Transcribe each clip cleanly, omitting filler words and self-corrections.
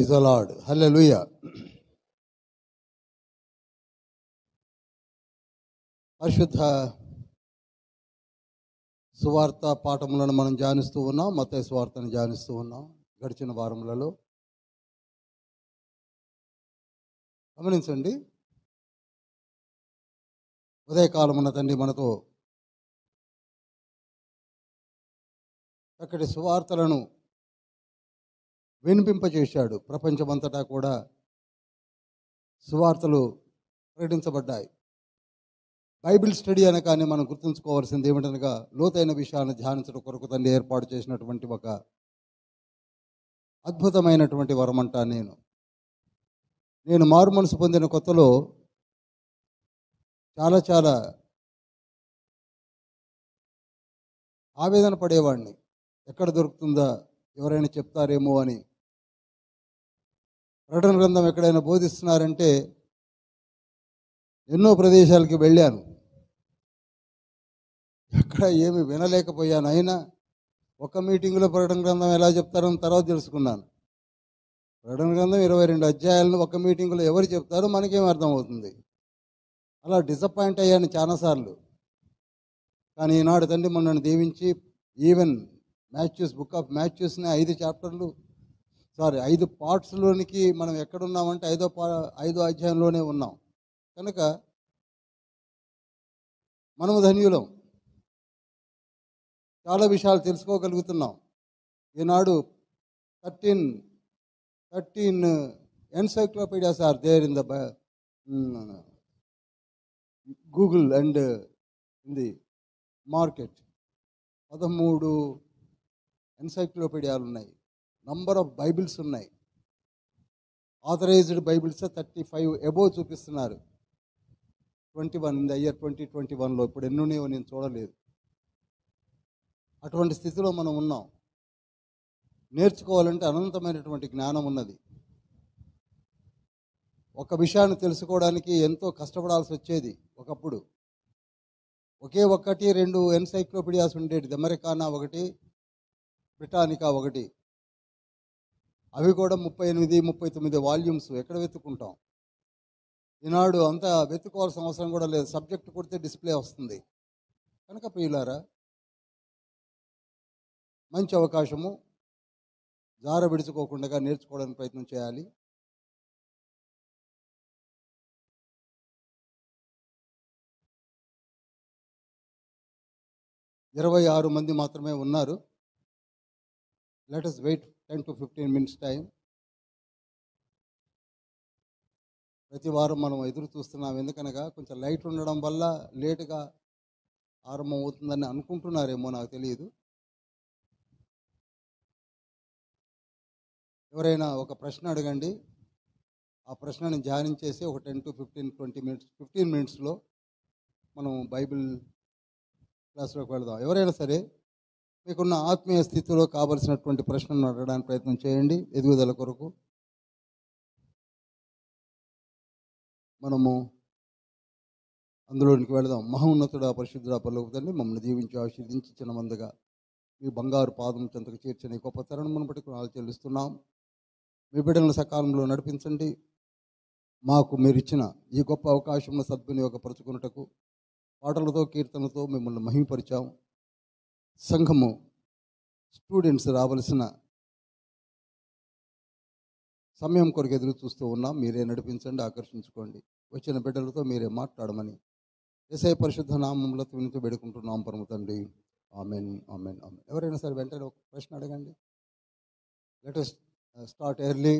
Praise the lord. హల్లెలూయా. పరిశుద్ధ సువార్త పాఠములను మనం ధ్యానిస్తూ ఉన్నాం. మత్తయి సువార్తను ధ్యానిస్తూ ఉన్నాం గడిచిన వారములలో. గమనించండి, ఉదయకాలమున తండ్రి మనతో చక్కటి సువార్తలను వినిపింపచేశాడు. ప్రపంచమంతటా కూడా సువార్తలు ప్రకటించబడ్డాయి. బైబిల్ స్టడీ అనగానే మనం గుర్తుంచుకోవాల్సింది ఏమిటనగా, లోతైన విషయాలను ధ్యానించడం కొరకు తండ్రి ఏర్పాటు చేసినటువంటి ఒక అద్భుతమైనటువంటి వరమంటా. నేను మారు మనసు పొందిన కొత్తలో చాలా ఆవేదన పడేవాడిని. ఎక్కడ దొరుకుతుందా, ఎవరైనా చెప్తారేమో అని. ప్రకటన గ్రంథం ఎక్కడైనా బోధిస్తున్నారంటే ఎన్నో ప్రదేశాలకి వెళ్ళాను, ఎక్కడ ఏమి వినలేకపోయాను. అయినా ఒక మీటింగ్లో ప్రకటన గ్రంథం ఎలా చెప్తారని తర్వాత తెలుసుకున్నాను. ప్రకటన గ్రంథం 22 అధ్యాయాలను ఒక మీటింగ్లో ఎవరు చెప్తారో మనకేం అర్థమవుతుంది. అలా డిసప్పాయింట్ అయ్యాను చాలాసార్లు. కానీ ఈనాడు తండ్రి మనల్ని దీవించి ఈవెన్ బుక్ ఆఫ్ మ్యాథ్యూస్ని 5 పార్ట్స్లోనికి మనం ఎక్కడున్నామంటే 5వ అధ్యాయంలోనే ఉన్నాం. కనుక మనము ధన్యులం, చాలా విషయాలు తెలుసుకోగలుగుతున్నాం. ఈనాడు 13 encyclopedias are there in the Google and in the market. 13 ఎన్సైక్లోపీడియాలు ఉన్నాయి. నంబర్ ఆఫ్ బైబిల్స్ ఉన్నాయి. ఆథరైజ్డ్ బైబిల్స్ 35 అబోవ్ చూపిస్తున్నారు. 21 ఇన్ ద ఇయర్ 2021లో. ఇప్పుడు ఎన్నున్నాయో నేను చూడలేదు. అటువంటి స్థితిలో మనం ఉన్నాం. నేర్చుకోవాలంటే అనంతమైనటువంటి జ్ఞానం ఉన్నది. ఒక విషయాన్ని తెలుసుకోవడానికి ఎంతో కష్టపడాల్సి వచ్చేది ఒకప్పుడు. ఒకే 1-2 ఎన్సైక్లోపీడియాస్ ఉండేది. అమెరికానా ఒకటి, బ్రిటానికా ఒకటి. అవి కూడా 38-39 వాల్యూమ్స్. ఎక్కడ వెతుక్కుంటాం? ఈనాడు అంతా వెతుక్కోవాల్సిన అవసరం కూడా లేదు. సబ్జెక్ట్ కొడితే డిస్ప్లే వస్తుంది. కనుక ప్రియులారా, మంచి అవకాశము, జార విడుచుకోకుండా నేర్చుకోవడానికి ప్రయత్నం చేయాలి. ఇరవై 6 మంది మాత్రమే ఉన్నారు. Let us wait 10 to 15 minutes time. ప్రతి వారం మనం ఎదురు చూస్తున్నాం. ఎందుకనగా కొంచెం లైట్ ఉండడం వల్ల లేటుగా ఆరంభం అవుతుందని అనుకుంటున్నారేమో, నాకు తెలియదు. ఎవరైనా ఒక ప్రశ్న అడగండి. ఆ ప్రశ్నని ధ్యానించేసి ఒక 10 to 15 మినిట్స్లో మనం బైబిల్ క్లాస్లోకి వెళదాం. ఎవరైనా సరే మీకున్న ఆత్మీయ స్థితిలో కావలసినటువంటి ప్రశ్నను అడగడానికి ప్రయత్నం చేయండి. ఎదుగుదల కొరకు మనము అందులోనికి వెళదాం. మహోన్నతుడా, పరిశుద్ధుడా, పరలోక తండ్రి, మమ్మల్ని దీవించి ఆశీర్వదించి చిన్నమందగా మీ బంగారు పాదం చెంతకు చేర్చిన గొప్ప తరుణమును బట్టి కొనాలు చెల్లిస్తున్నాం. మీ బిడ్డలను సకాలంలో నడిపించండి. మాకు మీరు ఇచ్చిన ఈ గొప్ప అవకాశంలో సద్వినియోగపరుచుకున్నటకు పాటలతో, కీర్తనలతో మిమ్మల్ని మహిమపరిచాం. సంఘము స్టూడెంట్స్ రావలసిన సమయం కొరకు ఎదురు చూస్తూ ఉన్నాం. మీరే నడిపించండి, ఆకర్షించుకోండి. వచ్చిన బిడ్డలతో మీరే మాట్లాడమని యేసయ్య పరిశుద్ధ నామములో వినతి వేడుకుంటున్నాం పరమ తండ్రి. Amen, amen, amen. ఎవరైనా సరే వెంటనే ఒక ప్రశ్న అడగండి. Let us start early.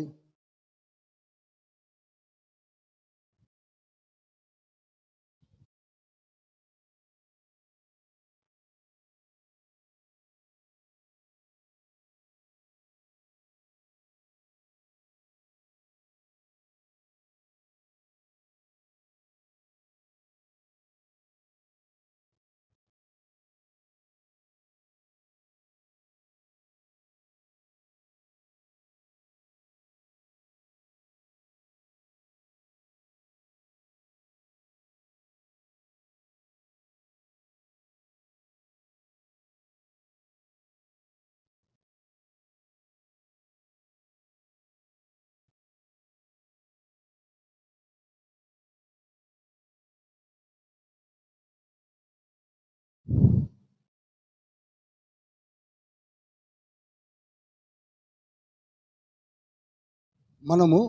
మనము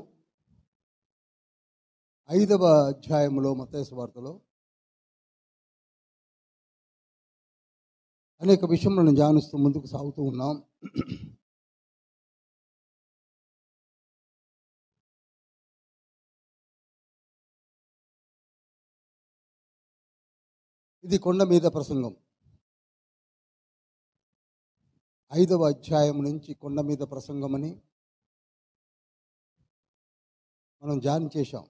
5వ అధ్యాయంలో మత్తయి సువార్తలో అనేక విషయములను ధ్యానిస్తూ ముందుకు సాగుతూ ఉన్నాం. ఇది కొండ మీద ప్రసంగం. 5వ అధ్యాయం నుంచి కొండ మీద ప్రసంగం అని మనం ధ్యానం చేశాం.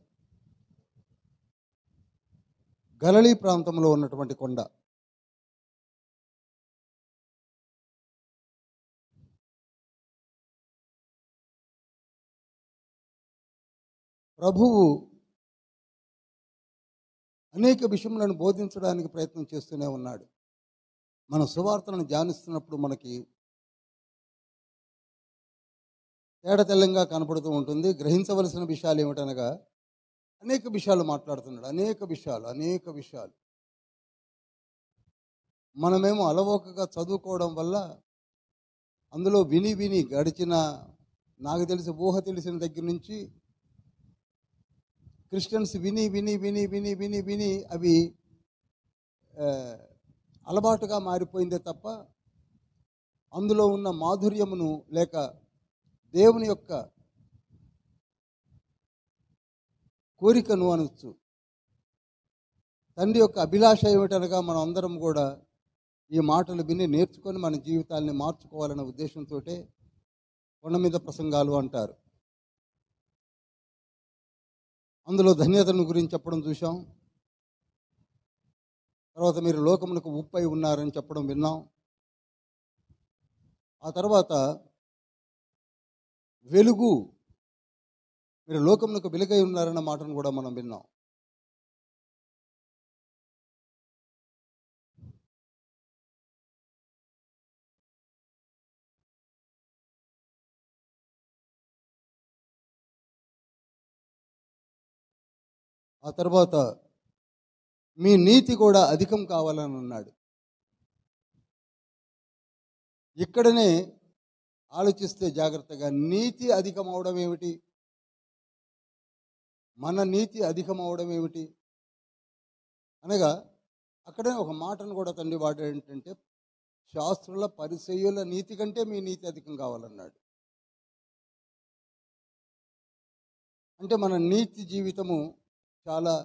గలిలీ ప్రాంతంలో ఉన్నటువంటి కొండ. ప్రభువు అనేక విషయములను బోధించడానికి ప్రయత్నం చేస్తూనే ఉన్నాడు. మన సువార్తలను ధ్యానిస్తున్నప్పుడు మనకి తేడతెల్లంగా కనపడుతూ ఉంటుంది. గ్రహించవలసిన విషయాలు ఏమిటనగా అనేక విషయాలు మాట్లాడుతున్నాడు. అనేక విషయాలు మనమేమో అలవోకగా చదువుకోవడం వల్ల అందులో విని గడిచిన, నాకు తెలిసి ఊహ తెలిసిన దగ్గర నుంచి క్రిస్టియన్స్ విని అవి అలవాటుగా మారిపోయిందే తప్ప అందులో ఉన్న మాధుర్యమును లేక దేవుని యొక్క కోరికను అనొచ్చు, తండ్రి యొక్క అభిలాష ఏమిటనగా మనం అందరం కూడా ఈ మాటలు విని నేర్చుకొని మన జీవితాన్ని మార్చుకోవాలనే ఉద్దేశంతో కొండ మీద ప్రసంగాలు అంటారు. అందులో ధన్యతను గురించి చెప్పడం చూసాం. తర్వాత మీరు లోకమునకు ఉప్పై ఉన్నారని చెప్పడం విన్నాం. ఆ తర్వాత వెలుగు, మీరు లోకమునకు వెలుగై ఉన్నారన్న మాటను కూడా మనం విన్నాం. ఆ తర్వాత మీ నీతి కూడా అధికం కావాలని అన్నాడు. ఇక్కడనే ఆలోచిస్తే జాగ్రత్తగా, నీతి అధికం అవడం ఏమిటి, మన నీతి అధికం అవడం ఏమిటి అనగా అక్కడే ఒక మాటను కూడా తండ్రి వాడాడు. ఏంటంటే శాస్త్రుల పరిసయ్యుల నీతి కంటే మీ నీతి అధికం కావాలన్నాడు. అంటే మన నీతి జీవితము చాలా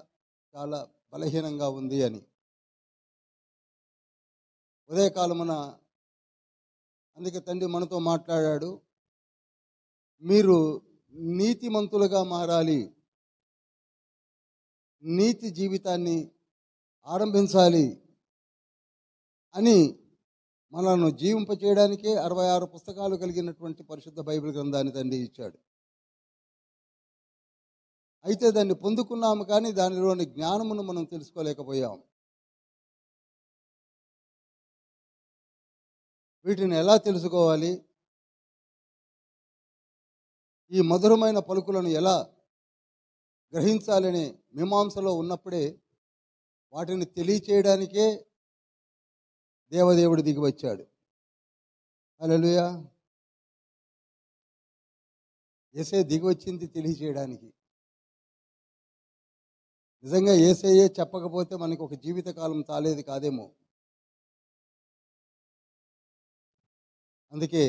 చాలా బలహీనంగా ఉంది అని. ఉదయకాలమున అందుకే తండ్రి మనతో మాట్లాడాడు, మీరు నీతిమంతులుగా మారాలి, నీతి జీవితాన్ని ఆరంభించాలి అని మనల్ని జీవింపచేయడానికే 66 పుస్తకాలు కలిగినటువంటి పరిశుద్ధ బైబిల్ గ్రంథాన్ని తండ్రి ఇచ్చాడు. అయితే దాన్ని పొందుకున్నాము, కానీ దానిలోని జ్ఞానమును మనం తెలుసుకోలేకపోయాం. వీటిని ఎలా తెలుసుకోవాలి, ఈ మధురమైన పలుకులను ఎలా గ్రహించాలనే మీమాంసలో ఉన్నప్పుడే వాటిని తెలియచేయడానికే దేవదేవుడు దిగి వచ్చాడు. హల్లెలూయా. యేసయ్య దిగి వచ్చింది తెలియచేయడానికి. నిజంగా యేసయ్యే చెప్పకపోతే మనకి ఒక జీవితకాలం తాలేది కాదేమో. అందుకే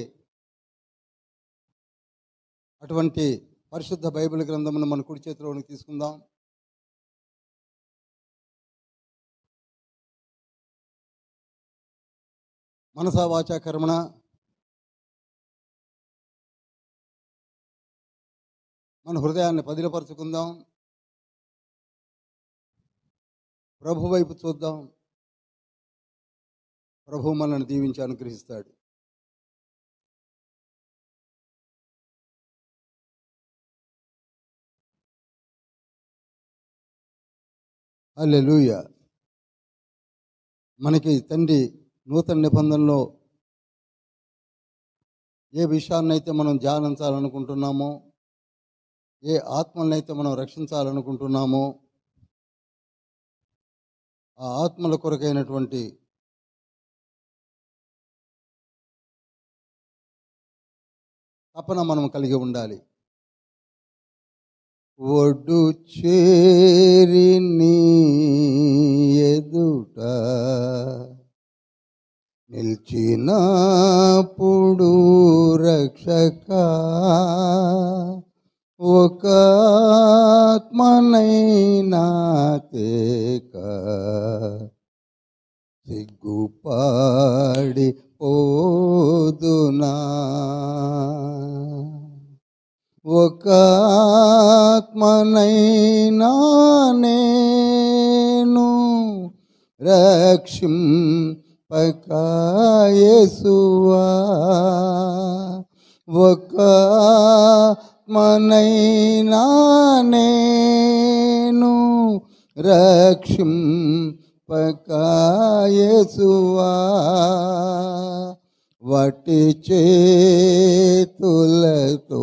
అటువంటి పరిశుద్ధ బైబిల్ గ్రంథమును మన కుడి చేతిలోనికి తీసుకుందాం. మనసా వాచా కర్మణ మన హృదయాన్ని పదిలపరుచుకుందాం. ప్రభు వైపు చూద్దాం. ప్రభు మనల్ని దీవించి అనుగ్రహిస్తాడు. హల్లెలూయా. మనకి తండ్రి నూతన నిబంధనలో ఏ విషయాన్నైతే మనం ధ్యానించాలనుకుంటున్నామో, ఏ ఆత్మలనైతే మనం రక్షించాలనుకుంటున్నామో, ఆ ఆత్మల కొరకైనటువంటి తపన మనం కలిగి ఉండాలి. ఒడ్డు చేరి నీ ఎదుట నిలిచినప్పుడు రక్షక ఒక ఆత్మనైనా తేక సిగ్గుపాడి పోదునా ఒక ఆత్మనైనా నేను రక్షింపక యేసువా ఒక ఆత్మనైనా నేను రక్షింపక యేసువా వట్టి చేతులతో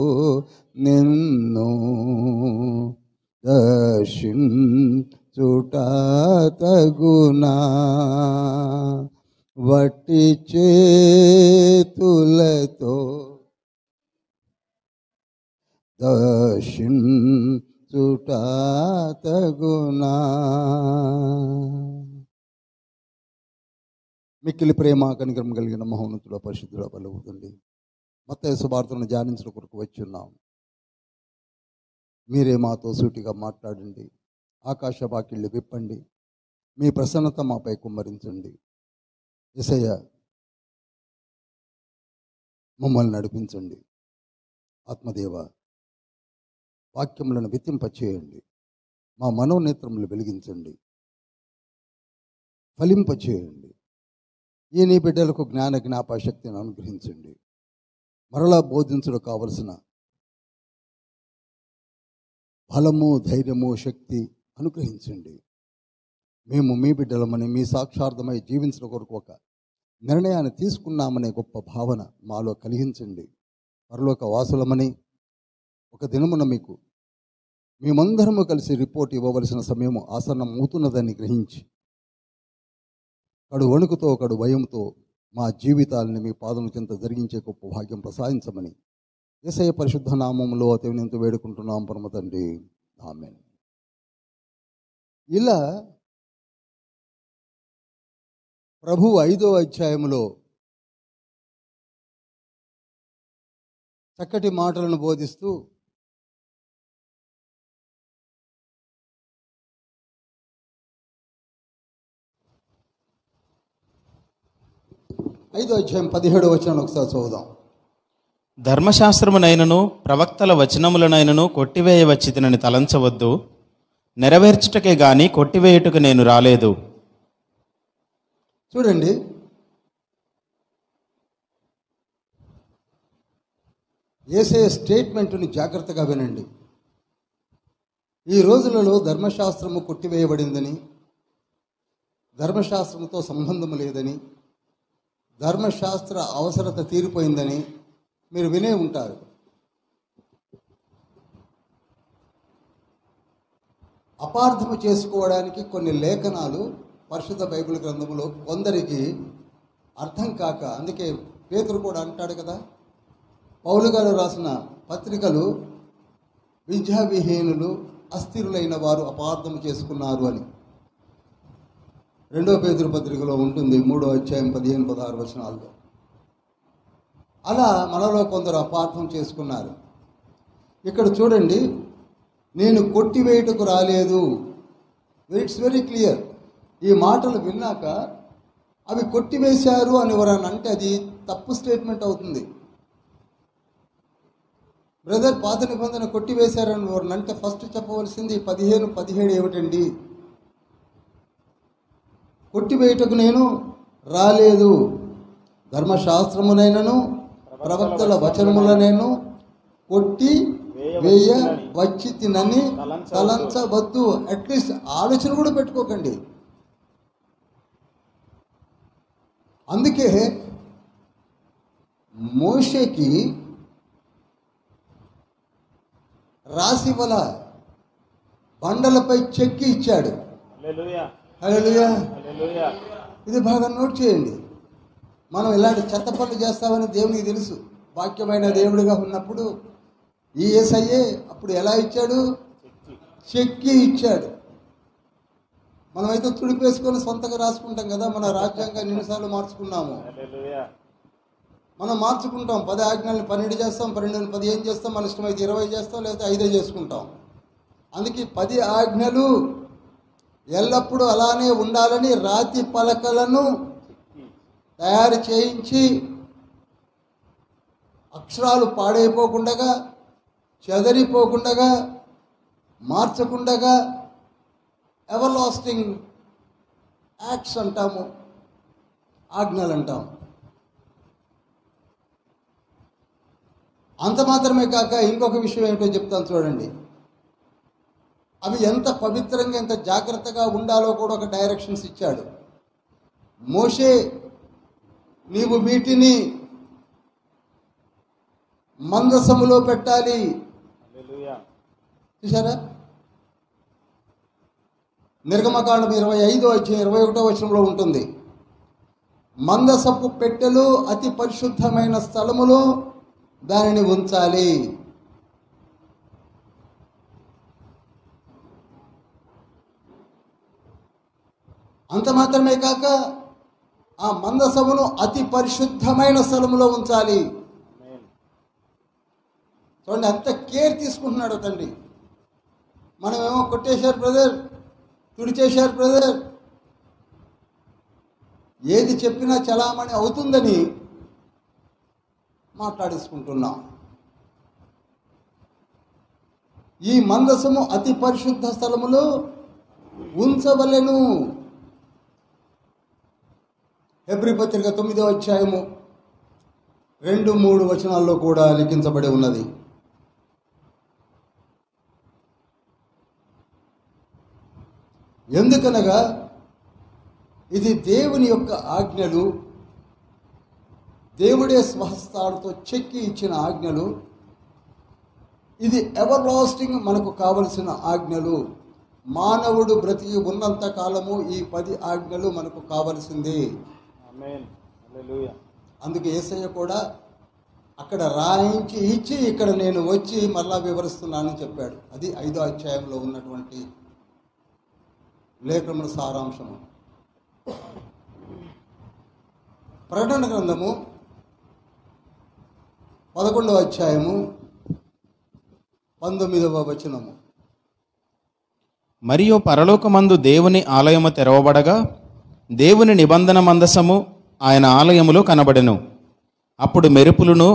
నిన్ను దర్శించుట తగునా వట్టి చేతులతో దర్శించుట తగునా. మిక్కిలి ప్రేమ కనికరం కలిగిన మహోన్నతుడ పరిశుద్ధుడ పలుకుతుంది. మత్తయి సువార్తను ధ్యానించడం కొరకు వచ్చి ఉన్నాం. మీరే మాతో సూటిగా మాట్లాడండి. ఆకాశ వాకిళ్ళు విప్పండి. మీ ప్రసన్నత మాపై కుమ్మరించండి. యేసయ్య మమ్మల్ని నడిపించండి. ఆత్మదేవ వాక్యములను విత్తింపచేయండి. మా మనోనేత్రములు వెలిగించండి, ఫలింపచేయండి. ఈ నీ బిడ్డలకు జ్ఞాన జ్ఞాపశక్తిని అనుగ్రహించండి. మరలా బోధించడం కావలసిన బలము, ధైర్యము, శక్తి అనుగ్రహించండి. మేము మీ బిడ్డలమని, మీ సాక్షార్థమై జీవించడం కొరకు ఒక నిర్ణయాన్ని తీసుకున్నామనే గొప్ప భావన మాలో కలిగించండి. పరలోక వాసులమని ఒక దినమున మీకు మేమందరము కలిసి రిపోర్ట్ ఇవ్వవలసిన సమయం ఆసన్నం అవుతున్నదని గ్రహించి కడు వణుకుతో, కడు భయంతో మా జీవితాలని మీ పాదం చెంత జరిగించే గొప్ప భాగ్యం ప్రసాదించమని యేసయ్య పరిశుద్ధ నామములో అతివినంత వేడుకుంటున్నాం పరమ తండ్రి, ఆమేన్. ఇలా ప్రభు 5వ అధ్యాయములో చక్కటి మాటలను బోధిస్తూ ఐదో అధ్యాయం 17వ వచనం ఒకసారి చదువుదాం. ధర్మశాస్త్రమునైనను ప్రవక్తల వచనములనైనను కొట్టివేయవచ్చితినని తలంచవద్దు. నెరవేర్చుటకే గాని కొట్టివేయుటకు నేను రాలేదు. చూడండి, యేసయ్య స్టేట్మెంట్ని జాగ్రత్తగా వినండి. ఈ రోజులలో ధర్మశాస్త్రము కొట్టివేయబడిందని, ధర్మశాస్త్రంతో సంబంధం లేదని, ధర్మశాస్త్ర అవసరత తీరిపోయిందని మీరు వినే ఉంటారు. అపార్థము చేసుకోవడానికి కొన్ని లేఖనాలు పరిశుద్ధ బైబిల్ గ్రంథంలో కొందరికి అర్థం కాక, అందుకే పేతురు కూడా అంటాడు కదా, పౌలు గారు రాసిన పత్రికలు విద్యావిహీనులు, అస్థిరులైన వారు అపార్థం చేసుకున్నారు అని 2వ పేతురు పత్రికలో ఉంటుంది, 3వ అధ్యాయం 15-16 వచనాల్లో. అలా మనలో కొందరు అపార్థం చేసుకున్నారు. ఇక్కడ చూడండి, నేను కొట్టివేయటకు రాలేదు. It's very clear. ఈ మాటలు విన్నాక అవి కొట్టివేశారు అని ఎవరన్నా అంటే అది తప్పు స్టేట్మెంట్ అవుతుంది. బ్రదర్, పాత నిబంధన కొట్టివేశారని ఎవరన్నా అంటే ఫస్ట్ చెప్పవలసింది 15:17 ఏమిటండి? కొట్టివేయటకు నేను రాలేదు, ధర్మశాస్త్రమునైనను ప్రవక్తల వచనములనైను కొట్టి వేయ వచ్చి తినని తలంచవద్దు. అట్లీస్ట్ ఆలోచన కూడా పెట్టుకోకండి. అందుకే మోషేకి రాసివల బండలపై చెక్కి ఇచ్చాడు. హల్లెలూయా. ఇది బాగా నోట్ చేయండి. మనం ఇలాంటి చెత్త పనులు చేస్తామని దేవునికి తెలుసు. వాక్యమైన దేవుడిగా ఉన్నప్పుడు ఈ యేసయ్యే అప్పుడు ఎలా ఇచ్చాడు? చెక్కి ఇచ్చాడు. మనమైతే తుడిపేసుకొని సొంతగా రాసుకుంటాం కదా, మన రాజ్యాంగాన్ని ఎన్నిసార్లు మార్చుకున్నాము. మనం మార్చుకుంటాం. 10 ఆజ్ఞల్ని 12 చేస్తాం, 12ని 15 చేస్తాం, మన ఇష్టమైతే 20 చేస్తాం, లేకపోతే 5 చేసుకుంటాం. అందుకే 10 ఆజ్ఞలు ఎల్లప్పుడూ అలానే ఉండాలని రాతి పలకలను తయారు చేయించి అక్షరాలు పాడైపోకుండా, చెదరిపోకుండా, మార్చకుండా ఎవర్ లాస్టింగ్ యాక్ట్స్ అంటాము, ఆజ్ఞలు అంటాం. అంత మాత్రమే కాక ఇంకొక విషయం ఏమిటో చెప్తాను చూడండి. అవి ఎంత పవిత్రంగా, ఎంత జాగ్రత్తగా ఉండాలో కూడా ఒక డైరెక్షన్స్ ఇచ్చాడు. మోషే, నీవు వీటిని మందసములో పెట్టాలి. చూసారా? నిర్గమకాండం 25:21 ఉంటుంది. మందసపు పెట్టెలు అతి పరిశుద్ధమైన స్థలములో దానిని ఉంచాలి. అంత మాత్రమే కాక ఆ మందసమును అతి పరిశుద్ధమైన స్థలములో ఉంచాలి. చూడండి, అంత కేర్ తీసుకుంటున్నాడు తండ్రి. మనమేమో కొట్టేశారు బ్రదర్, తుడిచేశారు బ్రదర్, ఏది చెప్పినా చలామణి అవుతుందని మాట్లాడేసుకుంటున్నాం. ఈ మందసము అతి పరిశుద్ధ స్థలములో ఉంచవలెను. హెబ్రీ పత్రిక 9వ అధ్యాయము 2-3 వచనాల్లో కూడా లిఖించబడి ఉన్నది. ఎందుకనగా ఇది దేవుని యొక్క ఆజ్ఞలు, దేవుడే స్వహస్తాలతో చెక్కి ఇచ్చిన ఆజ్ఞలు. ఇది ఎవర్ లాస్టింగ్ మనకు కావలసిన ఆజ్ఞలు. మానవుడు బ్రతికి ఉన్నంత కాలము ఈ 10 ఆజ్ఞలు మనకు కావలసింది. అందుకే యేసయ్య కూడా అక్కడ రాయించి ఇచ్చి ఇక్కడ నేను వచ్చి మళ్ళా వివరిస్తున్నానని చెప్పాడు. అది 5వ అధ్యాయంలో ఉన్నటువంటి లేఖనముల సారాంశము. ప్రకటన గ్రంథము 11వ అధ్యాయము 19వ వచనము. మరియు పరలోకమందు దేవుని ఆలయము తెరవబడగా దేవుని నిబంధన మందసము ఆయన ఆలయములో కనబడెను. అప్పుడు మెరుపులను,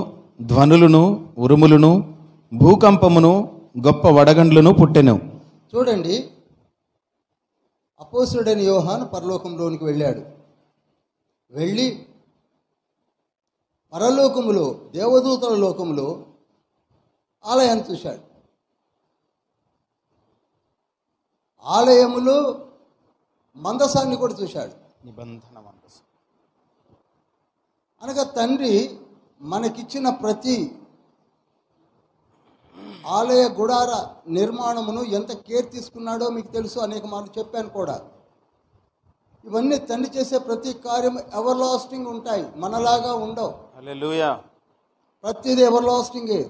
ధ్వనులను, ఉరుములను, భూకంపమును, గొప్ప వడగండ్లను పుట్టెను. చూడండి, అపోస్తలుడైన యోహాను పరలోకంలోనికి వెళ్ళాడు. వెళ్ళి పరలోకములో, దేవదూతల లోకములో ఆలయాన్ని చూశాడు. ఆలయములో మందసాన్ని కూడా చూశాడు. నిబంధన మందసం అనగా తండ్రి మనకిచ్చిన ప్రతి ఆలయ గుడార నిర్మాణమును ఎంత కేర్ తీసుకున్నాడో మీకు తెలుసు. అనేక మార్లు చెప్పాను కూడా. ఇవన్నీ తండ్రి చేసే ప్రతి కార్యం ఎవర్ లాస్టింగ్ ఉంటాయి, మనలాగా ఉండవు. హల్లెలూయా. ప్రతిదీ ఎవర్ లాస్టింగే.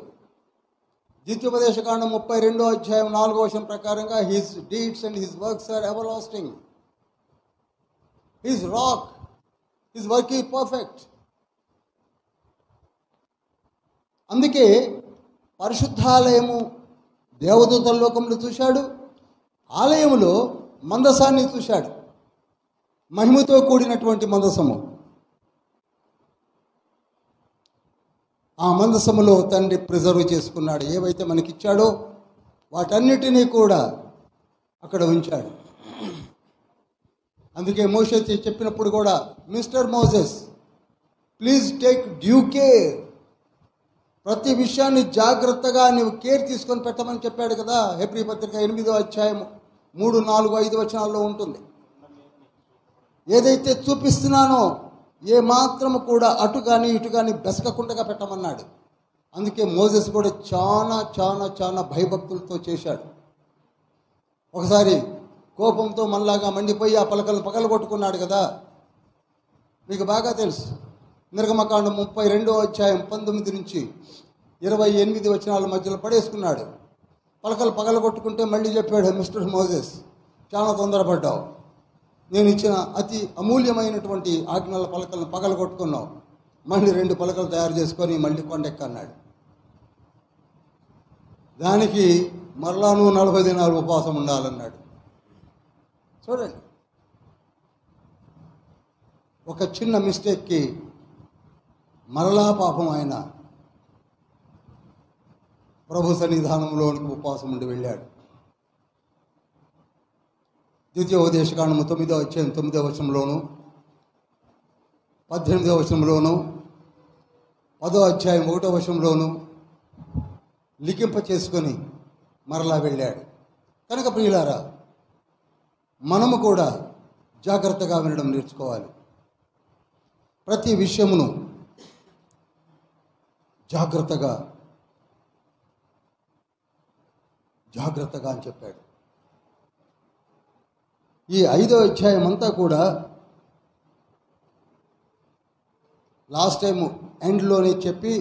ద్వితీయోపదేశకాండం 32వ అధ్యాయం 4వ వచనం ప్రకారంగా his deeds and his works are everlasting. His rock, his work is perfect. అందుకే పరిశుద్ధాలయము దేవదూతల లోకంలో చూశాడు, ఆలయములో మందసాన్ని చూశాడు, మహిమతో కూడినటువంటి మందసము. ఆ మందసములో తండ్రి ప్రిజర్వ్ చేసుకున్నాడు. ఏవైతే మనకిచ్చాడో వాటన్నిటినీ కూడా అక్కడ ఉంచాడు. అందుకే మోషే చెప్పినప్పుడు కూడా, mister Moses please take due care, ప్రతి విషయాన్ని జాగ్రత్తగా నీవు కేర్ తీసుకొని పెట్టమని చెప్పాడు కదా. హెబ్రీ పత్రిక 8వ అధ్యాయము 3, 4, 5 వచనాల్లో ఉంటుంది. ఏదైతే చూపిస్తున్నానో ఏ మాత్రము కూడా అటు కానీ ఇటు కానీ బెసకకుండా పెట్టమన్నాడు. అందుకే మోసెస్ కూడా చాలా చాలా చాలా భయభక్తులతో చేశాడు. ఒకసారి కోపంతో మనలాగా మండిపోయి ఆ పలకలను పగలగొట్టుకున్నాడు కదా, మీకు బాగా తెలుసు. నిర్గమకాండం 32వ అధ్యాయం 19 నుంచి 28 వచనాల మధ్యలో పడేసుకున్నాడు. పలకలు పగలగొట్టుకుంటే మళ్ళీ చెప్పాడు, మిస్టర్ మోజెస్ చాలా తొందరపడ్డావు, నేను ఇచ్చిన అతి అమూల్యమైనటువంటి ఆజ్ఞల పలకలను పగలగొట్టుకున్నావు, మళ్ళీ 2 పలకలు తయారు చేసుకొని మళ్ళీ కొండెక్కన్నాడు. దానికి మరలా నువ్వు 40 దినాలు ఉపవాసం ఉండాలన్నాడు. చూడండి, ఒక చిన్న మిస్టేక్కి మరలా పాపం ఆయన ప్రభు సన్నిధానంలోనికి ఉపవాసం ఉండి వెళ్ళాడు. ద్వితీయోపదేశకాండము 9వ అధ్యాయం 9వ వచనంలోను, 18వ వచనంలోను, 10వ అధ్యాయం 1వ వచనంలోను లిఖింప చేసుకొని మరలా వెళ్ళాడు. కనుక ప్రియులారా, మనము కూడా జాగ్రత్తగా వినడం నేర్చుకోవాలి. ప్రతి విషయమును జాగ్రత్తగా అని చెప్పాడు. ఈ 5వ అధ్యాయం అంతా కూడా లాస్ట్ టైం ఎండ్లోనే చెప్పి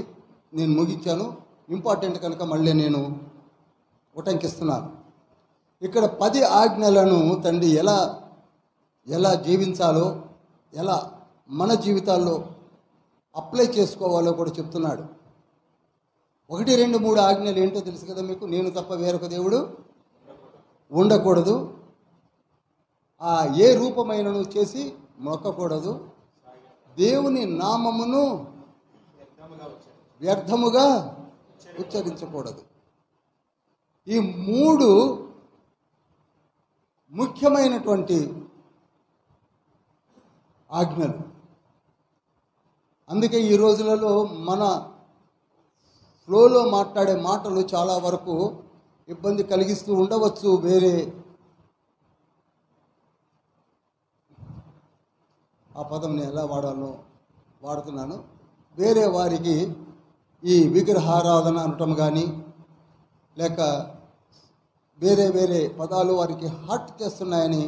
నేను ముగించాను. ఇంపార్టెంట్ కనుక మళ్ళీ నేను ఉటంకిస్తున్నాను. ఇక్కడ 10 ఆజ్ఞలను తండ్రి ఎలా జీవించాలో, ఎలా మన జీవితాల్లో అప్లై చేసుకోవాలో కూడా చెప్తున్నాడు. 1, 2, 3 ఆజ్ఞలు ఏంటో తెలుసు కదా మీకు. నేను తప్ప వేరొక దేవుడు ఉండకూడదు, ఏ రూపమైనను చేసి మొక్కకూడదు, దేవుని నామమును వ్యర్థముగా ఉచ్చరించకూడదు. ఈ 3 ముఖ్యమైనటువంటి ఆజ్ఞలు. అందుకే ఈ రోజులలో మన ఫ్లోలో మాట్లాడే మాటలు చాలా వరకు ఇబ్బంది కలిగిస్తూ ఉండవచ్చు. వేరే ఆ పదం నేను ఎలా వాడాలో వాడుతున్నాను. వేరే వారికి ఈ విగ్రహారాధన అనటం కానీ, లేక వేరే పదాలు వారికి హర్ట్ చేస్తున్నాయని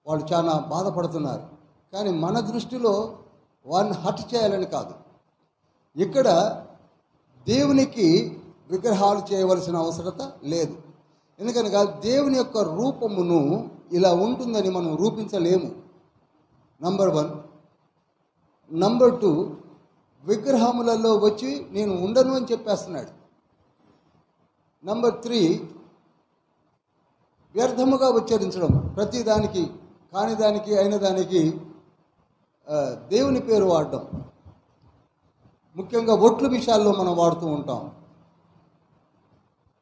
వాళ్ళు చాలా బాధపడుతున్నారు. కానీ మన దృష్టిలో వారిని హర్ట్ చేయాలని కాదు. ఇక్కడ దేవునికి విగ్రహాలు చేయవలసిన అవసరత లేదు. ఎందుకనగా దేవుని యొక్క రూపమును ఇలా ఉంటుందని మనం రూపించలేము. నంబర్ 1. నంబర్ 2, విగ్రహములలో వచ్చి నేను ఉండను అని చెప్పేస్తున్నాడు. నంబర్ 3, వ్యర్థముగా ఉచ్చరించడం. ప్రతి దానికి, కాని దానికి, అయిన దానికి దేవుని పేరు వాడడం. ముఖ్యంగా ఒట్లు విషయాల్లో మనం వాడుతూ ఉంటాం.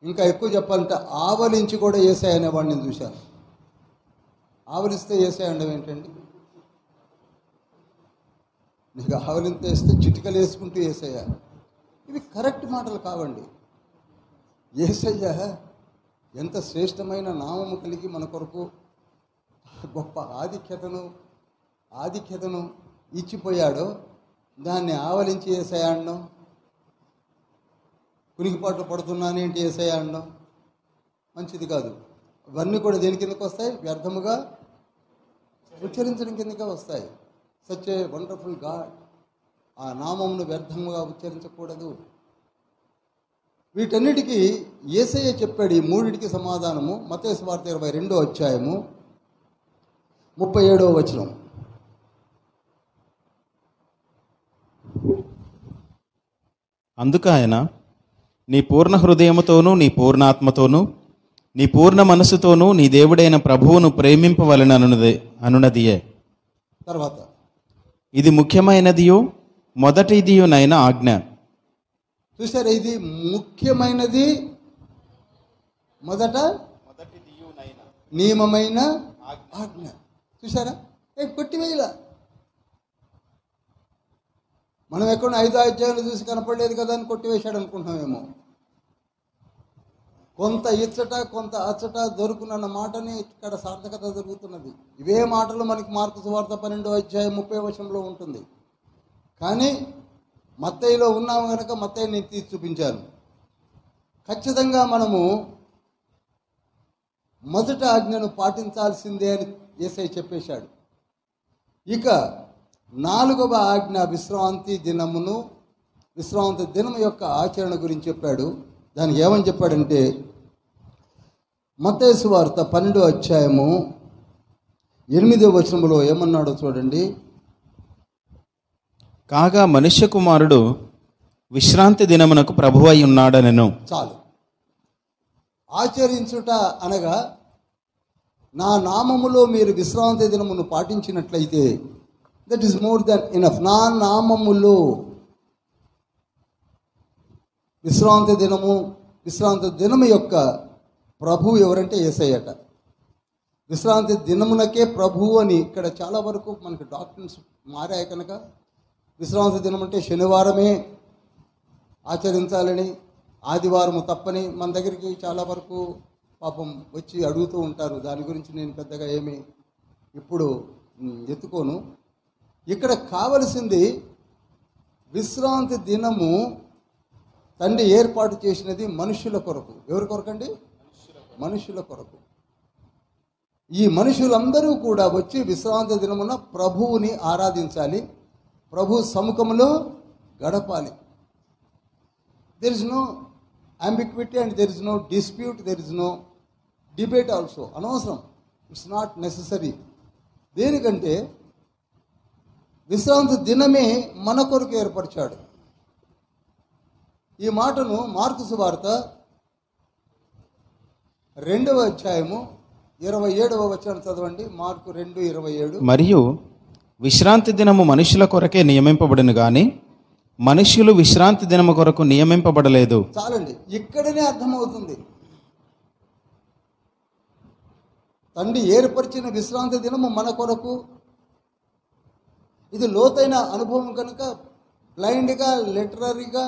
ఇంకా ఎక్కువ చెప్పాలంటే ఆవలించి కూడా యేసయ్య అనేవాడిని నేను చూశాను. ఆవలిస్తే యేసయ్య అనడం ఏంటండి? నీకు ఆవలింత వేస్తే చిటికలు వేసుకుంటూ యేసయ్య. ఇవి కరెక్ట్ మాటలు కావండి. యేసయ్య ఎంత శ్రేష్టమైన నామము కలిగి మన కొరకు గొప్ప ఆధిక్యతను ఇచ్చిపోయాడో దాన్ని ఆవలించి యేసయ్య అనడం, కునికిపాట్లు పడుతున్నానేంటి యేసయ్య అనడం మంచిది కాదు. ఇవన్నీ కూడా దేని కిందకు వస్తాయి? వ్యర్థముగా ఉచ్చరించడం కిందకే వస్తాయి. Such a wonderful God. ఆ నామమును వ్యర్థముగా ఉచ్చరించకూడదు. వీటన్నిటికీ యేసయ్య చెప్పాడు ఈ 3టికి సమాధానము. మత్తయి సువార్త 22వ అధ్యాయము 37వ వచనం. అందుకు ఆయన, నీ పూర్ణ హృదయముతోనూ, నీ పూర్ణాత్మతోనూ, నీ పూర్ణ మనసుతోనూ నీ దేవుడైన ప్రభువును ప్రేమింపవలెననున్నదియే. తర్వాత, ఇది ముఖ్యమైనదియు మొదటిదియునైన ఆజ్ఞ. చూసారా? ఇది ముఖ్యమైనది, మొదట నియమమైన ఆజ్ఞ. చూసారా? కొట్టివేయలా. మనం ఎక్కడ 5 అధ్యాయాలు చూసి కనపడలేదు కదా అని కొట్టివేశాడు అనుకుంటున్నామేమో. కొంత ఇచ్చట కొంత అచ్చట దొరుకునన్న మాటని ఇక్కడ సార్థకత జరుగుతున్నది. ఇవే మాటలు మనకి మార్కు సువార్త 12వ అధ్యాయం 30వ వచనంలో ఉంటుంది. కానీ మత్తయిలో ఉన్నాము కనుక మత్తయి నేను తీసి చూపించాను. ఖచ్చితంగా మనము మొదట ఆజ్ఞను పాటించాల్సిందే అని యేసయ్య చెప్పేశాడు. ఇక 4వ ఆజ్ఞ విశ్రాంతి దినము యొక్క ఆచరణ గురించి చెప్పాడు. దానికి ఏమని చెప్పాడంటే, మత్తయి సువార్త 12వ అధ్యాయము 8వ వచనములో ఏమన్నాడో చూడండి. కాగా మనుష్య కుమారుడు విశ్రాంతి దినమునకు ప్రభువై ఉన్నాడనెను. చాలు. ఆచరించుట అనగా నా నామములో మీరు విశ్రాంతి దినమును పాటించినట్లయితే that is more then enough. నా నామములో విశ్రాంతి దినము యొక్క ప్రభువు ఎవరంటే యేసయ్యట. విశ్రాంతి దినమునకే ప్రభువు అని ఇక్కడ చాలా వరకు మనకి డాక్టర్స్ మారాయి కనుక విశ్రాంతి దినం అంటే శనివారమే ఆచరించాలని, ఆదివారము తప్పని మన దగ్గరికి చాలా వరకు పాపం వచ్చి అడుగుతూ ఉంటారు. దాని గురించి నేను పెద్దగా ఏమీ ఇప్పుడు ఎత్తుకోను. ఇక్కడ కావలసింది విశ్రాంతి దినము తండ్రి ఏర్పాటు చేసినది మనుషుల కొరకు. ఎవరి కొరకండి? మనుషుల కొరకు. ఈ మనుషులందరూ కూడా వచ్చి విశ్రాంతి దినమున ప్రభువుని ఆరాధించాలి, ప్రభు సముఖంలో గడపాలి. There is no ambiguity and there is no dispute, there is no debate also. అనవసరం, ఇట్స్ నాట్ నెససరీ. దేనికంటే విశ్రాంతి దినమే మన కొరకు ఏర్పరిచాడు. ఈ మాటను మార్కు సువార్త 2వ అధ్యాయము 27వ వచనం చదవండి. మార్కు 2:27. మరియు విశ్రాంతి దినము మనుషుల కొరకే నియమింపబడును గాని మనుష్యులు విశ్రాంతి దినము కొరకు నియమింపబడలేదు. చాలండి, ఇక్కడనే అర్థమవుతుంది. తండ్రి ఏర్పరిచిన విశ్రాంతి దినము మన కొరకు. ఇది లోతైన అనుభవం కనుక బ్లైండ్గా లిటరరీగా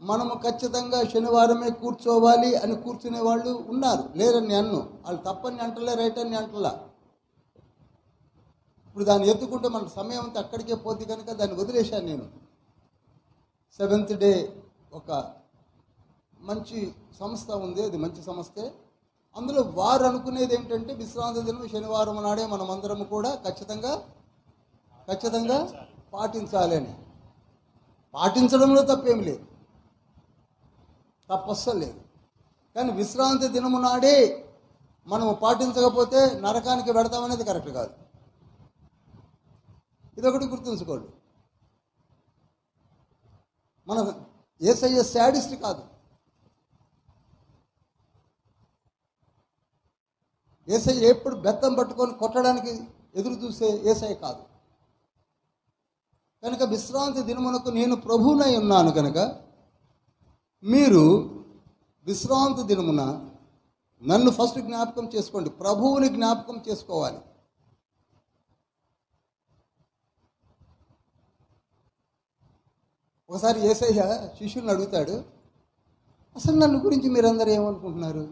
మనము ఖచ్చితంగా శనివారమే కూర్చోవాలి అని కూర్చునే వాళ్ళు ఉన్నారు. లేరని అన్ను, వాళ్ళు తప్పని అంటలే, రైట్ అని అంటలా. ఇప్పుడు దాన్ని ఎత్తుకుంటే మన సమయం అంతా అక్కడికే పోతుంది కనుక దాన్ని వదిలేశాను నేను. 7th డే ఒక మంచి సంస్థ ఉంది, అది మంచి సంస్థే. అందులో వారు అనుకునేది ఏంటంటే విశ్రాంతి దినం శనివారం నాడే మనం అందరం కూడా ఖచ్చితంగా పాటించాలి అని. పాటించడంలో తప్పేం లేదు, తప్పస్సలు లేదు. కానీ విశ్రాంతి దినము నాడే మనము పాటించకపోతే నరకానికి పెడతామనేది కరెక్ట్ కాదు. ఇదొకటి గుర్తుంచుకోండి. మన యేసయ్య శాడిస్ట్ కాదు. యేసయ్య ఎప్పుడు బెత్తం పట్టుకొని కొట్టడానికి ఎదురు చూసే యేసయ్య కాదు. కనుక విశ్రాంతి దినమునకు నేను ప్రభువునై ఉన్నాను కనుక మీరు విశ్రాంతి దినమున నన్ను ఫస్ట్ జ్ఞాపకం చేసుకోండి, ప్రభువుని జ్ఞాపకం చేసుకోవాలి. ఒకసారి యేసయ్య శిష్యుల్ని అడుగుతాడు, అసలు నన్ను గురించి మీరందరూ ఏమనుకుంటున్నారు?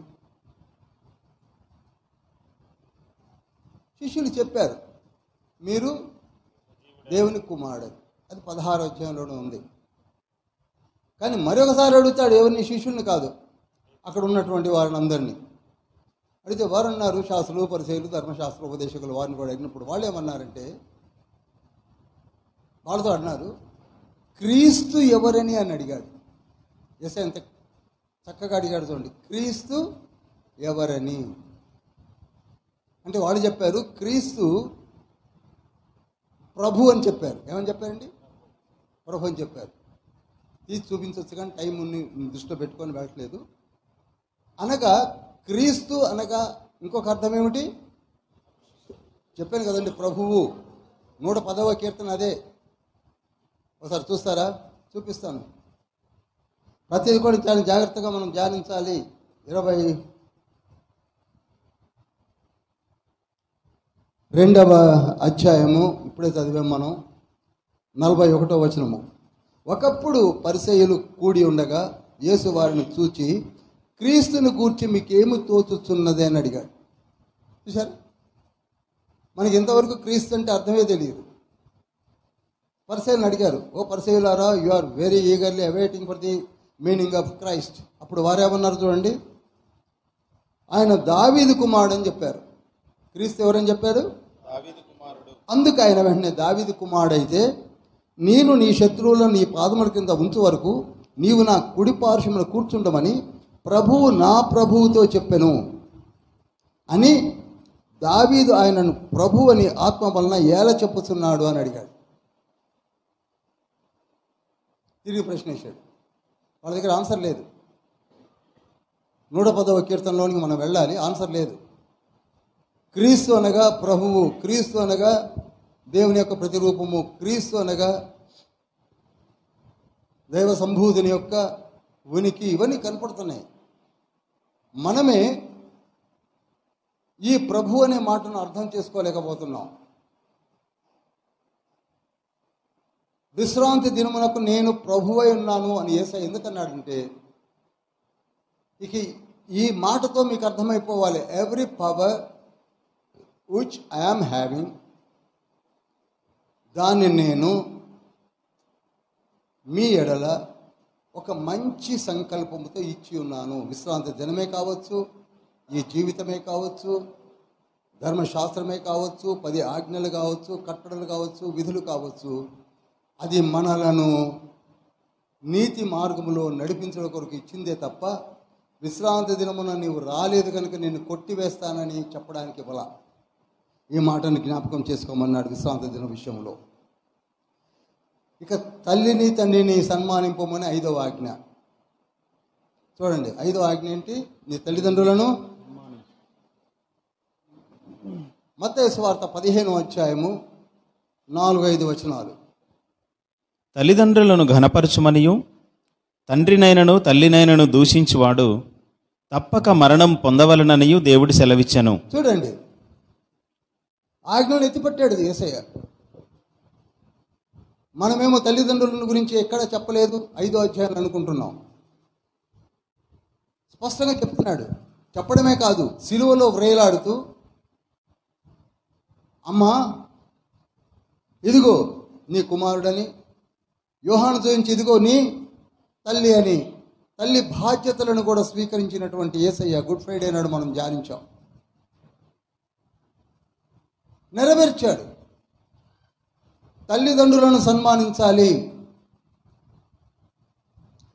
శిష్యులు చెప్పారు, మీరు దేవుని కుమారుడు. అది 16వ అధ్యాయంలోనే ఉంది. కానీ మరొకసారి అడుగుతాడు, ఎవరిని? శిష్యుల్ని కాదు, అక్కడ ఉన్నటువంటి వారిని అందరినీ అడిగితే వారు అన్నారు, శాస్త్రులు, పరిసయ్యులు, ధర్మశాస్త్ర ఉపదేశకులు, వారిని కూడా అడిగినప్పుడు వాళ్ళు ఏమన్నారంటే, వాళ్ళతో అన్నారు, క్రీస్తు ఎవరని అని అడిగాడు. ఎస్, ఎంత చక్కగా అడిగాడు చూడండి, క్రీస్తు ఎవరని. అంటే వాళ్ళు చెప్పారు క్రీస్తు ప్రభు అని చెప్పారు. ఏమని చెప్పారండి? ప్రభు అని చెప్పారు. తీసి చూపించవచ్చు కానీ టైం దృష్టిలో పెట్టుకొని వెళ్ళట్లేదు. అనగా క్రీస్తు అనగా ఇంకొక అర్థం ఏమిటి చెప్పాను కదండి, ప్రభువు. 110వ కీర్తన అదే. ఒకసారి చూస్తారా? చూపిస్తాను. ప్రతిదీ కూడా చాలా జాగ్రత్తగా మనం ధ్యానించాలి. 22వ అధ్యాయము ఇప్పుడే చదివాం మనం, 41వ వచనము. ఒకప్పుడు పరిసయ్యులు కూడి ఉండగా యేసు వారిని చూచి, క్రీస్తుని గూర్చి మీకేమి తోచుచున్నది అని అడిగాడు. చూసారు, మనకి ఇంతవరకు క్రీస్తు అంటే అర్థమే తెలియదు. పరిసయ్యులను అడిగారు, ఓ పరిసయ్యులారా, you are very eagerly awaiting for the meaning of Christ. అప్పుడు వారేమన్నారు చూడండి, ఆయన దావీదు కుమారుడు అని చెప్పారు. క్రీస్తు ఎవరని చెప్పారు? అందుకు ఆయన వెంటనే, దావీదు కుమారుడు అయితే నేను నీ శత్రువులను నీ పాదముల కింద ఉంచు వరకు నీవు నా కుడి పార్శ్వమున కూర్చుండమని ప్రభువు నా ప్రభువుతో చెప్పెను. అని దావీదు ఆయనను ప్రభు అని ఆత్మ వలన ఏల చెప్పుతున్నాడు అని అడిగాడు. తిరిగి ప్రశ్న వేశాడు. వాళ్ళ దగ్గర ఆన్సర్ లేదు. 110వ కీర్తనలోనికి మనం వెళ్ళాలి, ఆన్సర్ లేదు. క్రీస్తు అనగా ప్రభువు, క్రీస్తు అనగా దేవుని యొక్క ప్రతిరూపము, క్రీస్తు అనగా దైవ సంభూతిని యొక్క ఉనికి, ఇవన్నీ కనపడుతున్నాయి. మనమే ఈ ప్రభు అనే మాటను అర్థం చేసుకోలేకపోతున్నాం. విశ్రాంతి దినమునకు నేను ప్రభువై ఉన్నాను అని యేసయ్య ఎందుకన్నాడంటే, ఇక ఈ మాటతో మీకు అర్థమైపోవాలి, every power which I'm having, దాన్ని నేను మీ ఎడల ఒక మంచి సంకల్పంతో ఇచ్చి ఉన్నాను. విశ్రాంతి దినమే కావచ్చు, ఈ జీవితమే కావచ్చు, ధర్మశాస్త్రమే కావచ్చు, 10 ఆజ్ఞలు కావచ్చు, కట్టడలు కావచ్చు, విధులు కావచ్చు, అది మనలను నీతి మార్గంలో నడిపించడం కొరకు ఇచ్చిందే తప్ప విశ్రాంతి దినమున నీవు రాలేదు కనుక నేను కొట్టివేస్తానని చెప్పడానికి ఇవ్వాల. ఈ మాటను జ్ఞాపకం చేసుకోమన్నాడు విశ్రాంతి దిన విషయంలో. ఇక తల్లిని తండ్రిని సన్మానింపమని 5వ ఆజ్ఞ చూడండి. 5వ ఆజ్ఞ ఏంటి? నీ తల్లిదండ్రులను. మత్తయి సువార్త 15వ అధ్యాయము 4-5 వచనాలు. తల్లిదండ్రులను ఘనపరచుమనియు తండ్రినైనను తల్లినైనను దూషించువాడు తప్పక మరణం పొందవలననియు దేవుడు సెలవిచ్చెను. చూడండి, ఆజ్ఞను ఎత్తిపట్టాడు యేసయ్య. మనమేమో తల్లిదండ్రుల గురించి ఎక్కడ చెప్పలేదు, 5వ అధ్యాయం అనుకుంటున్నాం. స్పష్టంగా చెప్తున్నాడు. చెప్పడమే కాదు, సిలువలో వ్రేలాడుతూ, అమ్మా ఇదిగో నీ కుమారుడని, యోహాను చూపించి ఇదిగో నీ తల్లి అని, తల్లి బాధ్యతలను కూడా స్వీకరించినటువంటి యేసయ్య గుడ్ ఫ్రైడే నాడు మనం ధ్యానించాం. నెరవేర్చాడు. తల్లిదండ్రులను సన్మానించాలి.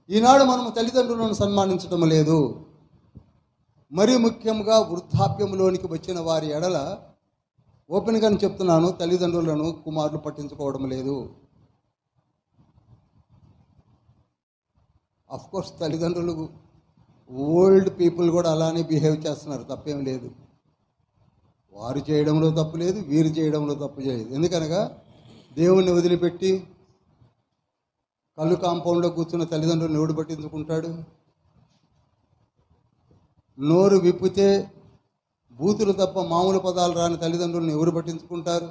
ఈనాడు మనము తల్లిదండ్రులను సన్మానించడం లేదు. మరీ ముఖ్యంగా వృద్ధాప్యంలోనికి వచ్చిన వారి ఎడల ఓపెన్గానే చెప్తున్నాను, తల్లిదండ్రులను కుమారులు పట్టించుకోవడం లేదు. అఫ్కోర్స్ తల్లిదండ్రులు ఓల్డ్ పీపుల్ కూడా అలానే బిహేవ్ చేస్తున్నారు, తప్పేం లేదు. వారు చేయడంలో తప్పు లేదు, వీరు చేయడంలో తప్పు చేయలేదు. ఎందుకనగా దేవుణ్ణి వదిలిపెట్టి కళ్ళు కాంపౌండ్లో కూర్చున్న తల్లిదండ్రులను ఎవడు పట్టించుకుంటాడు? నోరు విప్పితే బూతులు తప్ప మామూలు పదాలు రాని తల్లిదండ్రులను ఎవరు పట్టించుకుంటారు?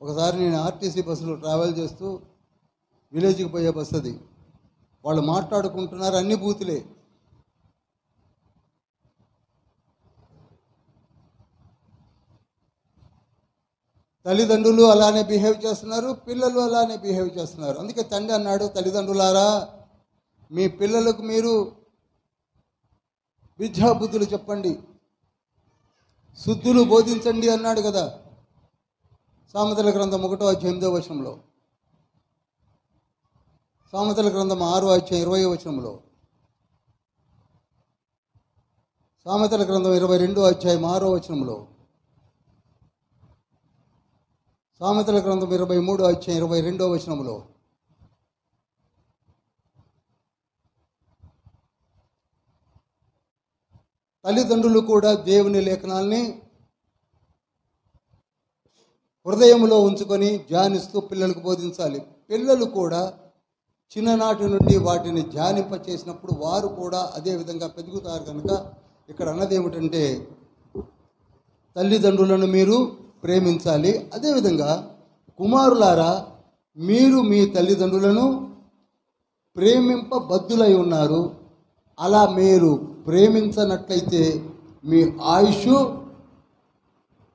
ఒకసారి నేను ఆర్టీసీ బస్సులో ట్రావెల్ చేస్తూ విలేజ్కి పోయే బస్సు అది. వాళ్ళు మాట్లాడుకుంటున్నారు, అన్ని బూతులే. తల్లిదండ్రులు అలానే బిహేవ్ చేస్తున్నారు, పిల్లలు అలానే బిహేవ్ చేస్తున్నారు. అందుకే తండ్రి అన్నాడు, తల్లిదండ్రులారా మీ పిల్లలకు మీరు విద్యాబుద్ధులు చెప్పండి, శుద్ధులు బోధించండి అన్నాడు కదా సామెతల గ్రంథం 1వ అధ్యాయం 8వ వచనంలో, సామెతల గ్రంథం 6వ అధ్యాయం 20వ వచనంలో, సామెతల గ్రంథం 22వ అధ్యాయం 6వ వచనంలో, సామెతల గ్రంథం 23వ అధ్యాయం 22వ వచనంలో, తల్లిదండ్రులు కూడా దేవుని లేఖనాల్ని హృదయంలో ఉంచుకొని ధ్యానిస్తూ పిల్లలకు బోధించాలి. పిల్లలు కూడా చిన్ననాటి నుండి వాటిని ధ్యానింప చేసినప్పుడు వారు కూడా అదే విధంగా పెరుగుతారు. కనుక ఇక్కడ అన్నది ఏమిటంటే తల్లిదండ్రులను మీరు ప్రేమించాలి. అదేవిధంగా కుమారులారా మీరు మీ తల్లిదండ్రులను ప్రేమింపబద్ధులై ఉన్నారు. అలా మీరు ప్రేమించనట్లయితే మీ ఆయుష్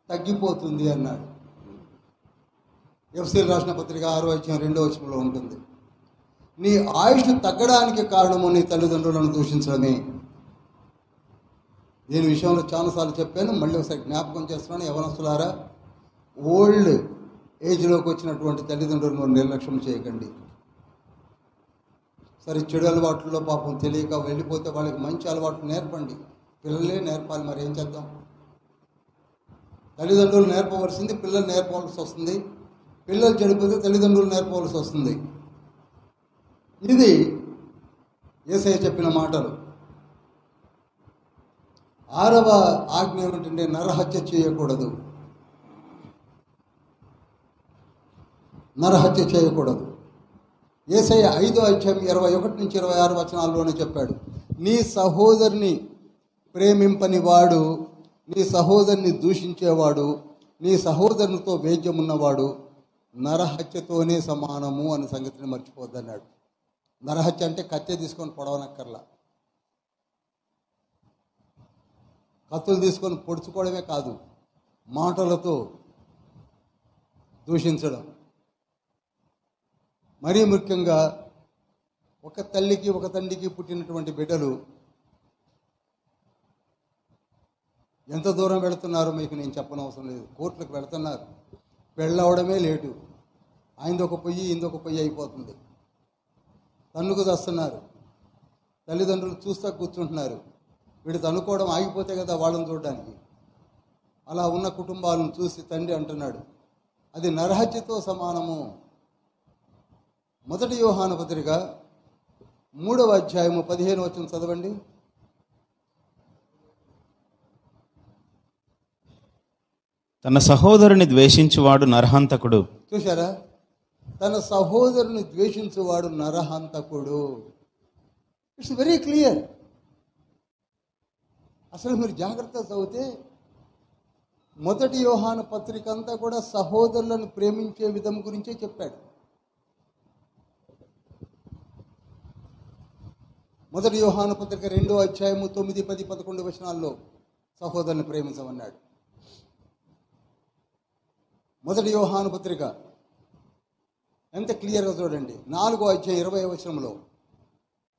తగ్గిపోతుంది అన్నాడు. ఎఫ్సీలు రాసిన పత్రిక 6వ అధ్యాయం 2వ వచనంలో ఉంటుంది. నీ ఆయుష్ తగ్గడానికి కారణము నీ తల్లిదండ్రులను దూషించడమే. దీని విషయంలో చాలాసార్లు చెప్పాను, మళ్ళీ ఒకసారి జ్ఞాపకం చేస్తున్నాను. యవనస్తులారా, ఓల్డ్ ఏజ్లోకి వచ్చినటువంటి తల్లిదండ్రులను నిర్లక్ష్యం చేయకండి. సరే, చెడు అలవాట్లలో పాపం తెలియక వెళ్ళిపోతే వాళ్ళకి మంచి అలవాట్లు నేర్పండి. పిల్లలే నేర్పాలి, మరి ఏం చేద్దాం? తల్లిదండ్రులు నేర్పవలసింది పిల్లలు నేర్పవలసి వస్తుంది. పిల్లలు చెడిపోతే తల్లిదండ్రులు నేర్పవలసి వస్తుంది. ఇది యేసయ్య చెప్పిన మాటలు. 6వ ఆజ్ఞ ఏమిటంటే నరహత్య చేయకూడదు. నరహత్య చేయకూడదు. యేసయ్య 5వ అధ్యాయం 21 నుంచి 26 వచనాల్లోనే చెప్పాడు, నీ సహోదరుని ప్రేమింపని వాడు, నీ సహోదరుని దూషించేవాడు, నీ సహోదరునితో వేద్యమున్నవాడు నరహత్యతోనే సమానము అనే సంగతిని మర్చిపోద్దన్నాడు. నరహత్య అంటే కత్తి తీసుకొని పొడవనక్కర్లా, కత్తులు తీసుకొని పొడుచుకోవడమే కాదు, మాటలతో దూషించడం. మరీ ముఖ్యంగా ఒక తల్లికి ఒక తండ్రికి పుట్టినటువంటి బిడ్డలు ఎంత దూరం వెళుతున్నారో మీకు నేను చెప్పనవసరం లేదు. కోర్టులకు వెళుతున్నారు, పెళ్ళవడమే లేటు, ఆయనదొక పొయ్యి ఇందొక పొయ్యి అయిపోతుంది. తన్నుకు తెస్తున్నారు, తల్లిదండ్రులు చూస్తూ కూర్చుంటున్నారు. వీడు తన్నుకోవడం ఆగిపోతే కదా వాళ్ళని చూడడానికి. అలా ఉన్న కుటుంబాలను చూసి తండ్రి అంటున్నాడు, అది నరహత్యతో సమానము. 1 యోహాను పత్రిక 3వ అధ్యాయము 15వ వచనం చదవండి. తన సహోదరుని ద్వేషించువాడు నరహంతకుడు. చూశారా? తన సహోదరుని ద్వేషించువాడు నరహంతకుడు. It's very clear. అసలు మీరు జాగ్రత్తగా చదివితే 1 యోహాను పత్రిక అంతా కూడా సహోదరులను ప్రేమించే విధం గురించే చెప్పాడు. 1 యోహాను పత్రిక 2వ అధ్యాయము 9, 10, 11 వచనాల్లో సహోదరుని ప్రేమించమన్నాడు. 1 యోహాను పత్రిక ఎంత క్లియర్గా చూడండి. 4వ అధ్యాయం 20వ వచనంలో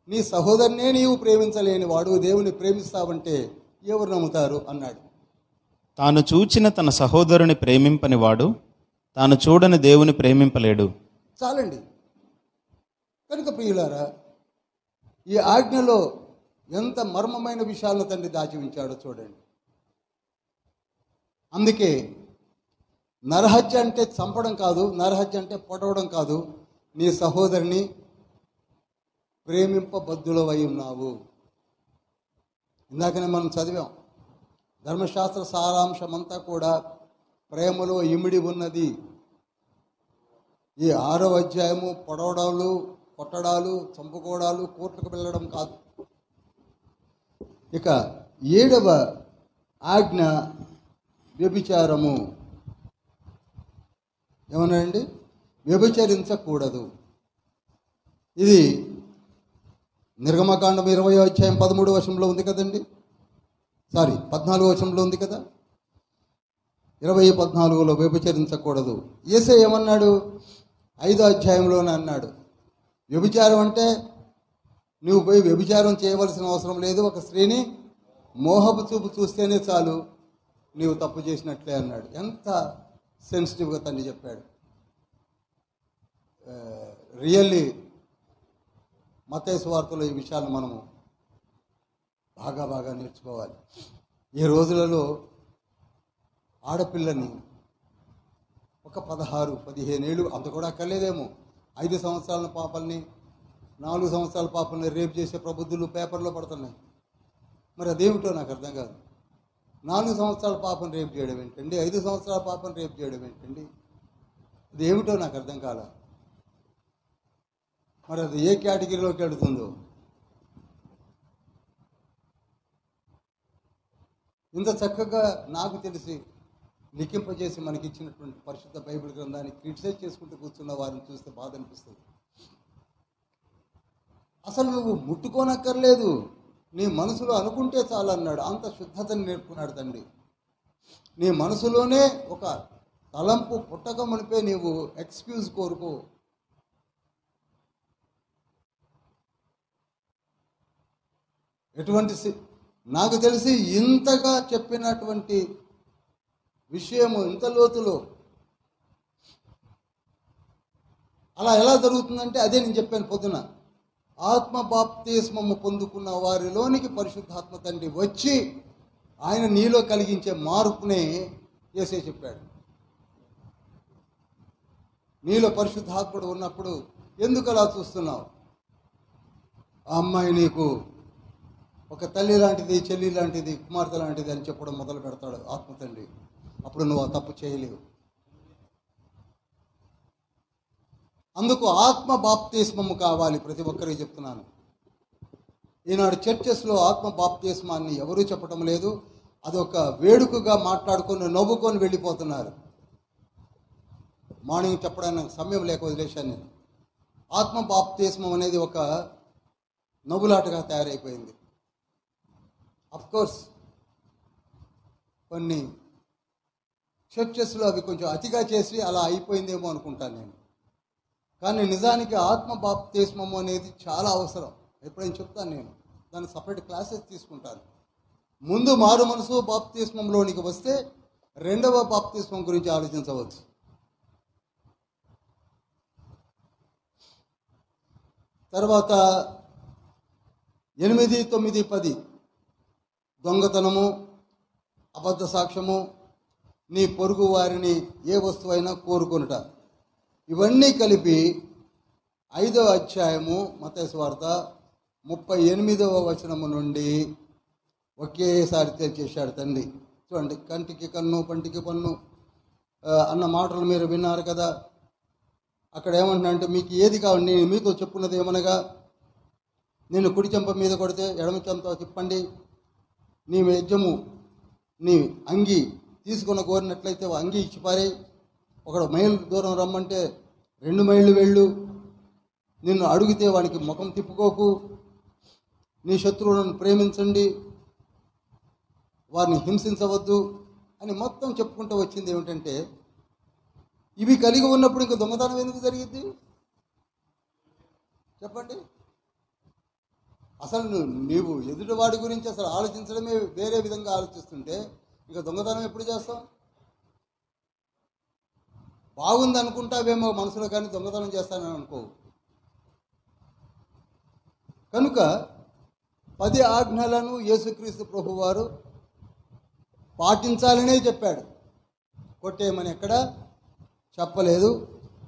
నీ సహోదరునే నీవు ప్రేమించలేని వాడు దేవుని ప్రేమిస్తావంటే ఎవరు నమ్ముతారు అన్నాడు. తాను చూచిన తన సహోదరుని ప్రేమింపని వాడు తాను చూడని దేవుని ప్రేమింపలేడు. చాలండి. కనుక ప్రియులారా, ఈ ఆజ్ఞలో ఎంత మర్మమైన విషయాలను తండ్రి దాచి ఉంచాడో చూడండి. అందుకే నరహత్య అంటే చంపడం కాదు, నరహత్య అంటే పొడవడం కాదు. నీ సహోదరిని ప్రేమింపబద్ధులవై ఉన్నావు. ఇందాకనే మనం చదివాం, ధర్మశాస్త్ర సారాంశమంతా కూడా ప్రేమలో ఇమిడి ఉన్నది. ఈ 6వ అధ్యాయము పొడవడాలు, కొట్టడాలు, చంపుకోవడాలు, కోర్టుకు వెళ్ళడం కాదు. ఇక 7వ ఆజ్ఞ వ్యభిచారము. ఏమన్నాడండి? వ్యభిచరించకూడదు. ఇది నిర్గమకాండం 20వ అధ్యాయం 13వ వచనంలో ఉంది కదండి. 14వ వచనంలో ఉంది కదా. 20:14లో వ్యభిచరించకూడదు. యేసయ్య ఏమన్నాడు? 5వ అధ్యాయంలోనే అన్నాడు, వ్యభిచారం అంటే నువ్వు పోయి వ్యభిచారం చేయవలసిన అవసరం లేదు, ఒక స్త్రీని మోహపు చూపు చూస్తేనే చాలు, నీవు తప్పు చేసినట్లే అన్నాడు. ఎంత సెన్సిటివ్గా తండ్రి చెప్పాడు. రియల్లీ మత్తయి సువార్తలో ఈ విషయాలు మనము బాగా నేర్చుకోవాలి. ఈ రోజులలో ఆడపిల్లని ఒక 16-15 ఏళ్ళు, అంత కూడా అక్కర్లేదేమో, 5 సంవత్సరాల పాపల్ని, 4 సంవత్సరాల పాపల్ని రేప్ చేసే ప్రబుద్ధులు పేపర్లో పడుతున్నాయి. మరి అదేమిటో నాకు అర్థం కాదు. 4 సంవత్సరాల పాపను రేప్ చేయడం ఏంటండి? 5 సంవత్సరాల పాపను రేప్ చేయడం ఏంటండి? అది ఏమిటో నాకు అర్థం కాల. మరి అది ఏ కేటగిరీలోకి వెళుతుందో. ఇంత చక్కగా నాకు తెలిసి లిఖింపజేసి మనకి ఇచ్చినటువంటి పరిశుద్ధ బైబిల్ గ్రంథాన్ని క్రిటిసైజ్ చేసుకుంటూ కూర్చున్న వారిని చూస్తే బాధ అనిపిస్తుంది. అసలు నువ్వు ముట్టుకోనక్కర్లేదు, నీ మనసులో అనుకుంటే చాలన్నాడు. అంత శుద్ధతని నేర్పుకున్నాడు తండ్రి. నీ మనసులోనే ఒక తలంపు పుట్టక మునిపే నీవు ఎక్స్క్యూజ్ కోరుకో. నాకు తెలిసి ఇంతగా చెప్పినటువంటి విషయము ఇంత లోతులో అలా ఎలా జరుగుతుందంటే, అదే నేను చెప్పాను పొద్దున, ఆత్మ బాప్తిస్మము పొందుకున్న వారిలోనికి పరిశుద్ధాత్మ తండ్రి వచ్చి ఆయన నీలో కలిగించే మార్పునే యేసే చెప్పాడు. నీలో పరిశుద్ధాత్ముడు ఉన్నప్పుడు ఎందుకు అలా చూస్తున్నావు? ఆ అమ్మాయి నీకు ఒక తల్లి లాంటిది, చెల్లి లాంటిది, కుమార్తె లాంటిది అని చెప్పడం మొదలు పెడతాడు ఆత్మ తండ్రి. అప్పుడు నువ్వు ఆ తప్పు చేయలేవు. అందుకు ఆత్మ బాప్తిస్మము కావాలి. ప్రతి ఒక్కరికి చెప్తున్నాను. ఈనాడు చర్చెస్లో ఆత్మ బాప్తిస్మాన్ని ఎవరూ చెప్పడం లేదు. అదొక వేడుకగా మాట్లాడుకొని నవ్వుకొని వెళ్ళిపోతున్నారు. మార్నింగ్ చెప్పడానికి సమయం లేక వదిలేశాను నేను. ఆత్మ బాప్తిస్మం అనేది ఒక నవ్వులాటగా తయారైపోయింది. అఫ్కోర్స్ కొన్ని చర్చెస్లో అవి కొంచెం అతిగా చేసి అలా అయిపోయిందేమో అనుకుంటాను నేను. కానీ నిజానికి ఆత్మ బాప్తిస్మము అనేది చాలా అవసరం. ఎప్పుడైనా చెప్తాను నేను, దానికి సపరేట్ క్లాసెస్ తీసుకుంటాను. ముందు మారు మనసు బాప్తిస్మంలోనికి వస్తే రెండవ బాప్తిస్మం గురించి ఆలోచించవచ్చు. తర్వాత 8, 9, 10 దొంగతనము, అబద్ధ సాక్ష్యము, నీ పొరుగు వారిని ఏ వస్తువైనా కోరుకొనుట, ఇవన్నీ కలిపి 5వ అధ్యాయము మత్తయి సువార్త 38వ వచనము నుండి ఒకేసారి తెరిచేశాడు తండ్రి. చూడండి, కంటికి కన్ను పంటికి పన్ను అన్న మాటలు మీరు విన్నారు కదా. అక్కడ ఏమంటున్నాడంటే, మీకు ఏది కావాలి, నేను మీతో చెప్పున్నది ఏమనగా, నేను కుడి చెంప మీద కొడితే ఎడమ చెంప తిప్పండి, నీ యజ్ఞము నీ అంగి తీసుకున్న కోరినట్లయితే అంగి ఇచ్చిపారే, ఒకడు మైలు దూరం రమ్మంటే 2 మైళ్ళు వెళ్ళు, నిన్ను అడిగితే వానికి ముఖం తిప్పుకోకు, నీ శత్రువులను ప్రేమించండి, వారిని హింసించవద్దు అని మొత్తం చెప్పుకుంటూ వచ్చింది. ఏమిటంటే, ఇవి కలిగి ఉన్నప్పుడు ఇంకా దొంగతనం ఎందుకు జరిగింది చెప్పండి? అసలు నీవు ఎదుటివాడి గురించి అసలు ఆలోచించడమే వేరే విధంగా ఆలోచిస్తుంటే ఇక దొంగతనం ఎప్పుడు చేస్తాం? బాగుంది అనుకుంటావేమో మనసులో, కానీ దొంగతనం చేస్తానని అనుకో. కనుక 10 ఆజ్ఞలను యేసుక్రీస్తు ప్రభువారు పాటించాలనే చెప్పాడు. కొట్టేయమని ఎక్కడ చెప్పలేదు,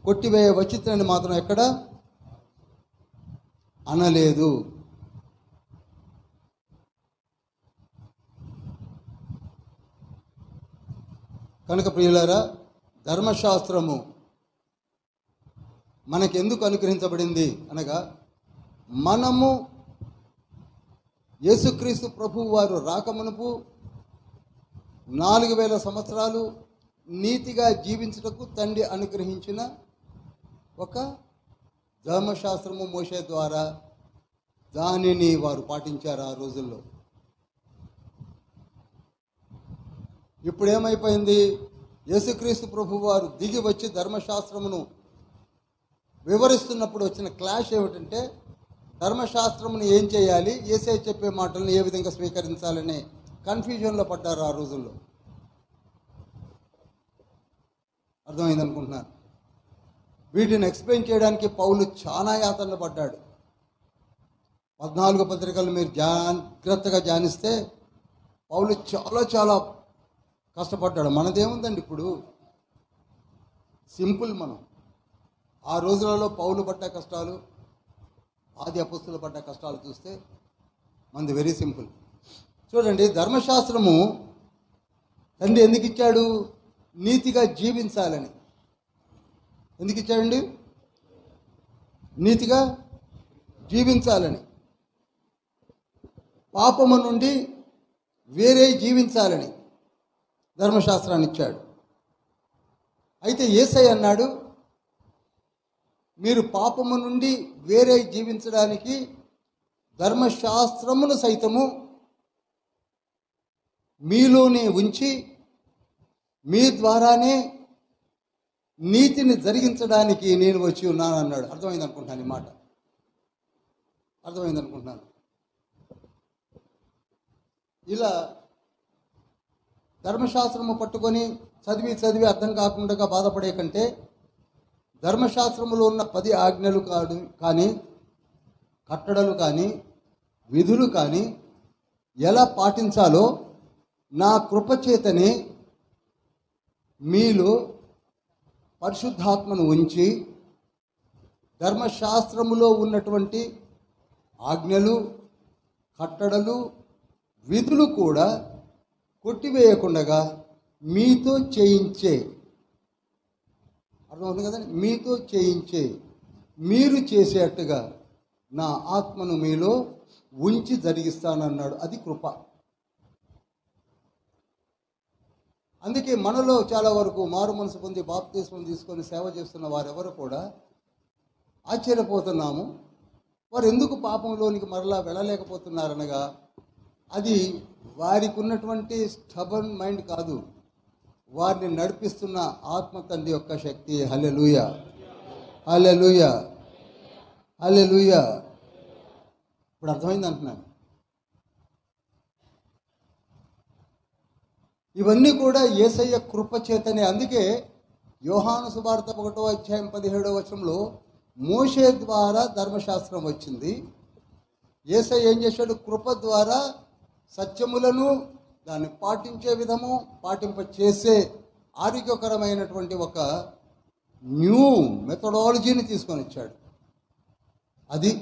కొట్టివేయ వచ్చిందని మాత్రం ఎక్కడ అనలేదు. కనుక ప్రియులారా, ధర్మశాస్త్రము మనకెందుకు అనుగ్రహించబడింది అనగా, మనము యేసుక్రీస్తు ప్రభువు వారు రాకమునుపు 4000 సంవత్సరాలు నీతిగా జీవించుటకు తండ్రి అనుగ్రహించిన ఒక ధర్మశాస్త్రము మోషే ద్వారా దానిని వారు పాటించారు ఆ రోజుల్లో. ఇప్పుడు ఏమైపోయింది? యేసుక్రీస్తు ప్రభు వారు దిగి వచ్చి ధర్మశాస్త్రమును వివరిస్తున్నప్పుడు వచ్చిన క్లాష్ ఏమిటంటే, ధర్మశాస్త్రమును ఏం చేయాలి, యేసయ్య చెప్పే మాటలను ఏ విధంగా స్వీకరించాలనే కన్ఫ్యూజన్లో పడ్డారు ఆ రోజుల్లో. అర్థమైంది అనుకుంటున్నాను. వీటిని ఎక్స్ప్లెయిన్ చేయడానికి పౌలు చాలా యాతనలు పడ్డాడు. 14 పత్రికలు మీరు జాగ్రత్తగా ధ్యానిస్తే పౌలు చాలా చాలా కష్టపడ్డాడు. మనదేముందండి ఇప్పుడు, సింపుల్. మనం ఆ రోజులలో పౌలు పడ్డ కష్టాలు, ఆది అపొస్తలులు పడ్డ కష్టాలు చూస్తే మనది వెరీ సింపుల్. చూడండి, ధర్మశాస్త్రము తండ్రి ఎందుకు ఇచ్చాడు? నీతిగా జీవించాలని. ఎందుకు ఇచ్చాడండి? నీతిగా జీవించాలని, పాపము నుండి వేరే జీవించాలని ధర్మశాస్త్రాన్ని ఇచ్చాడు. అయితే యేసయ్య అన్నాడు, మీరు పాపము నుండి వేరే జీవించడానికి ధర్మశాస్త్రమును సైతము మీలోనే ఉంచి మీ ద్వారానే నీతిని జరిగించడానికి నేను వచ్చి ఉన్నాను అన్నాడు. అర్థమైంది అనుకుంటున్నాను. ఈ మాట అర్థమైంది అనుకుంటున్నాను. ఇలా ధర్మశాస్త్రము పట్టుకొని చదివి అర్థం కాకుండా బాధపడే కంటే, ధర్మశాస్త్రములో ఉన్న 10 ఆజ్ఞలు కాదు కానీ కట్టడలు కానీ విధులు కానీ ఎలా పాటించాలో నా కృపచేతనే మీలో పరిశుద్ధాత్మను ఉంచి ధర్మశాస్త్రములో ఉన్నటువంటి ఆజ్ఞలు, కట్టడలు, విధులు కూడా కొట్టివేయకుండా మీతో చేయించే, అర్థమవుతుంది కదండి, మీతో చేయించే, మీరు చేసేట్టుగా నా ఆత్మను మీలో ఉంచి జరిగిస్తానన్నాడు. అది కృప. అందుకే మనలో చాలా వరకు మారు మనసు పొంది బాప్తిస్మం తీసుకొని సేవ చేస్తున్న వారెవరు కూడా ఆశ్చర్యపోతున్నాము. వారు ఎందుకు పాపంలోనికి మరలా వెళ్ళలేకపోతున్నారనగా అది వారికి ఉన్నటువంటి స్టబర్న్ మైండ్ కాదు, వారిని నడిపిస్తున్న ఆత్మ తండ్రి యొక్క శక్తి. హల్లెలూయా, హల్లెలూయా, హల్లెలూయా. ఇప్పుడు అర్థమైంది అంటున్నాను. ఇవన్నీ కూడా యేసయ్య కృప చేతనే. అందుకే యోహాను సువార్త 1వ అధ్యాయం 17వ వచనంలో మోషే ద్వారా ధర్మశాస్త్రం వచ్చింది. యేసయ్య ఏం చేశాడు? కృప ద్వారా సత్యములను, దాన్ని పాటించే విధము, పాటింప చేసే ఆరోగ్యకరమైనటువంటి ఒక న్యూ మెథడాలజీని తీసుకొని వచ్చాడు. అది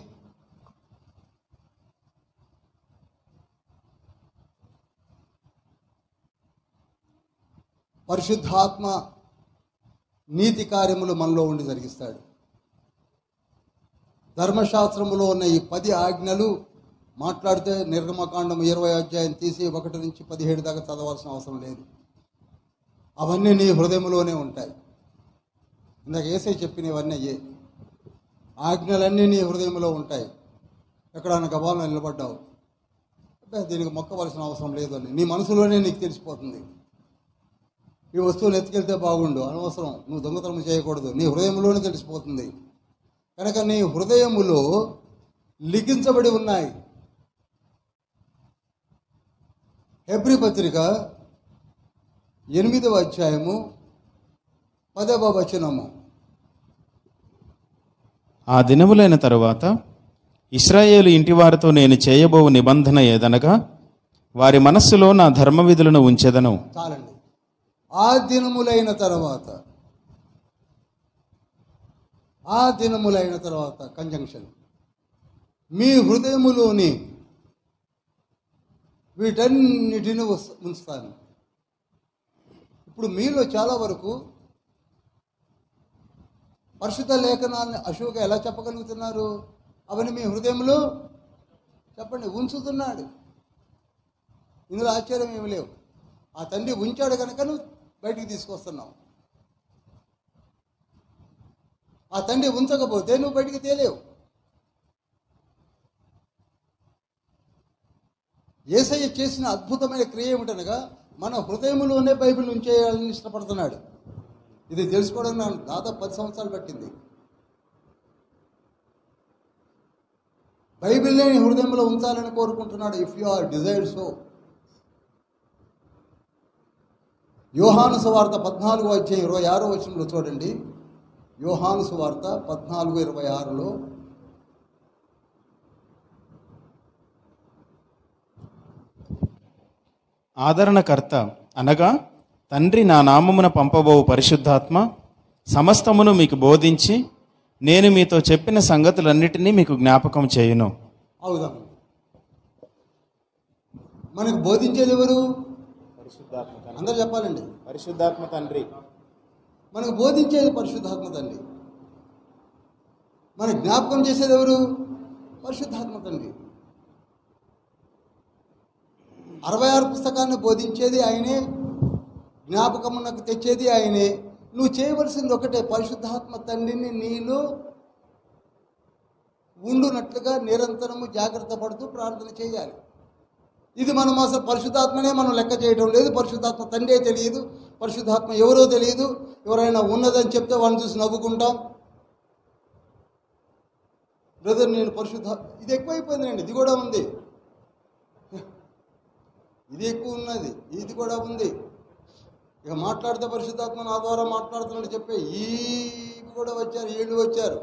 పరిశుద్ధాత్మ నీతి కార్యములు మనలో ఉండి జరిగిస్తాడు. ధర్మశాస్త్రములో ఉన్న ఈ 10 ఆజ్ఞలు మాట్లాడితే నిర్గమకాండం 20వ అధ్యాయం తీసి 1 నుంచి 17 దాకా చదవాల్సిన అవసరం లేదు. అవన్నీ నీ హృదయంలోనే ఉంటాయి. ఇందాక యేసయ్య చెప్పినవన్నీ అయ్యే ఆజ్ఞలన్నీ నీ హృదయంలో ఉంటాయి. ఎక్కడైనా గబాలను నిలబడ్డావు, దీనికి మొక్కవలసిన అవసరం లేదు అని నీ మనసులోనే నీకు తెలిసిపోతుంది. ఈ వస్తువులు ఎత్తుకెళ్తే బాగుండు, అనవసరం, నువ్వు దొంగతనం చేయకూడదు, నీ హృదయంలోనే తెలిసిపోతుంది. కనుక నీ హృదయములో లిఖించబడి ఉన్నాయి. హెబ్రీ పత్రిక 8వ అధ్యాయము 10వ వచనము. ఆ దినములైన తరువాత ఇశ్రాయేలు ఇంటివారితో నేను చేయబోవు నిబంధన ఏదనగా, వారి మనస్సులో నా ధర్మ విధులను ఉంచెదను. చాలండి. ఆ దినములైన తర్వాత, ఆ దినములైన తర్వాత కంజంక్షన్, మీ హృదయములోని వీటన్నిటిని ఉంచుతాను. ఇప్పుడు మీలో చాలా వరకు పరిశుద్ధ లేఖనాన్ని అశోక ఎలా చెప్పగలుగుతున్నారు? అవన్నీ మీ హృదయంలో చెప్పండి ఉంచుతున్నాడు. ఇందులో ఆశ్చర్యం ఏమి లేవు. ఆ తండ్రి ఉంచాడు కనుక నువ్వు బయటికి తీసుకొస్తున్నావు. ఆ తండ్రి ఉంచకపోతే నువ్వు బయటికి తేలేవు. యేసయ్య చేసిన అద్భుతమైన క్రియ ఏమిటనగా మన హృదయంలోనే బైబిల్ ఉంచేయాలని ఇష్టపడుతున్నాడు. ఇది తెలుసుకోవడం నాకు దాదాపు 10 సంవత్సరాలు పట్టింది. బైబిల్ని హృదయంలో ఉంచాలని కోరుకుంటున్నాడు. If you are desired so. యోహాను సువార్త 14వ అధ్యాయం 26వ వచనంలో చూడండి. యోహాను సువార్త 14:26లో ఆదరణకర్త అనగా తండ్రి నా నామమున పంపబోవు పరిశుద్ధాత్మ సమస్తమును మీకు బోధించి నేను మీతో చెప్పిన సంగతులన్నిటినీ మీకు జ్ఞాపకం చేయును. అవుదాం. మనకు బోధించేది ఎవరు? పరిశుద్ధాత్మ. అందరూ చెప్పాలండి. పరిశుద్ధాత్మ తండ్రి. మనకు బోధించేది పరిశుద్ధాత్మ తండ్రి. మన జ్ఞాపకం చేసేది ఎవరు? పరిశుద్ధాత్మ తండ్రి. 66 పుస్తకాన్ని బోధించేది ఆయనే, జ్ఞాపకమునకు తెచ్చేది ఆయనే. నువ్వు చేయవలసింది ఒకటే, పరిశుద్ధాత్మ తండ్రిని నీలో ఉండునట్లుగా నిరంతరము జాగ్రత్త పడుతూ ప్రార్థన చేయాలి. ఇది మనం అసలు పరిశుద్ధాత్మనే మనం లెక్క చేయడం లేదు. పరిశుద్ధాత్మ తండ్రే తెలియదు, పరిశుద్ధాత్మ ఎవరో తెలియదు. ఎవరైనా ఉన్నదని చెప్తే వాళ్ళని చూసి నవ్వుకుంటాం. బ్రదర్ నేను పరిశుద్ధాత్మ, ఇది ఎక్కువైపోయిందండి. ఇది కూడా ఉంది, ఇది ఎక్కువ ఉన్నది, ఇది కూడా ఉంది. ఇక మాట్లాడితే పరిశుద్ధాత్మ నా ద్వారా మాట్లాడుతున్నాడు చెప్పే ఈ కూడా వచ్చారు, ఏళ్ళు వచ్చారు,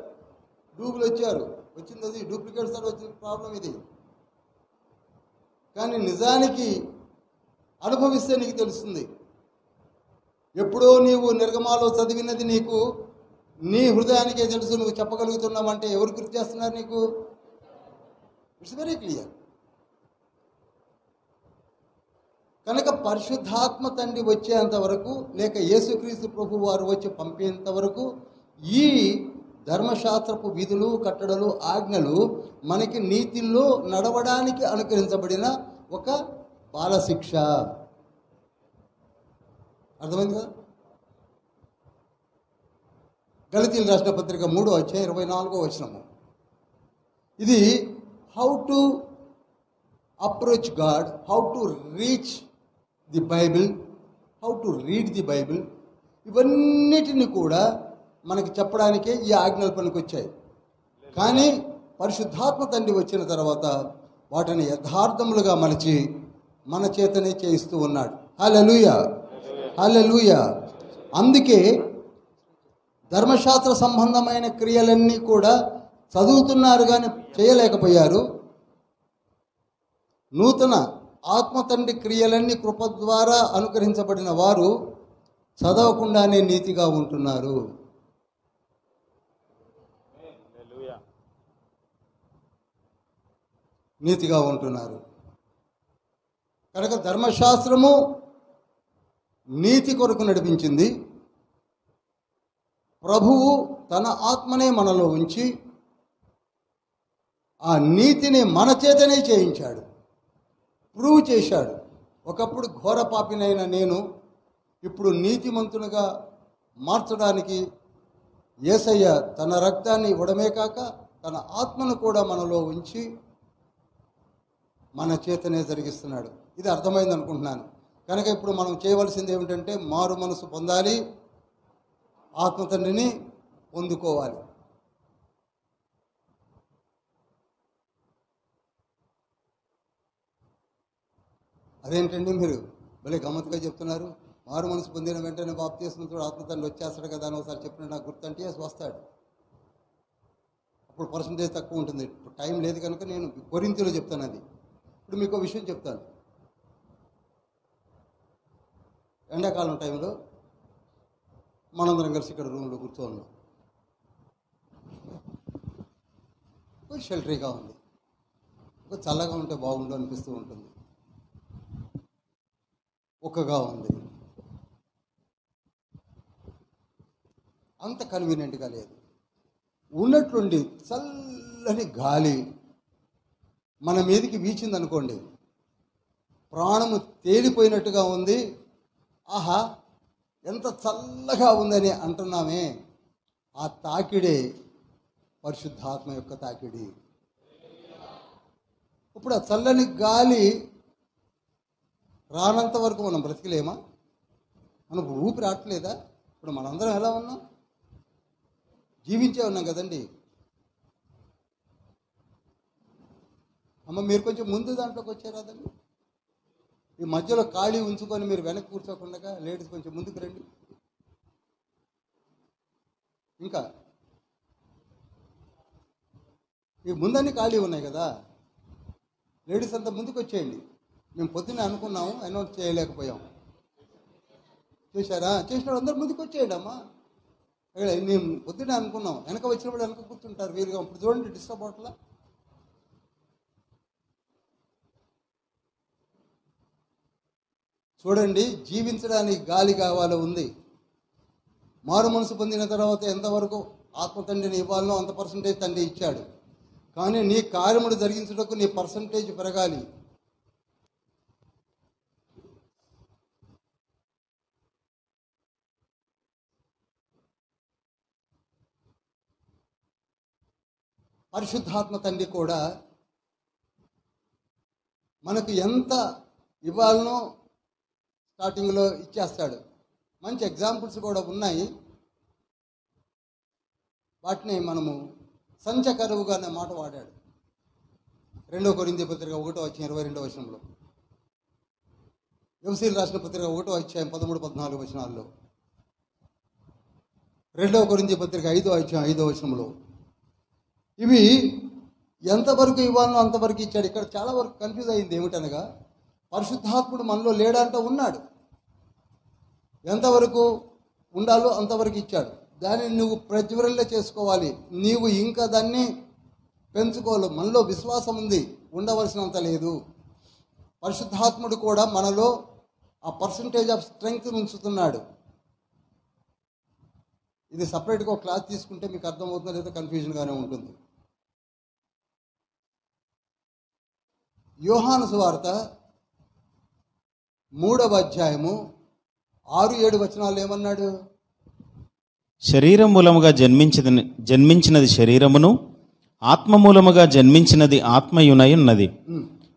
డూబులు వచ్చారు. వచ్చింది, అది డూప్లికేట్స్ ద్వారా వచ్చిన ప్రాబ్లం ఇది. కానీ నిజానికి అనుభవిస్తే నీకు తెలుస్తుంది. ఎప్పుడో నీవు నిర్గమాలో చదివినది నీకు నీ హృదయానికే తెలుసు. నువ్వు చెప్పగలుగుతున్నావంటే ఎవరు గుర్తు చేస్తున్నారు నీకు? It's very clear. కనుక పరిశుద్ధాత్మ తండ్రి వచ్చేంత వరకు, లేక యేసుక్రీస్తు ప్రభు వారు వచ్చి పంపేంత వరకు ఈ ధర్మశాస్త్రపు విధులు, కట్టడలు, ఆజ్ఞలు మనకి నీతిలో నడవడానికి అనుకరించబడిన ఒక బాలశిక్ష. అర్థమైంది కదా? గలతీయులు రాసిన పత్రిక 3:24 ఇది how to approach God, how to reach the Bible, how to read the Bible, ఇవన్నిటిని కూడా మనకి చెప్పడానికే ఈ ఆజ్ఞలు పనికొచ్చాయి. కానీ పరిశుద్ధాత్మ తండ్రి వచ్చిన తర్వాత వాటిని యథార్థములుగా మలచి మన చేతనే చేయిస్తూ ఉన్నాడు. హల్లెలూయా, హల్లెలూయా. అందుకే ధర్మశాస్త్ర సంబంధమైన క్రియలన్నీ కూడా చదువుతున్నారు కానీ చేయలేకపోయారు. నూతన ఆత్మతండ్రి క్రియలన్నీ కృప ద్వారా అనుగ్రహించబడిన వారు చదవకుండానే నీతిగా ఉంటున్నారు. నీతిగా ఉంటున్నారు. కనుక ధర్మశాస్త్రము నీతి కొరకు నడిపించింది. ప్రభువు తన ఆత్మనే మనలో ఉంచి ఆ నీతిని మన చేతనే చేయించాడు, ప్రూవ్ చేశాడు. ఒకప్పుడు ఘోర పాపినైన నేను ఇప్పుడు నీతిమంతునిగా మార్చడానికి యేసయ్య తన రక్తాన్ని ఇవ్వడమే కాక తన ఆత్మను కూడా మనలో ఉంచి మన చేతనే జరిగిస్తున్నాడు. ఇది అర్థమైంది అనుకుంటున్నాను. కనుక ఇప్పుడు మనం చేయవలసింది ఏమిటంటే మారు మనసు పొందాలి, ఆత్మతండ్రిని పొందుకోవాలి. అదేంటండి మీరు భలే గమ్మత్తుగా చెప్తున్నారు, మారు మనసు పొందిన వెంటనే బాప్తిస్మతో ఆత్మతండ్రి వచ్చేస్తాడు కదా అని ఒకసారి చెప్పిన నాకు గుర్తంటే వస్తాడు. అప్పుడు పర్సంటేజ్ తక్కువ ఉంటుంది. ఇప్పుడు టైం లేదు కనుక నేను కొరింథీలో చెప్తాను. అది ఇప్పుడు మీకు విషయం చెప్తాను. ఎండాకాలం టైంలో మనందరం కలిసి ఇక్కడ రూమ్లో కూర్చోన్నాం. షెల్టరీగా ఉంది, చల్లగా ఉంటే బాగుండు అనిపిస్తూ ఉంటుంది. ఒక్కగా ఉంది, అంత కన్వీనియంట్గా లేదు. ఉన్నట్లుండి చల్లని గాలి మన మీదకి వీచింది అనుకోండి, ప్రాణము తేలిపోయినట్టుగా ఉంది. ఆహా ఎంత చల్లగా ఉందని అంటున్నామే, ఆ తాకిడే పరిశుద్ధాత్మ యొక్క తాకిడి. ఇప్పుడు ఆ చల్లని గాలి రానంత వరకు మనం బ్రతికలేమా? మనకు ఊపిరి రావట్లేదా? ఇప్పుడు మనందరం ఎలా ఉన్నాం? జీవించే ఉన్నాం కదండి. అమ్మ మీరు కొంచెం ముందు దాంట్లోకి వచ్చారాదండి. ఈ మధ్యలో ఖాళీ ఉంచుకొని మీరు వెనక్కి కూర్చోకుండా లేడీస్ కొంచెం ముందుకు రండి. ఇంకా ఈ ముందన్నీ ఖాళీ ఉన్నాయి కదా, లేడీస్ అంతా ముందుకు వచ్చేయండి. మేము పొద్దున్నే అనుకున్నాము, అనౌన్స్ చేయలేకపోయాం. చేశారా? చేసిన అందరూ ముందుకు వచ్చేయండి అమ్మా. మేము పొద్దున్నే అనుకున్నాం, వెనక వచ్చినప్పుడు వెనక కూర్చుంటారు వీలుగా. ఇప్పుడు చూడండి డిస్టర్బ్ అవట్లా. చూడండి, జీవించడానికి గాలి కావాలో ఉంది. మారు మనసు పొందిన తర్వాత ఎంతవరకు ఆత్మ తండ్రిని ఇవ్వాలనో అంత పర్సంటేజ్ తండ్రి ఇచ్చాడు. కానీ నీ కార్యములు జరిగించుటకు నీ పర్సంటేజ్ పెరగాలి. పరిశుద్ధాత్మ తండ్రి కూడా మనకు ఎంత ఇవ్వాలనో స్టార్టింగ్లో ఇచ్చేస్తాడు. మంచి ఎగ్జాంపుల్స్ కూడా ఉన్నాయి. వాటిని మనము సంచకరువుగా అనే మాట వాడాడు. 2 కొరింథీ పత్రిక 1:22 ఎఫెసీయులకు రాసిన పత్రిక 1:13-14 2 కొరింథీ పత్రిక 5:5 ఇవి ఎంతవరకు ఇవ్వాలో అంతవరకు ఇచ్చాడు. ఇక్కడ చాలా వరకు కన్ఫ్యూజ్ అయింది. ఏమిటనగా పరిశుద్ధాత్ముడు మనలో లేడంట, ఉన్నాడు. ఎంతవరకు ఉండాలో అంతవరకు ఇచ్చాడు. దాన్ని నువ్వు ప్రజ్వరల్లో చేసుకోవాలి. నీవు ఇంకా దాన్ని పెంచుకోవాలి. మనలో విశ్వాసం ఉంది, ఉండవలసినంత లేదు. పరిశుద్ధాత్ముడు కూడా మనలో ఆ పర్సంటేజ్ ఆఫ్ స్ట్రెంగ్త్ ఉంచుతున్నాడు. ఇది సపరేట్గా ఒక క్లాస్ తీసుకుంటే మీకు అర్థమవుతుందో లేదో కన్ఫ్యూజన్గానే ఉంటుంది. యోహాను సువార్త 3వ అధ్యాయము 6-7 వచనాలు ఏమన్నాడు? శరీరం మూలముగా జన్మించినది శరీరమును, ఆత్మ మూలముగా జన్మించినది ఆత్మయునై ఉన్నది.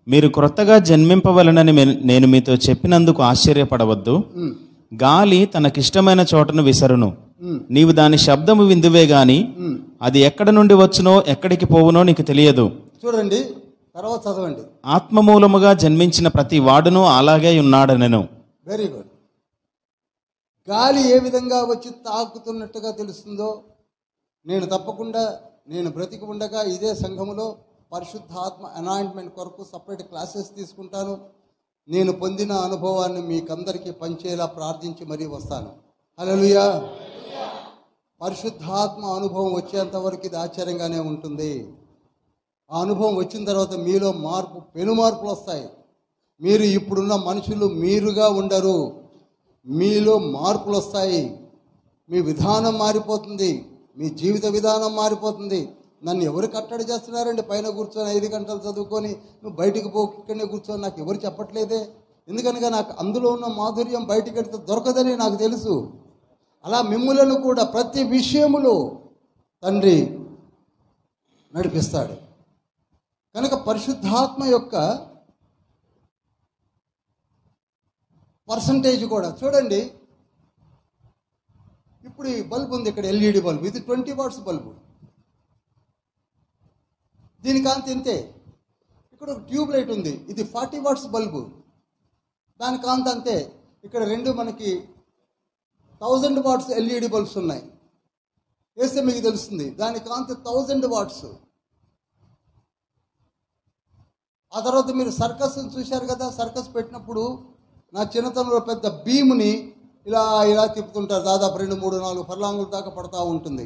మీరు క్రొత్తగా జన్మింపవలనని నేను మీతో చెప్పినందుకు ఆశ్చర్యపడవద్దు. గాలి తనకిష్టమైన చోటను విసరును. నీవు దాని శబ్దము విందువే గాని అది ఎక్కడ నుండి వచ్చునో ఎక్కడికి పోవునో నీకు తెలియదు. చూడండి, తర్వాత చదవండి. ఆత్మ మూలముగా జన్మించిన ప్రతి వాడును అలాగే ఉన్నాడనెను. Very good. గాలి ఏ విధంగా వచ్చి తాకుతున్నట్టుగా తెలుస్తుందో, నేను తప్పకుండా నేను బ్రతికి ఉండగా ఇదే సంఘములో పరిశుద్ధాత్మ అనాయింట్మెంట్ కొరకు సపరేట్ క్లాసెస్ తీసుకుంటాను. నేను పొందిన అనుభవాన్ని మీకందరికీ పంచేలా ప్రార్థించి మరీ వస్తాను. హల్లెలూయా. పరిశుద్ధాత్మ అనుభవం వచ్చేంత వరకు ఇది ఆశ్చర్యంగానే ఉంటుంది. ఆ అనుభవం వచ్చిన తర్వాత మీలో పెను మార్పులు వస్తాయి. మీరు ఇప్పుడున్న మనుషులు మీరుగా ఉండరు, మీలో మార్పులు వస్తాయి. మీ విధానం మారిపోతుంది, మీ జీవిత విధానం మారిపోతుంది. నన్ను ఎవరు కట్టడి చేస్తున్నారండి? పైన కూర్చొని 5 గంటలు చదువుకొని నువ్వు బయటికి పోకు, ఇక్కడనే కూర్చొని నాకు ఎవరు చెప్పట్లేదే. ఎందుకనగా నాకు అందులో ఉన్న మాధుర్యం బయటికి వెళ్తే దొరకదని నాకు తెలుసు. అలా మిమ్ములను కూడా ప్రతి విషయములో తండ్రి నడిపిస్తాడు. కనుక పరిశుద్ధాత్మ యొక్క పర్సంటేజ్ కూడా చూడండి. ఇప్పుడు ఈ బల్బు ఉంది ఇక్కడ, ఎల్ఈడి బల్బు. ఇది 20 వాట్స్ బల్బు. దీని కాంతి ఇంతే. ఇక్కడ ఒక ట్యూబ్ లైట్ ఉంది, ఇది 40 వాట్స్ బల్బు. దాని కాంతి అంతే. ఇక్కడ 2 మనకి 1000 వాట్స్ ఎల్ఈడి బల్బ్స్ ఉన్నాయి. వేస్తే మీకు తెలుస్తుంది దాని కాంతి 1000 వాట్స్. ఆ తర్వాత మీరు సర్కస్ చూశారు కదా, సర్కస్ పెట్టినప్పుడు నా చిన్నతనంలో పెద్ద భీముని ఇలా తిప్పుతుంటారు. దాదాపు 2, 3, 4 ఫర్లాంగుల దాకా పడతా ఉంటుంది.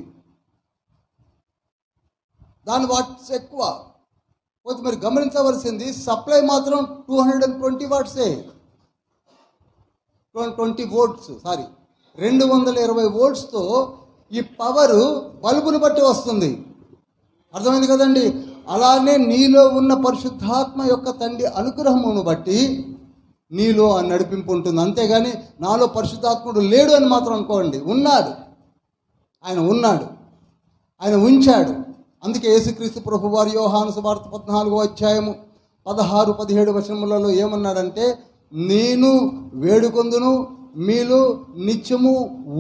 దాని వాట్స్ ఎక్కువ. పోతే మీరు గమనించవలసింది సప్లై మాత్రం 220 వాట్సే. 20 వోల్ట్స్, 220 వోల్ట్స్తో ఈ పవరు బల్బుని బట్టి వస్తుంది. అర్థమైంది కదండి? అలానే నీలో ఉన్న పరిశుద్ధాత్మ యొక్క తండ్రి అనుగ్రహమును బట్టి నీలో ఆ నడిపింపు ఉంటుంది. అంతేగాని నాలో పరిశుద్ధాత్ముడు లేడు అని మాత్రం అనుకోండి. ఉన్నాడు, ఆయన ఉన్నాడు, ఆయన ఉంచాడు. అందుకే యేసుక్రీస్తు ప్రభు వారు యోహాను సువార్త 14వ అధ్యాయము 16, 17 వచనములలో ఏమన్నాడంటే, నేను వేడుకొందును మీలో నిత్యము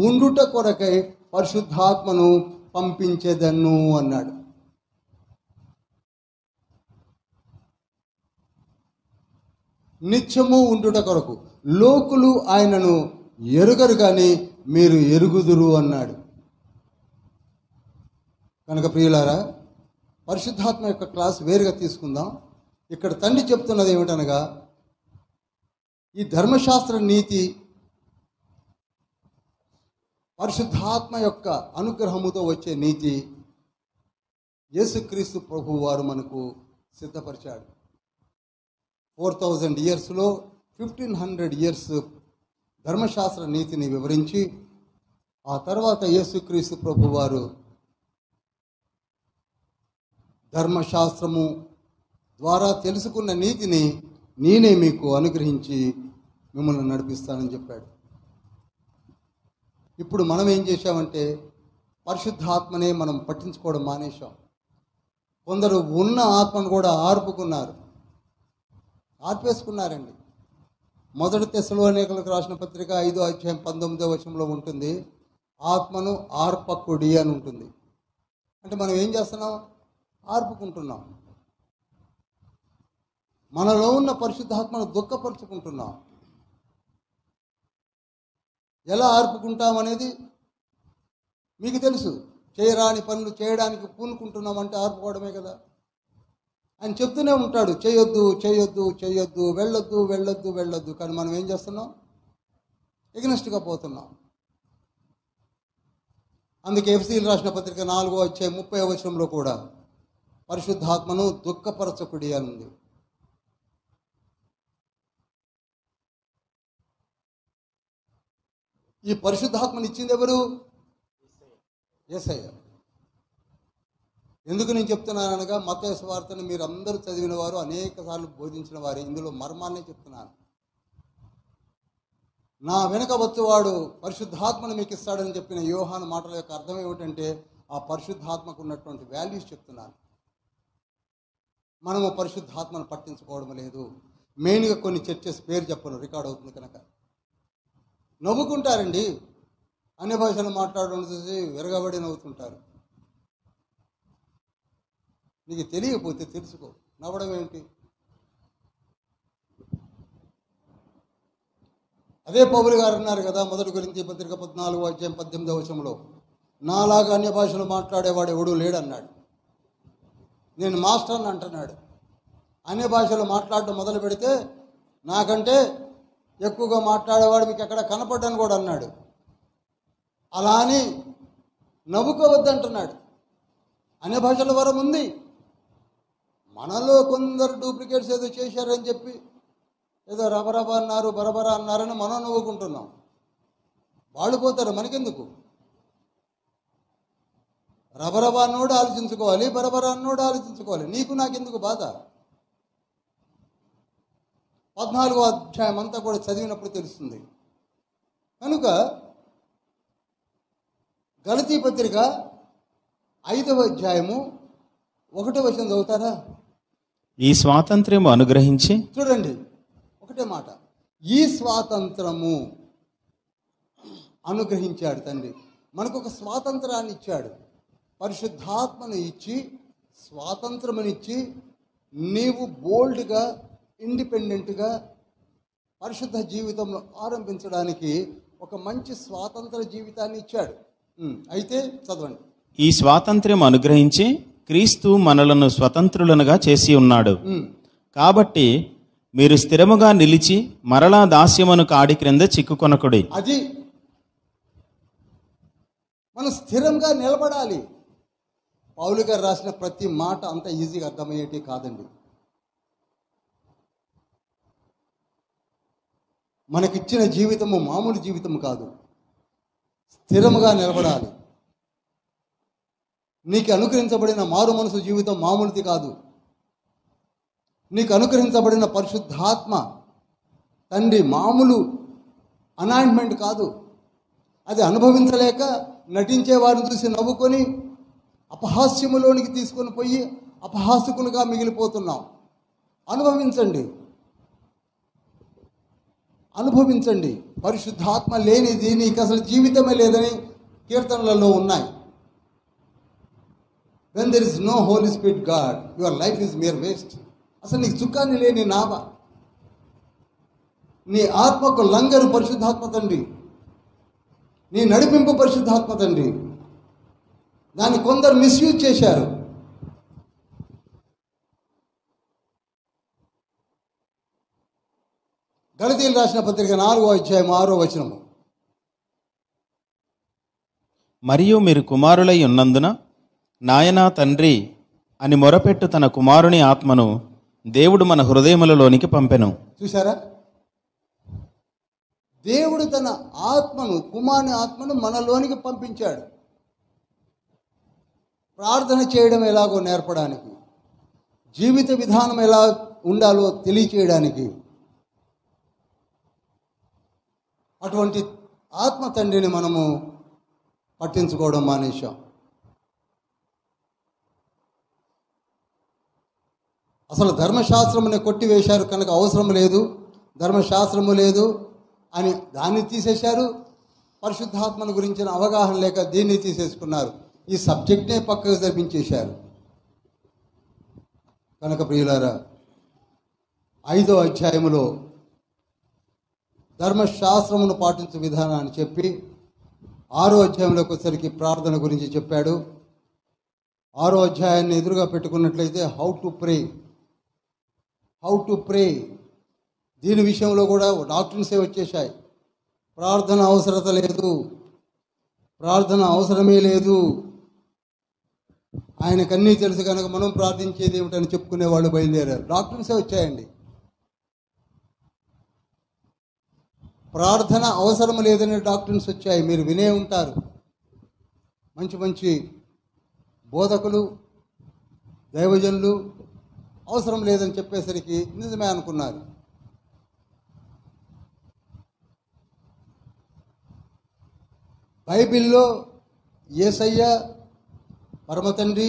ఉండుట కొరకై పరిశుద్ధాత్మను పంపించేదన్ను అన్నాడు. నిత్యము ఉండుట కొరకు. లోకులు ఆయనను ఎరుగరు కానీ మీరు ఎరుగుదురు అన్నాడు. కనుక ప్రియులారా, పరిశుద్ధాత్మ యొక్క క్లాస్ వేరుగా తీసుకుందాం. ఇక్కడ తండ్రి చెప్తున్నది ఏమిటనగా, ఈ ధర్మశాస్త్ర నీతి పరిశుద్ధాత్మ యొక్క అనుగ్రహముతో వచ్చే నీతి యేసుక్రీస్తు ప్రభు వారు మనకు సిద్ధపరిచాడు. 4000 ఇయర్స్లో 1500 ఇయర్స్ ధర్మశాస్త్ర నీతిని వివరించి, ఆ తర్వాత యేసుక్రీస్తు ప్రభు వారు ధర్మశాస్త్రము ద్వారా తెలుసుకున్న నీతిని నేనే మీకు అనుగ్రహించి మిమ్మల్ని నడిపిస్తానని చెప్పాడు. ఇప్పుడు మనం ఏం చేశామంటే పరిశుద్ధాత్మనే మనం పట్టించుకోవడం మానేశాం. కొందరు ఉన్న ఆత్మను కూడా ఆర్పేసుకున్నారండి. 1 తెస్సలోనికలకు రాసిన పత్రిక 5వ అధ్యాయం 19వ వచనంలో ఉంటుంది, ఆత్మను ఆర్పకుడి అని ఉంటుంది. అంటే మనం ఏం చేస్తున్నాం? ఆర్పుకుంటున్నాం. మనలో ఉన్న పరిశుద్ధాత్మను దుఃఖపరుచుకుంటున్నాం. ఎలా ఆర్పుకుంటాం అనేది మీకు తెలుసు. చేయరాని పనులు చేయడానికి పూనుకుంటున్నామంటే ఆర్పుకోవడమే కదా. ఆయన చెప్తూనే ఉంటాడు, చేయొద్దు చేయొద్దు చేయొద్దు, వెళ్ళొద్దు వెళ్ళొద్దు వెళ్ళొద్దు. కానీ మనం ఏం చేస్తున్నాం? ఎగ్నెస్ట్గా పోతున్నాం. అందుకే ఎఫెసీయులకు రాసిన పత్రిక 4:30 కూడా పరిశుద్ధాత్మను దుఃఖపరచకుడి అని ఉంది. ఈ పరిశుద్ధాత్మను ఇచ్చింది ఎవరు? యేసయ్య. ఎందుకు నేను చెప్తున్నాను అనగా, మత్తయి సువార్తను మీరు అందరూ చదివిన వారు, అనేక సార్లు బోధించిన వారు. ఇందులో మర్మాన్నే చెప్తున్నాను. నా వెనక వచ్చేవాడు పరిశుద్ధాత్మను మీకు ఇస్తాడని చెప్పిన యోహాను మాటల యొక్క అర్థం ఏమిటంటే, ఆ పరిశుద్ధాత్మకు ఉన్నటువంటి వాల్యూస్ చెప్తున్నాను. మనము పరిశుద్ధాత్మను పట్టించుకోవడం లేదు. మెయిన్గా కొన్ని చర్చెస్ పేరు చెప్పను, రికార్డ్ అవుతుంది కనుక. నవ్వుకుంటారండి, అన్య భాషలు మాట్లాడడం చూసి విరగబడి నవ్వుతుంటారు. నీకు తెలియకపోతే తెలుసుకో, నవ్వడం ఏంటి? అదే పౌలు గారు అన్నారు కదా, 1 కొరింథీ పత్రిక 14:18 నాలాగా అన్య భాషలు మాట్లాడేవాడు ఎవడూ లేడన్నాడు. నేను మాస్టర్ని అంటున్నాడు. అన్య భాషలు మాట్లాడడం మొదలు పెడితే నాకంటే ఎక్కువగా మాట్లాడేవాడు మీకు ఎక్కడ కనపడ్డాను కూడా అన్నాడు. అలా అని నవ్వుకోవద్దంటున్నాడు. అన్య భాషల వరం ఉంది. మనలో కొందరు డూప్లికేట్స్ ఏదో చేశారని చెప్పి ఏదో రబరబా అన్నారు, బరబరా అన్నారని మనం నవ్వుకుంటున్నాం. వాళ్ళు పోతారు, మనకెందుకు? రబరబా అన్నోడు ఆలోచించుకోవాలి, బరబరా అన్నోడు ఆలోచించుకోవాలి. నీకు నాకెందుకు బాధ? 14వ అధ్యాయం అంతా కూడా చదివినప్పుడు తెలుస్తుంది. కనుక గలతీ పత్రిక 5వ అధ్యాయము 1వ వచనం చదువుతారా? ఈ స్వాతంత్ర్యము అనుగ్రహించి, చూడండి, ఒకటే మాట, ఈ స్వాతంత్రము అనుగ్రహించాడు తండ్రి. మనకు ఒక స్వాతంత్రాన్ని ఇచ్చాడు. పరిశుద్ధాత్మను ఇచ్చి, స్వాతంత్రమునిచ్చి, నీవు బోల్డ్గా, ఇండిపెండెంట్గా పరిశుద్ధ జీవితంలో ఆరంభించడానికి ఒక మంచి స్వాతంత్ర జీవితాన్ని ఇచ్చాడు. అయితే చదవండి. ఈ స్వాతంత్ర్యం అనుగ్రహించి క్రీస్తు మనలను స్వతంత్రులనుగా చేసి ఉన్నాడు. కాబట్టి మీరు స్థిరముగా నిలిచి మరలా దాస్యమును కాడి క్రింద చిక్కుకొనకుడి. అది మనం స్థిరంగా నిలబడాలి. పౌలు గారు రాసిన ప్రతి మాట అంత ఈజీగా అర్థమయ్యేటి కాదండి. మనకిచ్చిన జీవితము మామూలు జీవితము కాదు. స్థిరముగా నిలబడాలి. నీకు అనుగ్రహించబడిన మారు మనసు జీవితం మామూలుది కాదు. నీకు అనుగ్రహించబడిన పరిశుద్ధాత్మ తండ్రి మామూలు అనాయింట్మెంట్ కాదు. అది అనుభవించలేక నటించే వారిని చూసి నవ్వుకొని అపహాస్యములోనికి తీసుకొని పోయి అపహాస్యకులుగా మిగిలిపోతున్నాం. అనుభవించండి, అనుభవించండి. పరిశుద్ధాత్మ లేనిది నీకు అసలు జీవితమే లేదని కీర్తనలలో ఉన్నాయి. When there is no Holy Spirit God, your life is mere waste. అసలు నీకు చుక్కాన్ని లేని నావ. నీ ఆత్మకు లంగరు పరిశుద్ధాత్మ తండ్రి, నీ నడిపింపు పరిశుద్ధాత్మ తండ్రి. దాన్ని కొందరు మిస్యూజ్ చేశారు. గలతీయులు రాసిన పత్రిక 4వ అధ్యాయం 6వ వచనము. మరియు మీరు కుమారులై ఉన్నందున నాయనా తండ్రి అని మొరపెట్టు తన కుమారుని ఆత్మను దేవుడు మన హృదయములలోనికి పంపెను. చూసారా? దేవుడు తన ఆత్మను, కుమారుని ఆత్మను మనలోనికి పంపించాడు. ప్రార్థన చేయడం ఎలాగో నేర్పడానికి, జీవిత విధానం ఎలా ఉండాలో తెలియచేయడానికి. అటువంటి ఆత్మ తండ్రిని మనము పట్టించుకోవడం మానేశాం. అసలు ధర్మశాస్త్రముని కొట్టివేశారు కనుక అవసరం లేదు, ధర్మశాస్త్రము లేదు అని దాన్ని తీసేశారు. పరిశుద్ధాత్మను గురించిన అవగాహన లేక దీన్ని తీసేసుకున్నారు. ఈ సబ్జెక్ట్నే పక్కకు జరిపించేశారు. కనుక ప్రియులారా, 5వ అధ్యాయములో ధర్మశాస్త్రమును పాటించే విధానాన్ని చెప్పి 6వ అధ్యాయంలోకి వచ్చేసరికి ప్రార్థన గురించి చెప్పాడు. 6వ అధ్యాయాన్ని ఎదురుగా పెట్టుకున్నట్లయితే హౌ టు ప్రే దీని విషయంలో కూడా డాక్టర్సే వచ్చేసాయి. ప్రార్థన అవసరత లేదు, ప్రార్థన అవసరమే లేదు, ఆయనకన్నీ తెలుసు కనుక మనం ప్రార్థించేది ఏమిటని చెప్పుకునే వాళ్ళు బయలుదేరారు. డాక్టర్సే వచ్చాయండి. ప్రార్థన అవసరం లేదనే డాక్టర్స్ వచ్చాయి. మీరు వినే ఉంటారు. మంచి మంచి బోధకులు, దైవజనులు అవసరం లేదని చెప్పేసరికి నిజమే అనుకున్నారు. బైబిల్లో యేసయ్య, పరమతండ్రి,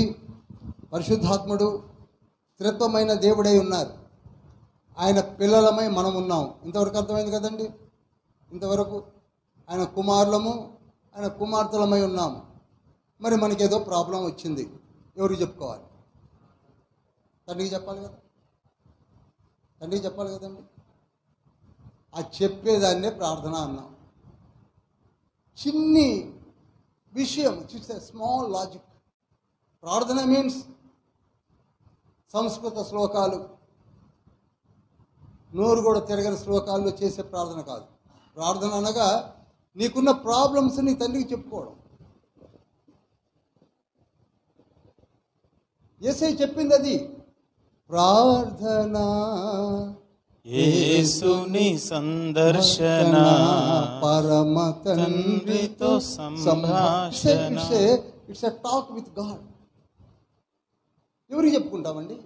పరిశుద్ధాత్ముడు త్రిత్వమైన దేవుడై ఉన్నారు. ఆయన పిల్లలమై మనం ఉన్నాం. ఇంతవరకు అర్థమైంది కదండి. ఇంతవరకు ఆయన కుమారులము, ఆయన కుమార్తెలమై ఉన్నాము. మరి మనకేదో ప్రాబ్లం వచ్చింది, ఎవరికి చెప్పుకోవాలి? తండ్రికి చెప్పాలి కదా, తండ్రికి చెప్పాలి కదండి. ఆ చెప్పేదాన్నే ప్రార్థన అన్నాం. చిన్ని విషయం, స్మాల్ లాజిక్. ప్రార్థన మీన్స్ సంస్కృత శ్లోకాలు, నోరు కూడా తిరగని శ్లోకాల్లో చేసే ప్రార్థన కాదు. ప్రార్థన అనగా నీకున్న ప్రాబ్లమ్స్ నీ తండ్రికి చెప్పుకోవడం. యేసయ్య చెప్పింది అది. ప్రార్థన యేసుని సందర్శన, పరమ తండ్రితో సంభాషణ. It's a talk with God. ఎవరికి చెప్పుకుంటామండి?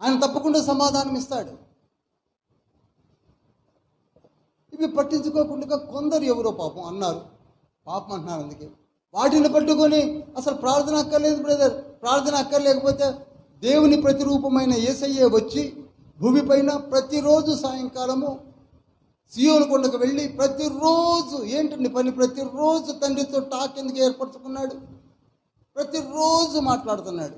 ఆయన తప్పకుండా సమాధానం ఇస్తాడు. ఇవి పట్టించుకోకుండా కొందరు ఎవరో పాపం అన్నారు, పాపం అంటున్నారు. అందుకే వాటిని పట్టుకొని అసలు ప్రార్థన అక్కర్లేదు బ్రదర్, ప్రార్థన అక్కర్లేకపోతే దేవుని ప్రతిరూపమైన యేసయ్యే వచ్చి భూమిపైన ప్రతిరోజు సాయంకాలము సియోను కొండకు వెళ్ళి ప్రతిరోజు ఏంటండి పని? ప్రతిరోజు తండ్రితో టాక్ ఎందుకు ఏర్పరచుకున్నాడు? ప్రతిరోజు మాట్లాడుతున్నాడు.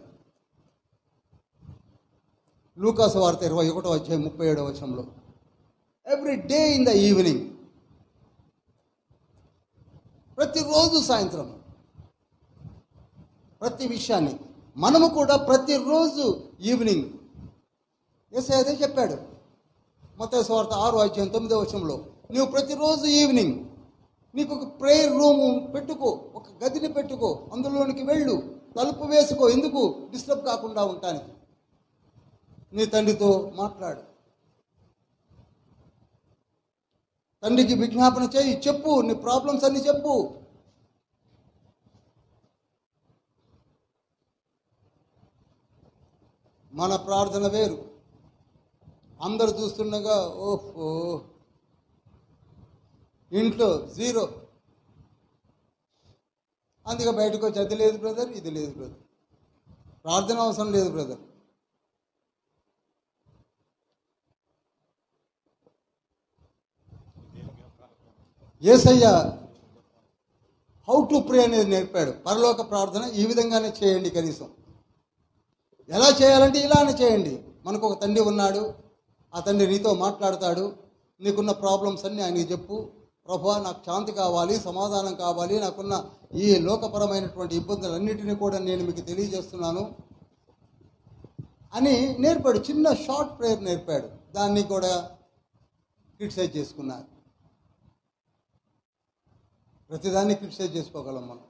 లూకాసు వార్త 21వ అధ్యాయం 37వ వచనంలో every day in the evening, ప్రతిరోజు సాయంత్రం ప్రతి విషయాన్ని మనము కూడా ప్రతిరోజు ఈవినింగ్ యేసయ్య అదే చెప్పాడు. మత్తయి సువార్త 6వ అధ్యాయం 9వ వచనంలో నువ్వు ప్రతిరోజు ఈవినింగ్ నీకు ఒక ప్రేయర్ రూము పెట్టుకో, ఒక గదిని పెట్టుకో, అందులోనికి వెళ్ళు, తలుపు వేసుకో. ఎందుకు? డిస్టర్బ్ కాకుండా ఉండటానికి. నీ తండ్రితో మాట్లాడు, తండ్రికి విజ్ఞాపన చేయి, చెప్పు, నీ ప్రాబ్లమ్స్ అన్ని చెప్పు. మన ప్రార్థన వేరు. అందరు చూస్తుండగా ఓహో ఇంట్లో జీరో, అందుకే బయటకు వచ్చి అది లేదు బ్రదర్, ఇది లేదు బ్రదర్, ప్రార్థన అవసరం లేదు brother. Yesayya how to pray అనేది నేర్పాడు. పరలోక ప్రార్థన ఈ విధంగానే చేయండి. కనీసం ఎలా చేయాలంటే ఇలానే చేయండి. మనకు ఒక తండ్రి ఉన్నాడు, ఆ తండ్రి నీతో మాట్లాడతాడు. నీకున్న ప్రాబ్లమ్స్ అన్నీ ఆయనకి చెప్పు. ప్రభువా, నాకు శాంతి కావాలి, సమాధానం కావాలి, నాకున్న ఈ లోకపరమైనటువంటి ఇబ్బందులన్నిటినీ కూడా నేను మీకు తెలియజేస్తున్నాను అని నేర్పాడు. చిన్న షార్ట్ ప్రేయర్ నేర్పాడు. దాన్ని కూడా క్రిటిసైజ్ చేసుకున్నారు. ప్రతిదాన్ని క్రిటిసైజ్ చేసుకోగలం మనం.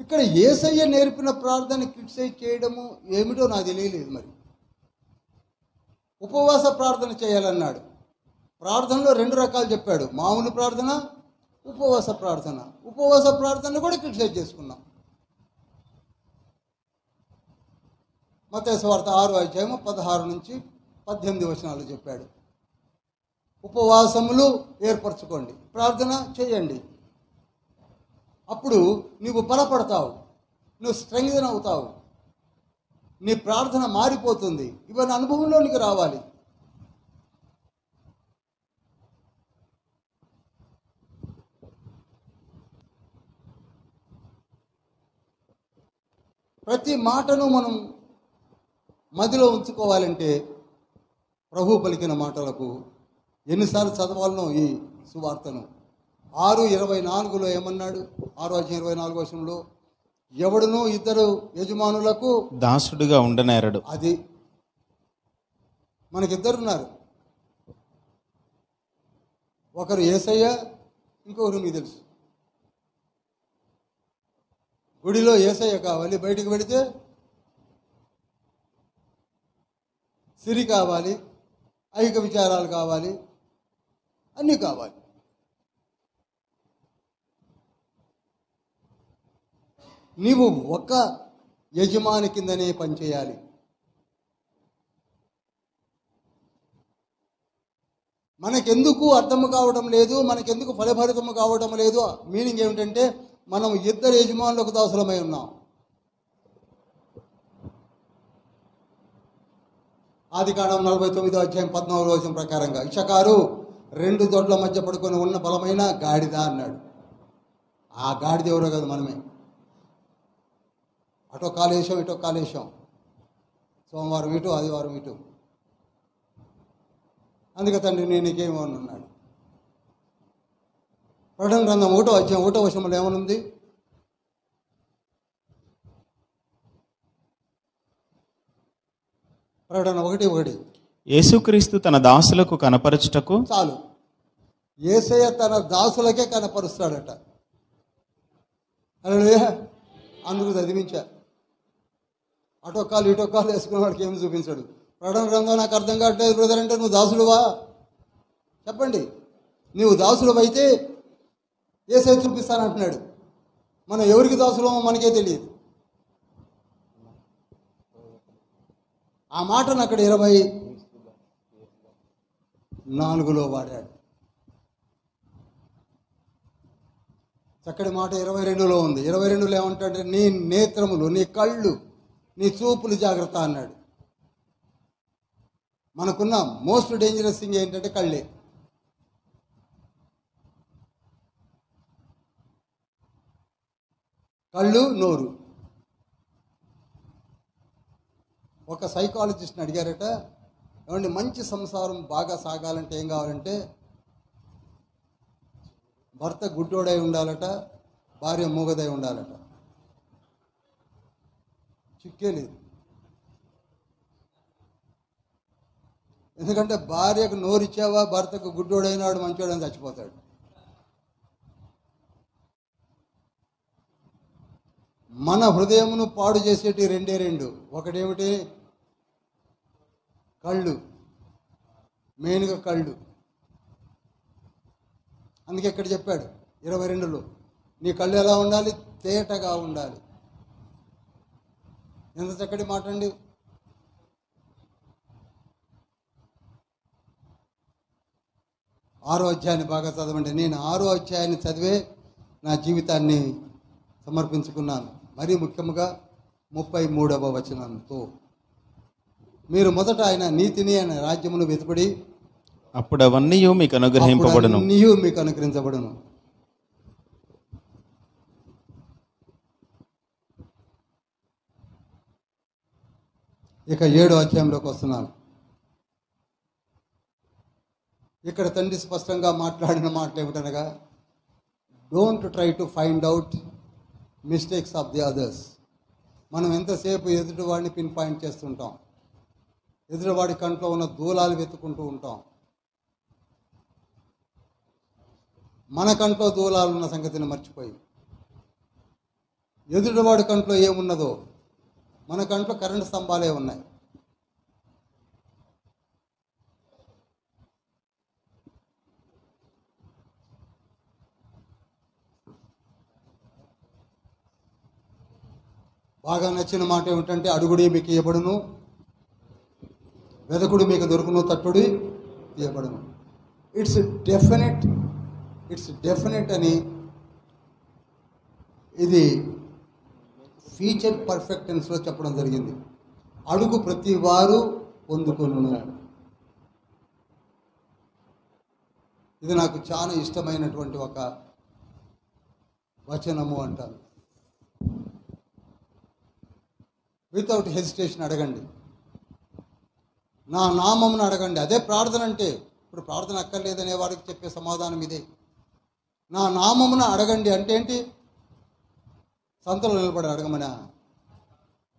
ఇక్కడ యేసయ్య నేర్పిన ప్రార్థన క్రిటిసైజ్ చేయడము ఏమిటో నాకు తెలియలేదు. మరి ఉపవాస ప్రార్థన చేయాలన్నాడు. ప్రార్థనలో 2 రకాలు చెప్పాడు, మామూలు ప్రార్థన, ఉపవాస ప్రార్థన. ఉపవాస ప్రార్థన కూడా క్రిటిసైజ్ చేసుకున్నాం. మత్తయి సువార్త 6వ అధ్యాయం 16 నుంచి 18 వచనాలు చెప్పాడు. ఉపవాసములు ఏర్పరచుకోండి, ప్రార్థన చేయండి. అప్పుడు నువ్వు బలపడతావు, నువ్వు స్ట్రెంగ్థెన్ అవుతావు, నీ ప్రార్థన మారిపోతుంది. ఇవన్నీ అనుభవంలోనికి రావాలి. ప్రతి మాటను మనం మదిలో ఉంచుకోవాలంటే ప్రభు పలికిన మాటలకు ఎన్నిసార్లు చదవాలనో ఈ సువార్తను. 6:24 ఏమన్నాడు? 6:24 ఎవడునూ ఇద్దరు యజమానులకు దాసుడుగా ఉండనేరడు. అది మనకిద్దరున్నారు. ఒకరు యేసయ్య, ఇంకొకరు మీకు తెలుసు. గుడిలో యేసయ్య కావాలి, బయటికి పెడితే సిరి కావాలి, ఐక విచారాలు కావాలి, అన్నీ కావాలి. నీవు ఒక్క యజమాని కిందనే పనిచేయాలి. మనకెందుకు అర్థం కావడం లేదు, మనకెందుకు ఫలభరితము కావడం లేదు? మీనింగ్ ఏమిటంటే మనం ఇద్దరు యజమానులకు దాసులమై ఉన్నాం. ఆదికాండం 49:14 ప్రకారంగా ఇషకారు 2 దొడ్ల మధ్య పడుకొని ఉన్న బలమైన గాడిద అన్నాడు. ఆ గాడిద ఎవరో కదా, మనమే. అటో కాలేశం, ఇటో కాలేశం, సోమవారం ఇటు, ఆదివారం ఇటు. అందుకే తండ్రి నేను నీకేమో అన్నాడు. ప్రకటన గ్రంథం 1:1 ఏమనుంది? ప్రకటన 1:1 యేసుక్రీస్తు తన దాసులకు కనపరచుటకు. చాలు, యేసయ్య తన దాసులకే కనపరుస్తాడట. హల్లెలూయా. అందుకు చదివించా. అటో కాలు ఇటో కాలు వేసుకున్న వాడికి ఏమి చూపించాడు? ప్రకటన గ్రంథం నాకు అర్థం కావట్లేదు బ్రదర్ అంటే, నువ్వు దాసుడువా? చెప్పండి. నువ్వు దాసుడు అయితే యేసయ్య చూపిస్తానంటున్నాడు. మనం ఎవరికి దాసులమో మనకే తెలియదు. ఆ మాటను అక్కడ 24 వాడాడు. చక్కటి మాట 22 ఉంది. 22 ఏమంటాడంటే, నీ నేత్రములు, నీ కళ్ళు, నీ చూపులు జాగ్రత్త అన్నాడు. మనకున్న మోస్ట్ డేంజరస్ థింగ్ ఏంటంటే కళ్ళే. కళ్ళు, నోరు. ఒక సైకాలజిస్ట్ని అడిగారట, ఏమంటే మంచి సంసారం బాగా సాగాలంటే ఏం కావాలంటే భర్త గుడ్డోడై ఉండాలట, భార్య మూగదై ఉండాలట. చిక్కే లేదు. ఎందుకంటే భార్యకు నోరిచ్చావా, భర్తకు గుడ్డోడైనాడు మంచోడని చచ్చిపోతాడు. మన హృదయమును పాడు చేసేటి రెండు. ఒకటేమిటి? కళ్ళు, మెయిన్గా కళ్ళు. అందుకే ఇక్కడ చెప్పాడు 22లో, నీ కళ్ళు ఎలా ఉండాలి? తేటగా ఉండాలి. ఎంత చక్కటి మాట అండి. ఆరో అధ్యాయాన్ని బాగా చదవండి. నేను 6వ అధ్యాయాన్ని చదివే నా జీవితాన్ని సమర్పించుకున్నాను. మరీ ముఖ్యంగా 33వ వచనంతో, మీరు మొదట ఆయన నీతిని, ఆయన రాజ్యమును వెతుకుడి, అప్పుడు అవన్నీ మీకు అనుగ్రహింపబడును. మీకు అనుగ్రహించబడును. ఇక 7వ అధ్యాయంలోకి వస్తున్నాను. ఇక్కడ తండ్రి స్పష్టంగా మాట్లాడిన మాటలు ఏమిటనగా, don't try to find out mistakes of the others. మనం ఎంతసేపు ఎదుటివాడిని పిన్ పాయింట్ చేస్తుంటాం, ఎదుటివాడి కంట్లో ఉన్న దూలాలు వెతుకుంటూ ఉంటాం. మన కంట్లో దూలాలు ఉన్న సంగతిని మర్చిపోయి, ఎదుటివాడి కంట్లో ఏమున్నదో, మన కంట్లో కరెంటు స్తంభాలే ఉన్నాయి. బాగా నచ్చిన మాట ఏమిటంటే, అడుగుడి మీకు ఇవ్వబడును, వెదకుడు మీకు దొరుకును, తట్టుడి ఇవ్వబడును. ఇట్స్ డెఫినెట్ అని ఇది ఫ్యూచర్ పర్ఫెక్ట్ టెన్స్లో చెప్పడం జరిగింది. అడుగు ప్రతి వారు పొందుకొనును. ఇది నాకు చాలా ఇష్టమైనటువంటి ఒక వచనము అంటాను. వితౌట్ హెసిటేషన్ అడగండి, నా నామమును అడగండి. అదే ప్రార్థన అంటే. ఇప్పుడు ఇప్పుడు ప్రార్థన అక్కర్లేదనే వారికి చెప్పే సమాధానం ఇదే. నా నామమున అడగండి అంటే ఏంటి? సంతలో నిలబడి అడగమనా?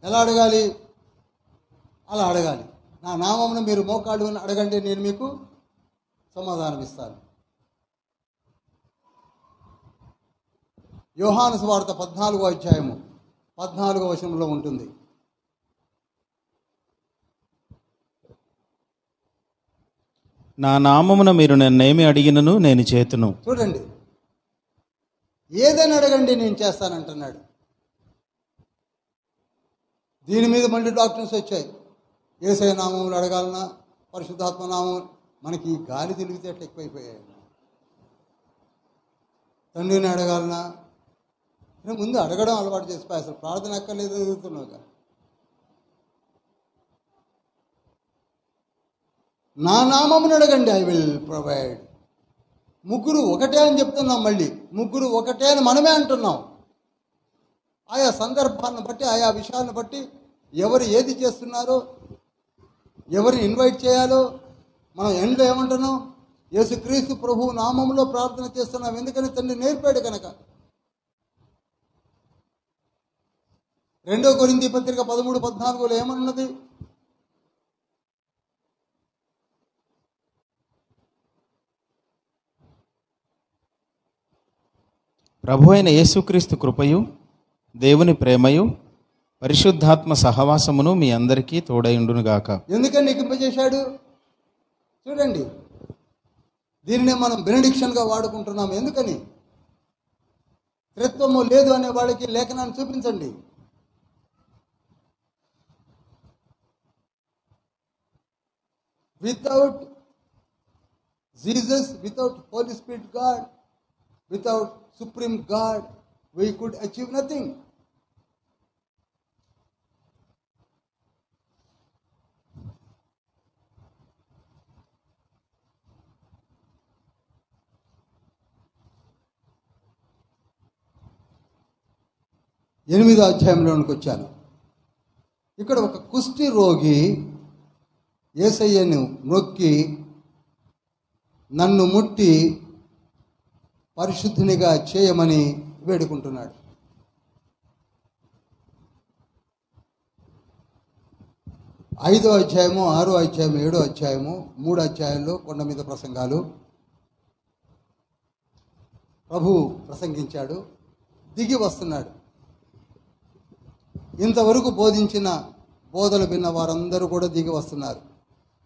ఎలా అడగాలి? అలా అడగాలి. నా నామమున మీరు మోకాళ్ళు అడగండి, నేను మీకు సమాధానం ఇస్తాను. యోహాను సువార్త 14వ అధ్యాయము 14వ వచనంలో ఉంటుంది. నా నామమున మీరు నన్నేమి అడిగినను నేను చేతును. చూడండి, ఏదైనా అడగండి నేను చేస్తానంటున్నాడు. దీని మీద మళ్ళీ డాక్టర్స్ వచ్చాయి. యేసయ్య నామములు అడగాలన్నా, పరిశుద్ధాత్మ నామం. మనకి ఈ గాలి తెలివితేటలు ఎక్కువైపోయాయి. తండ్రిని అడగాలన్నా ముందు అడగడం అలవాటు చేసిపోయి అసలు ప్రార్థన అక్కర్లేదు ఎదుగుతున్నావుగా. నా నామమును అడగండి, ఐ విల్ ప్రొవైడ్. ముగ్గురు ఒకటే అని చెప్తున్నాం. మళ్ళీ ముగ్గురు ఒకటే అని మనమే అంటున్నాం. ఆయా సందర్భాన్ని బట్టి, ఆయా విషయాలను బట్టి ఎవరు ఏది చేస్తున్నారో, ఎవరిని ఇన్వైట్ చేయాలో మనం ఎండ్లో ఏమంటున్నాం? యేసుక్రీస్తు ప్రభువు నామములో ప్రార్థన చేస్తున్నాం. ఎందుకని? తండ్రి నేర్పాడు కనుక. 2 కొరింథీ పత్రిక 13:14 ఏమన్నది? ప్రభు అయిన యేసుక్రీస్తు కృపయు, దేవుని ప్రేమయు, పరిశుద్ధాత్మ సహవాసమును మీ అందరికీ తోడైండునుగాక. ఎందుకని నిగింపజేశాడు? చూడండి, దీనినే మనం బెనడిక్షన్గా వాడుకుంటున్నాం. ఎందుకని? త్రిత్వము లేదు అనే వాళ్ళకి లేఖనాన్ని చూపించండి. Without Jesus, without holy spirit God, without supreme God, we could achieve nothing. ఎనిమిదో అధ్యాయంలోనికి వచ్చాను. ఇక్కడ ఒక కుష్టి రోగి యేసయ్యను మొక్కి నన్ను ముట్టి పరిశుద్ధునిగా చేయమని వేడుకుంటున్నాడు. ఐదో అధ్యాయము, 6వ అధ్యాయము, 7వ అధ్యాయము, 3 అధ్యాయంలో కొండ మీద ప్రసంగాలు ప్రభు ప్రసంగించాడు. దిగి వస్తున్నాడు. ఇంతవరకు బోధించిన బోధలు విన్న వారందరూ కూడా దిగి వస్తున్నారు.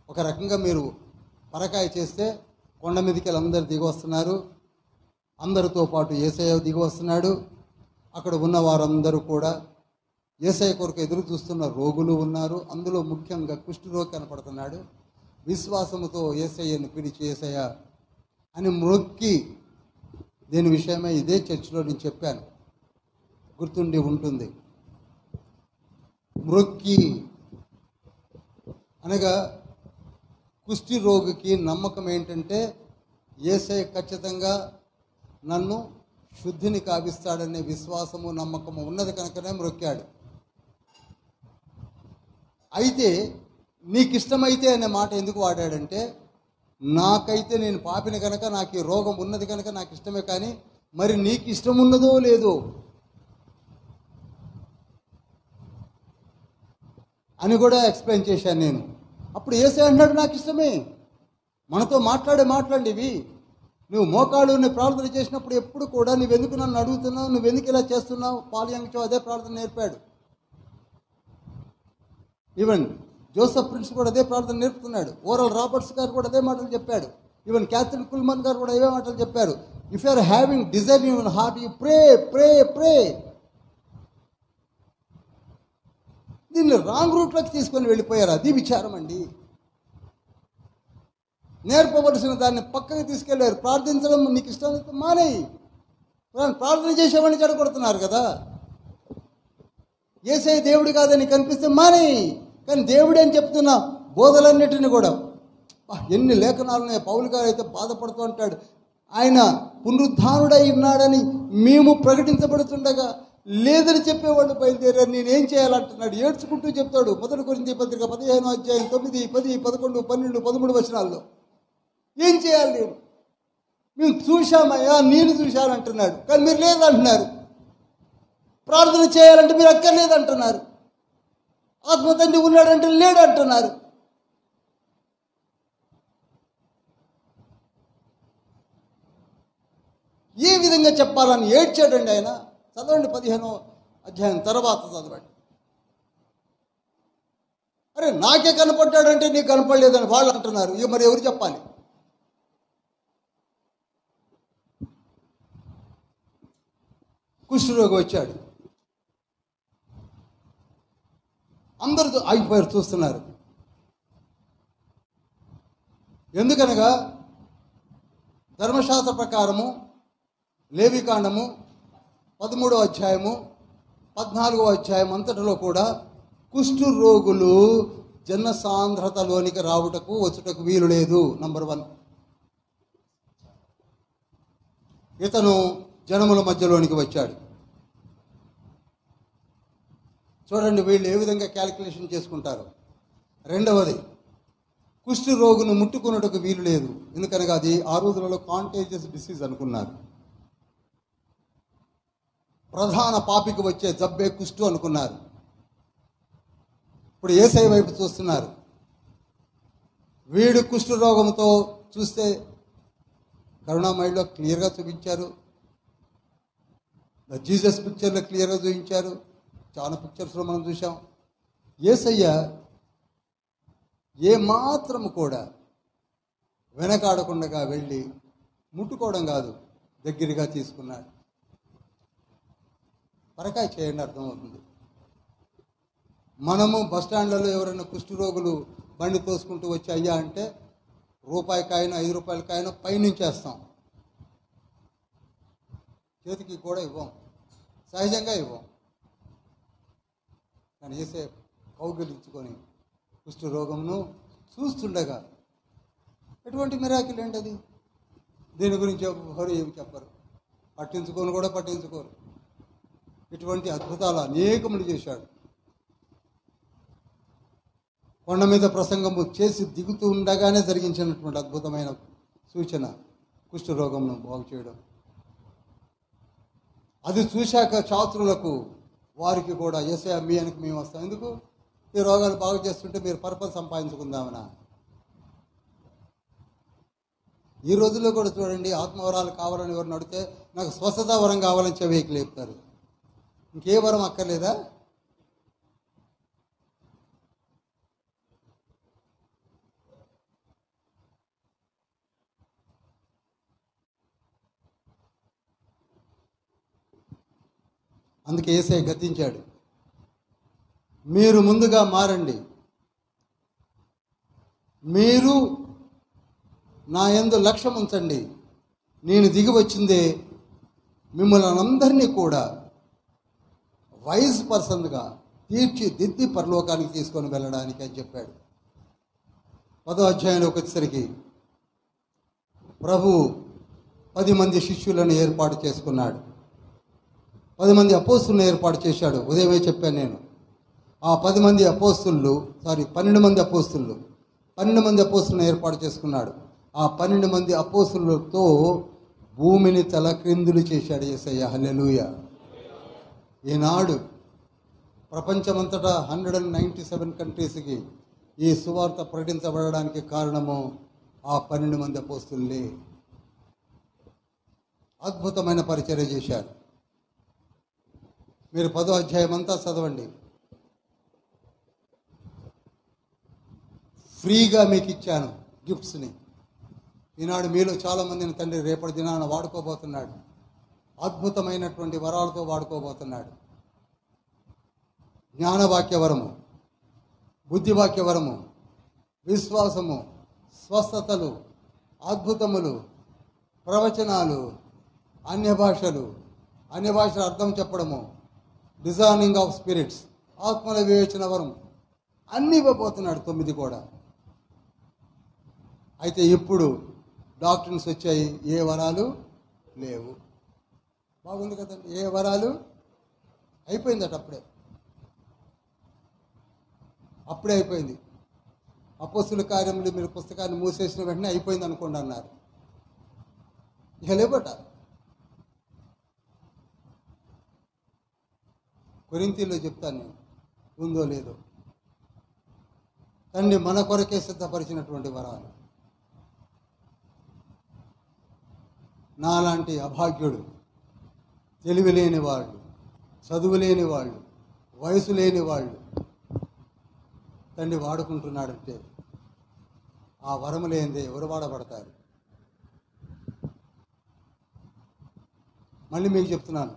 ఒక రకంగా మీరు పరకాయ చేస్తే కొండ మీదకి అందరూ దిగి వస్తున్నారు. అందరితో పాటు యేసయ్య దిగి వస్తున్నాడు. అక్కడ ఉన్న వారందరూ కూడా యేసయ్య కొరకు ఎదురు చూస్తున్న రోగులు ఉన్నారు. అందులో ముఖ్యంగా కుష్ఠరోగి కనపడుతున్నాడు. విశ్వాసముతో యేసయ్యను పిలిచి యేసయ్య అని మొక్కి, దీని విషయమై ఇదే చర్చిలో నేను చెప్పాను, గుర్తుండి ఉంటుంది. మొక్కి అనగా కుష్టి రోగికి నమ్మకం ఏంటంటే యేసయ్య ఖచ్చితంగా నన్ను శుద్ధిని కావిస్తాడనే విశ్వాసము, నమ్మకము ఉన్నది కనుకనే మొక్కాడు. అయితే నీకు ఇష్టమైతే అనే మాట ఎందుకు వాడాడంటే, నాకైతే నేను పాపిని కనుక, నాకు ఈ రోగం ఉన్నది కనుక నాకు ఇష్టమే, కానీ మరి నీకు ఇష్టం ఉన్నదో లేదో అని కూడా ఎక్స్ప్లెయిన్ చేశాను నేను. అప్పుడు యేసయ్య అన్నాడు, నాకు ఇష్టమే. మనతో మాట్లాడండి ఇవి. నువ్వు మోకాళ్ళుని ప్రార్థన చేసినప్పుడు ఎప్పుడు కూడా నువ్వెందుకు నన్ను అడుగుతున్నావు, నువ్వెందుకు ఇలా చేస్తున్నావు, పాలియంచో అదే ప్రార్థన నేర్పాడు. ఈవెన్ జోసెఫ్ ప్రిన్స్ కూడా అదే ప్రార్థన నేర్పుతున్నాడు. ఓరల్ రాబర్ట్స్ గారు కూడా అదే మాటలు చెప్పాడు. ఈవెన్ క్యాథరిన్ కుల్మన్ గారు కూడా ఇవే మాటలు చెప్పారు. If you are having desire in your heart, you pray pray pray. దీన్ని రాంగ్ రూట్లోకి తీసుకొని వెళ్ళిపోయారు. అది విచారం అండి. నేర్పవలసిన దాన్ని పక్కకి తీసుకెళ్ళారు. ప్రార్థించడం నీకు ఇష్టం మానేయి. ప్రార్థన చేసేవాడిని చెడగొడుతున్నారు కదా. యేసయ్య దేవుడు కాదని కనిపిస్తే మానేయి. కానీ దేవుడే అని చెప్తున్న బోధలన్నిటిని కూడా, ఎన్ని లేఖనాలున్నాయి. పౌలు గారు అయితే బాధపడుతూ ఉంటాడు, ఆయన పునరుద్ధానుడై ఉన్నాడని మేము ప్రకటించబడుతుండగా లేదని చెప్పేవాళ్ళు బయలుదేరారు, నేనేం చేయాలంటున్నాడు. ఏడ్చుకుంటూ చెప్తాడు. 1 కొరింథీ పత్రిక 15వ అధ్యాయం 9, 10, 11, 12, 13 వచనాల్లో ఏం చేయాలి నేను? మేము చూశామయ్యా, నేను చూశానంటున్నాడు, కానీ మీరు లేదంటున్నారు. ప్రార్థన చేయాలంటే మీరు అక్కర్లేదంటున్నారు. ఆత్మ తండ్రి ఉన్నాడంటే లేడు అంటున్నారు. ఏ విధంగా చెప్పాలని ఏడ్చాడండి ఆయన. చదవండి 15వ అధ్యాయం తర్వాత చదవండి. అరే నాకే కనపడ్డాడంటే నీకు కనపడలేదని వాళ్ళు అంటున్నారు. ఇక మరి ఎవరు చెప్పాలి? కుష్ఠరోగి వచ్చాడు. అందరూ ఆగిపోయారు, చూస్తున్నారు. ఎందుకనగా ధర్మశాస్త్ర ప్రకారము లేవికాండము 13వ అధ్యాయము 14వ అధ్యాయం అంతటిలో కూడా కుష్ఠు రోగులు జనసాంద్రతలోనికి రావుటకు వచ్చుటకు వీలు లేదు. నంబర్ 1. ఇతను జనముల మధ్యలోనికి వచ్చాడు. చూడండి వీళ్ళు ఏ విధంగా క్యాలిక్యులేషన్ చేసుకుంటారు. రెండవది, కుష్ఠు రోగును ముట్టుకున్నట్టుకు వీలు లేదు. ఎందుకనగా అది ఆ రోజులలో కాంటేజియస్ డిసీజ్ అనుకున్నారు. ప్రధాన పాపికి వచ్చే జబ్బే కుష్ఠు అనుకున్నారు. ఇప్పుడు యేసయ్య వైపు చూస్తున్నారు. వీడు కుష్ఠు రోగంతో చూస్తే కరుణామయిలో క్లియర్గా చూపించారు. జీసస్ పిక్చర్లో క్లియర్గా చూపించారు. చాలా పిక్చర్స్లో మనం చూసాం. యేసయ్య ఏమాత్రం కూడా వెనకాడకుండా వెళ్ళి ముట్టుకోవడం కాదు, దగ్గరగా తీసుకున్నాడు. పరకాయ చేయండి, అర్థమవుతుంది. మనము బస్టాండ్లలో ఎవరైనా కుష్ఠు రోగులు బండి తోసుకుంటూ వచ్చి అయ్యా అంటే రూపాయికాయనో 5 రూపాయలకాయనో పైనుంచేస్తాం, చేతికి కూడా ఇవ్వం, సహజంగా ఇవ్వం. కానీ వేసే కౌగిలించుకొని కుష్ఠు రోగంను చూస్తుండగా ఎటువంటి మిరాకిల్ ఏంటి అది? దీని గురించి ఎవరు ఏమి చెప్పరు, పట్టించుకోరు. ఇటువంటి అద్భుతాలు అనేకములు చేశాడు. కొండ మీద ప్రసంగము చేసి దిగుతూ ఉండగానే జరిగించినటువంటి అద్భుతమైన సూచన కుష్ఠు రోగంను బాగు చేయడం. అది చూశాక చాతురులకు వారికి కూడా యేసయ్య మీ వెనక మేము వస్తాం, ఎందుకు ఈ రోగాలు బాగు చేస్తుంటే మీరు పర్పస్ సంపాదించుకుందామనా? ఈ రోజుల్లో కూడా చూడండి, ఆత్మవరాలు కావాలని ఎవరిని అడిగితే నాకు స్వస్థత వరం కావాలని చెవికి లేపుతారు. ఇంకే వరం అక్కర్లేదా? అందుకే యేసయ్య గద్దించాడు, మీరు ముందుగా మారండి, మీరు నా యందు లక్ష్యం ఉంచండి, నేను దిగి వచ్చిందే మిమ్మల్ని అందరినీ కూడా వైజ్ పర్సన్గా తీర్చిదిద్ది పరలోకానికి తీసుకొని వెళ్ళడానికి అని చెప్పాడు. 10వ అధ్యాయంలోకి వచ్చేసరికి ప్రభు 10 మంది శిష్యులను ఏర్పాటు చేసుకున్నాడు. 10 మంది అపోస్తులను ఏర్పాటు చేశాడు. ఉదయమే చెప్పాను నేను. ఆ 12 మంది అపోస్తులను ఏర్పాటు చేసుకున్నాడు. ఆ 12 మంది అపోస్తులతో భూమిని తలక్రిందులు చేశాడు యేసయ్య. హల్లెలూయా. ఈనాడు ప్రపంచమంతటా 197 కంట్రీస్కి ఈ సువార్త ప్రకటించబడడానికి కారణము ఆ 12 మంది అపోస్తులే. అద్భుతమైన పరిచర్య చేశారు. మీరు 10వ అధ్యాయం అంతా చదవండి. ఫ్రీగా మీకు ఇచ్చాను గిఫ్ట్స్ని. ఈనాడు మీలో చాలామందిని తండ్రి రేపటి దినాన వాడుకోబోతున్నాడు. అద్భుతమైనటువంటి వరాలతో వాడుకోబోతున్నాడు. జ్ఞానవాక్య వరము, బుద్ధివాక్య వరము, విశ్వాసము, స్వస్థతలు, అద్భుతములు, ప్రవచనాలు, అన్య భాషల అర్థం చెప్పడము, డిజైనింగ్ ఆఫ్ స్పిరిట్స్, ఆత్మల వివేచన వరం, అన్నీ ఇవ్వబోతున్నాడు. 9 కూడా. అయితే ఇప్పుడు డాక్టర్స్ వచ్చాయి, ఏ వరాలు లేవు. బాగుంది కదండి, ఏ వరాలు అయిపోయిందట. అప్పుడే అయిపోయింది. అపోస్తుల కార్యములు మీరు పుస్తకాన్ని మూసేసిన వెంటనే అయిపోయింది అనుకోండి అన్నారు. ఇక లేబట. కొరింథీలో చెప్తాను నేను, ఉందో లేదో. తండ్రి మన కొరకే సిద్ధపరిచినటువంటి వరాలు. నాలాంటి అభాగ్యుడు, తెలివి లేని వాళ్ళు, చదువు లేని వాళ్ళు, వయసు లేని వాళ్ళు తండ్రి వాడుకుంటున్నాడంటే ఆ వరము లేనిదే ఎవరు వాడబడతారు? మళ్ళీ మీకు చెప్తున్నాను,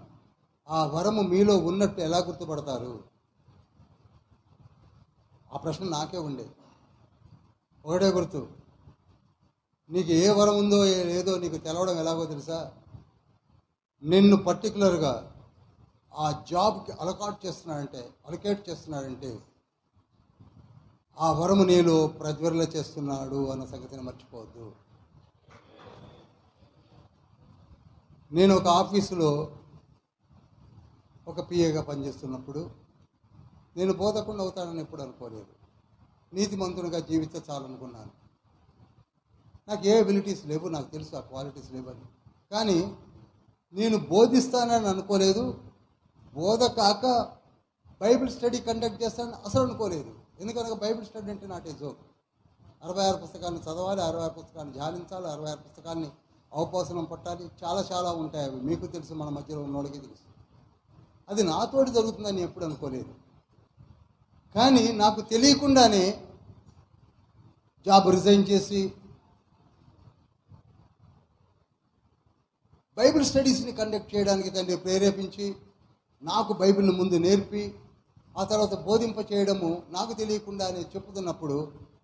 ఆ వరము మీలో ఉన్నట్టు ఎలా గుర్తుపడతారు? ఆ ప్రశ్న నాకే ఉండే. ఒకటే గుర్తు, నీకు ఏ వరం ఉందో లేదో నీకు తెలవడం ఎలాగో తెలుసా? నిన్ను పర్టికులర్గా ఆ జాబ్కి అలొకేట్ చేస్తున్నాడంటే ఆ వరము నీలో ప్రజ్వరల చేస్తున్నాడు అన్న సంగతిని మర్చిపోవద్దు. నేను ఒక ఆఫీసులో ఒక పిఏగా పనిచేస్తున్నప్పుడు నేను బోధకుండా అవుతానని ఎప్పుడు అనుకోలేదు. నీతిమంతునిగా జీవిస్తే చాలనుకున్నాను. నాకు ఏ ఎబిలిటీస్ లేవు, నాకు తెలుసు ఆ క్వాలిటీస్ లేవని. కానీ నేను బోధిస్తానని అనుకోలేదు. బోధ కాక బైబిల్ స్టడీ కండక్ట్ చేస్తానని అసలు అనుకోలేదు. ఎందుకనగా బైబిల్ స్టడీ అంటే నాట్ ఏ జోక్. 66 పుస్తకాలను చదవాలి, 66 పుస్తకాలను ధ్యానించాలి, 66 పుస్తకాన్ని అవపోసనం పట్టాలి. చాలా చాలా ఉంటాయి అవి. మీకు తెలుసు, మన మధ్యలో ఉన్నోడికి తెలుసు. అది నాతోటి జరుగుతుందని ఎప్పుడు అనుకోలేదు. కానీ నాకు తెలియకుండానే జాబ్ రిజైన్ చేసి బైబిల్ స్టడీస్ని కండక్ట్ చేయడానికి తండ్రి ప్రేరేపించి, నాకు బైబిల్ని ముందు నేర్పి ఆ తర్వాత బోధింప చేయడము నాకు తెలియకుండానే చెప్పుతున్నప్పుడు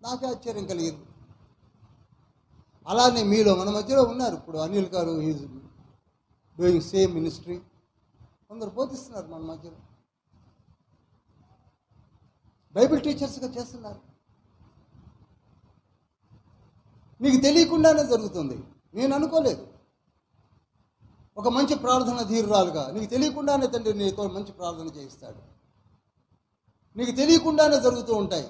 నాకే ఆశ్చర్యం కలిగింది. అలానే మీలో మన మధ్యలో ఉన్నారు. ఇప్పుడు అనిల్ గారు ఈజ్ డూయింగ్ సేమ్ మినిస్ట్రీ. కొందరు బోధిస్తున్నారు మన మధ్యలో, బైబిల్ టీచర్స్గా చేస్తున్నారు. నీకు తెలియకుండానే జరుగుతుంది. నేను అనుకోలేదు. ఒక మంచి ప్రార్థన ధీరురాలుగా నీకు తెలియకుండానే తండ్రి నీతో మంచి ప్రార్థన చేయిస్తాడు. నీకు తెలియకుండానే జరుగుతూ ఉంటాయి.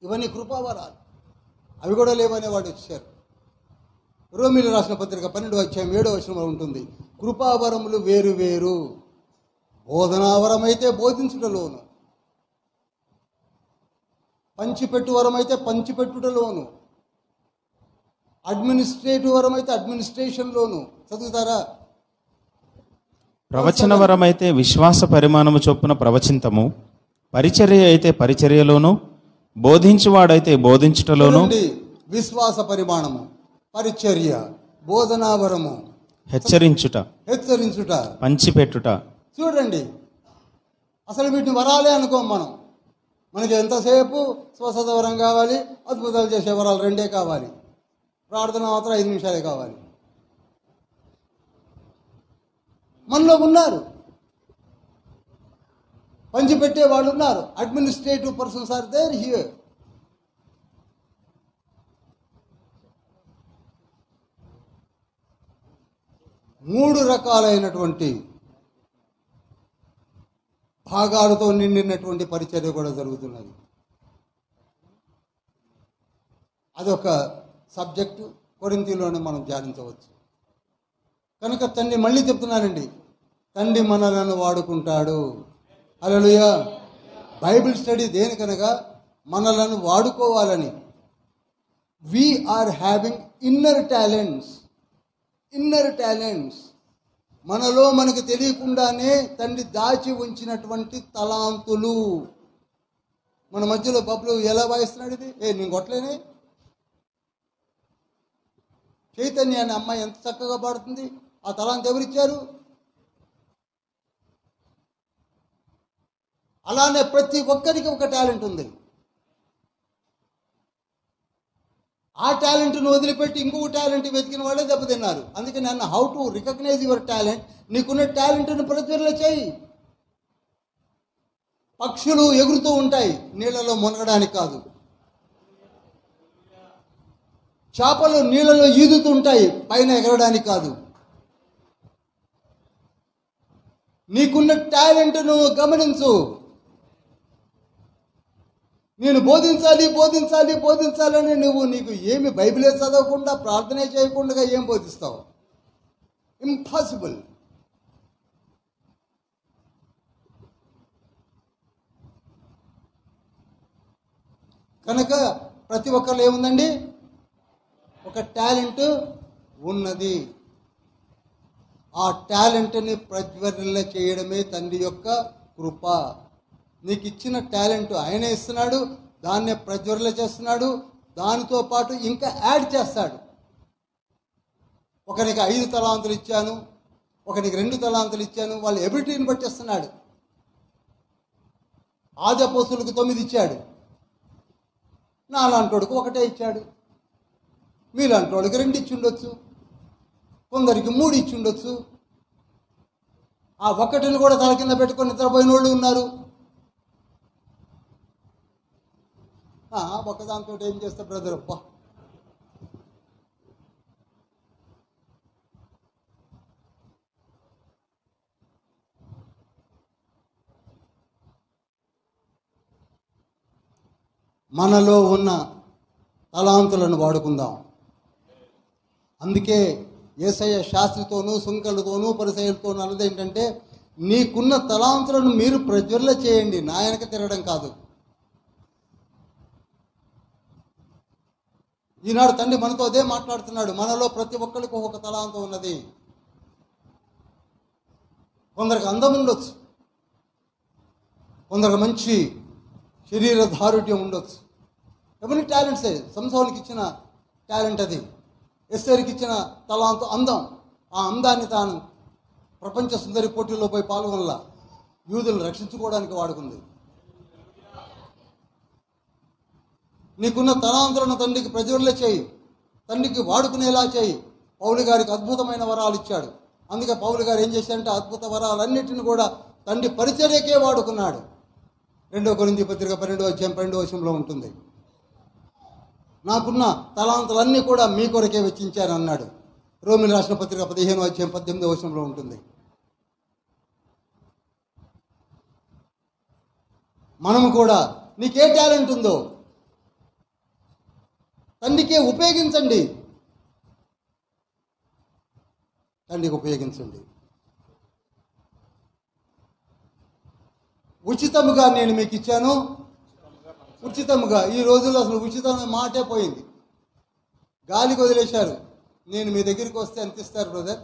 ఇవన్నీ కృపావరాలు. అవి కూడా లేవనే వాడు వచ్చారు. రోమీలు రాసిన పత్రిక 12:7 ఉంటుంది. కృపావరములు వేరు వేరు. బోధనావరం అయితే బోధించుటలోను, పంచిపెట్టు వరం అయితే పంచిపెట్టుటలోను, అడ్మినిస్ట్రేటివ్ వరం అయితే అడ్మినిస్ట్రేషన్లోను. చదువుతారా? ప్రవచన వరం అయితే విశ్వాస పరిమాణము చొప్పున ప్రవచింతము, పరిచర్య అయితే పరిచర్యలోను, బోధించువాడైతే బోధించుటలోను. విశ్వాస పరిమాణము, పరిచర్య, బోధనావరము, హెచ్చరించుట, పంచిపెట్టుట. చూడండి, అసలు వీటిని వరాలే అనుకోం మనం. మనకి ఎంతసేపు స్వస్థత వరం కావాలి, అద్భుతాలు చేసే వరాలు 2 కావాలి, ప్రార్థన మాత్రం 5 నిమిషాలే కావాలి. మనలో ఉన్నారు, పంచిపెట్టే వాళ్ళు ఉన్నారు. Administrative persons are there here. మూడు రకాలైనటువంటి భాగాలతో నిండినటువంటి పరిచర్య కూడా జరుగుతున్నది. అదొక సబ్జెక్టు కొరింథీలోనే మనం ధ్యానించవచ్చు. కనుక తండ్రి, మళ్ళీ చెప్తున్నానండి, తండ్రి మనలను వాడుకుంటాడు. హల్లెలూయా. బైబిల్ స్టడీ దేనికనగా మనలను వాడుకోవాలని. We're having inner talents. మనలో మనకు తెలియకుండానే తండ్రి దాచి ఉంచినటువంటి తలాంతులు. మన మధ్యలో బబ్బులు ఎలా వాయిస్తున్నాడు ఇది? నేను కొట్టలేనే. చైతన్య అనే అమ్మాయి ఎంత చక్కగా పాడుతుంది. ఆ తలాంతు ఎవరిచ్చారు? అలానే ప్రతి ఒక్కరికి ఒక టాలెంట్ ఉంది. ఆ టాలెంట్ను వదిలిపెట్టి ఇంకొక టాలెంట్ వెతికిన వాళ్ళే దెబ్బతిన్నారు. అందుకే నన్ను how to recognise your talent. నీకున్న టాలెంట్ను ప్రజ్వరల చేయి. పక్షులు ఎగురుతూ ఉంటాయి, నీళ్లలో మునగడానికి కాదు. చేపలు నీళ్లలో ఈదుతూ ఉంటాయి, పైన ఎగరడానికి కాదు. నీకున్న టాలెంట్ను గమనించు. నేను బోధించాలి బోధించాలి బోధించాలని నీకు ఏమి బైబిలే చదవకుండా ప్రార్థనే చేయకుండా ఏం బోధిస్తావు? ఇంపాసిబుల్. కనుక ప్రతి ఒక్కరు ఏముందండి? ఒక టాలెంట్ ఉన్నది. ఆ టాలెంట్ని ప్రజ్వరల చేయడమే తండ్రి యొక్క కృప. నీకు ఇచ్చిన టాలెంట్ ఆయనే ఇస్తున్నాడు, దాన్నే ప్రజ్వరల చేస్తున్నాడు. దానితో పాటు ఇంకా యాడ్ చేస్తాడు. ఒకరికి 5 తలాంతులు ఇచ్చాను, ఒకరికి 2 తలాంతులు ఇచ్చాను, వాళ్ళ ఎబిలిటీని బట్టి ఇస్తున్నాడు. ఆది అపోస్తులకు 9 ఇచ్చాడు, నాలాంటోడికి 1 ఇచ్చాడు, మీలాంటోడికి 2 ఇచ్చి ఉండొచ్చు, కొందరికి 3 ఇచ్చి ఉండొచ్చు. ఆ 1ని కూడా తల కింద పెట్టుకొని నిద్రపోయిన వాళ్ళు ఉన్నారు. ఒకదాంతో ఏం చేస్తా బ్రదర్? అబ్బా, మనలో ఉన్న తలాంతులను వాడుకుందాం. అందుకే యేసయ్య శాస్త్రితోనూ సుంకలతోనూ పరిసయ్యులతోనూ అన్నది ఏంటంటే, నీకున్న తలాంతులను మీరు ప్రజ్వరల చేయండి, నా వెనక తిరగడం కాదు. ఈనాడు తండ్రి మనతో అదే మాట్లాడుతున్నాడు. మనలో ప్రతి ఒక్కరికి ఒక తలాంతం ఉన్నది. కొందరికి అందం ఉండొచ్చు, కొందరికి మంచి శరీర దారుఢ్యం ఉండొచ్చు. ఎవరి టాలెంట్సే. సంసోనికి ఇచ్చిన టాలెంట్ అది. ఎస్తేరుకి ఇచ్చిన తలాంతం అందం. ఆ అందాన్ని తాను ప్రపంచ సుందరి పోటీల్లో పోయి పాల్గొనలా, యూదులను రక్షించుకోవడానికి వాడుకుంది. నీకున్న తలాంతులను తండ్రికి ప్రజ్వరల చేయి, తండ్రికి వాడుకునేలా చేయి. పౌలు గారికి అద్భుతమైన వరాలు ఇచ్చాడు. అందుకే పౌలు గారు ఏం చేశారంటే అద్భుత వరాలన్నిటిని కూడా తండ్రి పరిచర్యకే వాడుకున్నాడు. 2 కొరింథీ పత్రిక 12వ అధ్యాయం 12వ వచనంలో ఉంటుంది. నాకున్న తలాంతులన్నీ కూడా మీ కొరకే వెచ్చించాను అన్నాడు. రోమిలు రాసిన పత్రిక 15వ అధ్యాయం 18వ వచనంలో ఉంటుంది. మనము కూడా నీకే టాలెంట్ ఉందో తండ్రికే ఉపయోగించండి. తండ్రికి ఉపయోగించండి. ఉచితముగా నేను మీకు ఇచ్చాను. ఉచితముగా. ఈ రోజుల్లో అసలు ఉచితం మాటే పోయింది. గాలికి వదిలేశారు. నేను మీ దగ్గరికి వస్తే ఎంత ఇస్తారు బ్రదర్?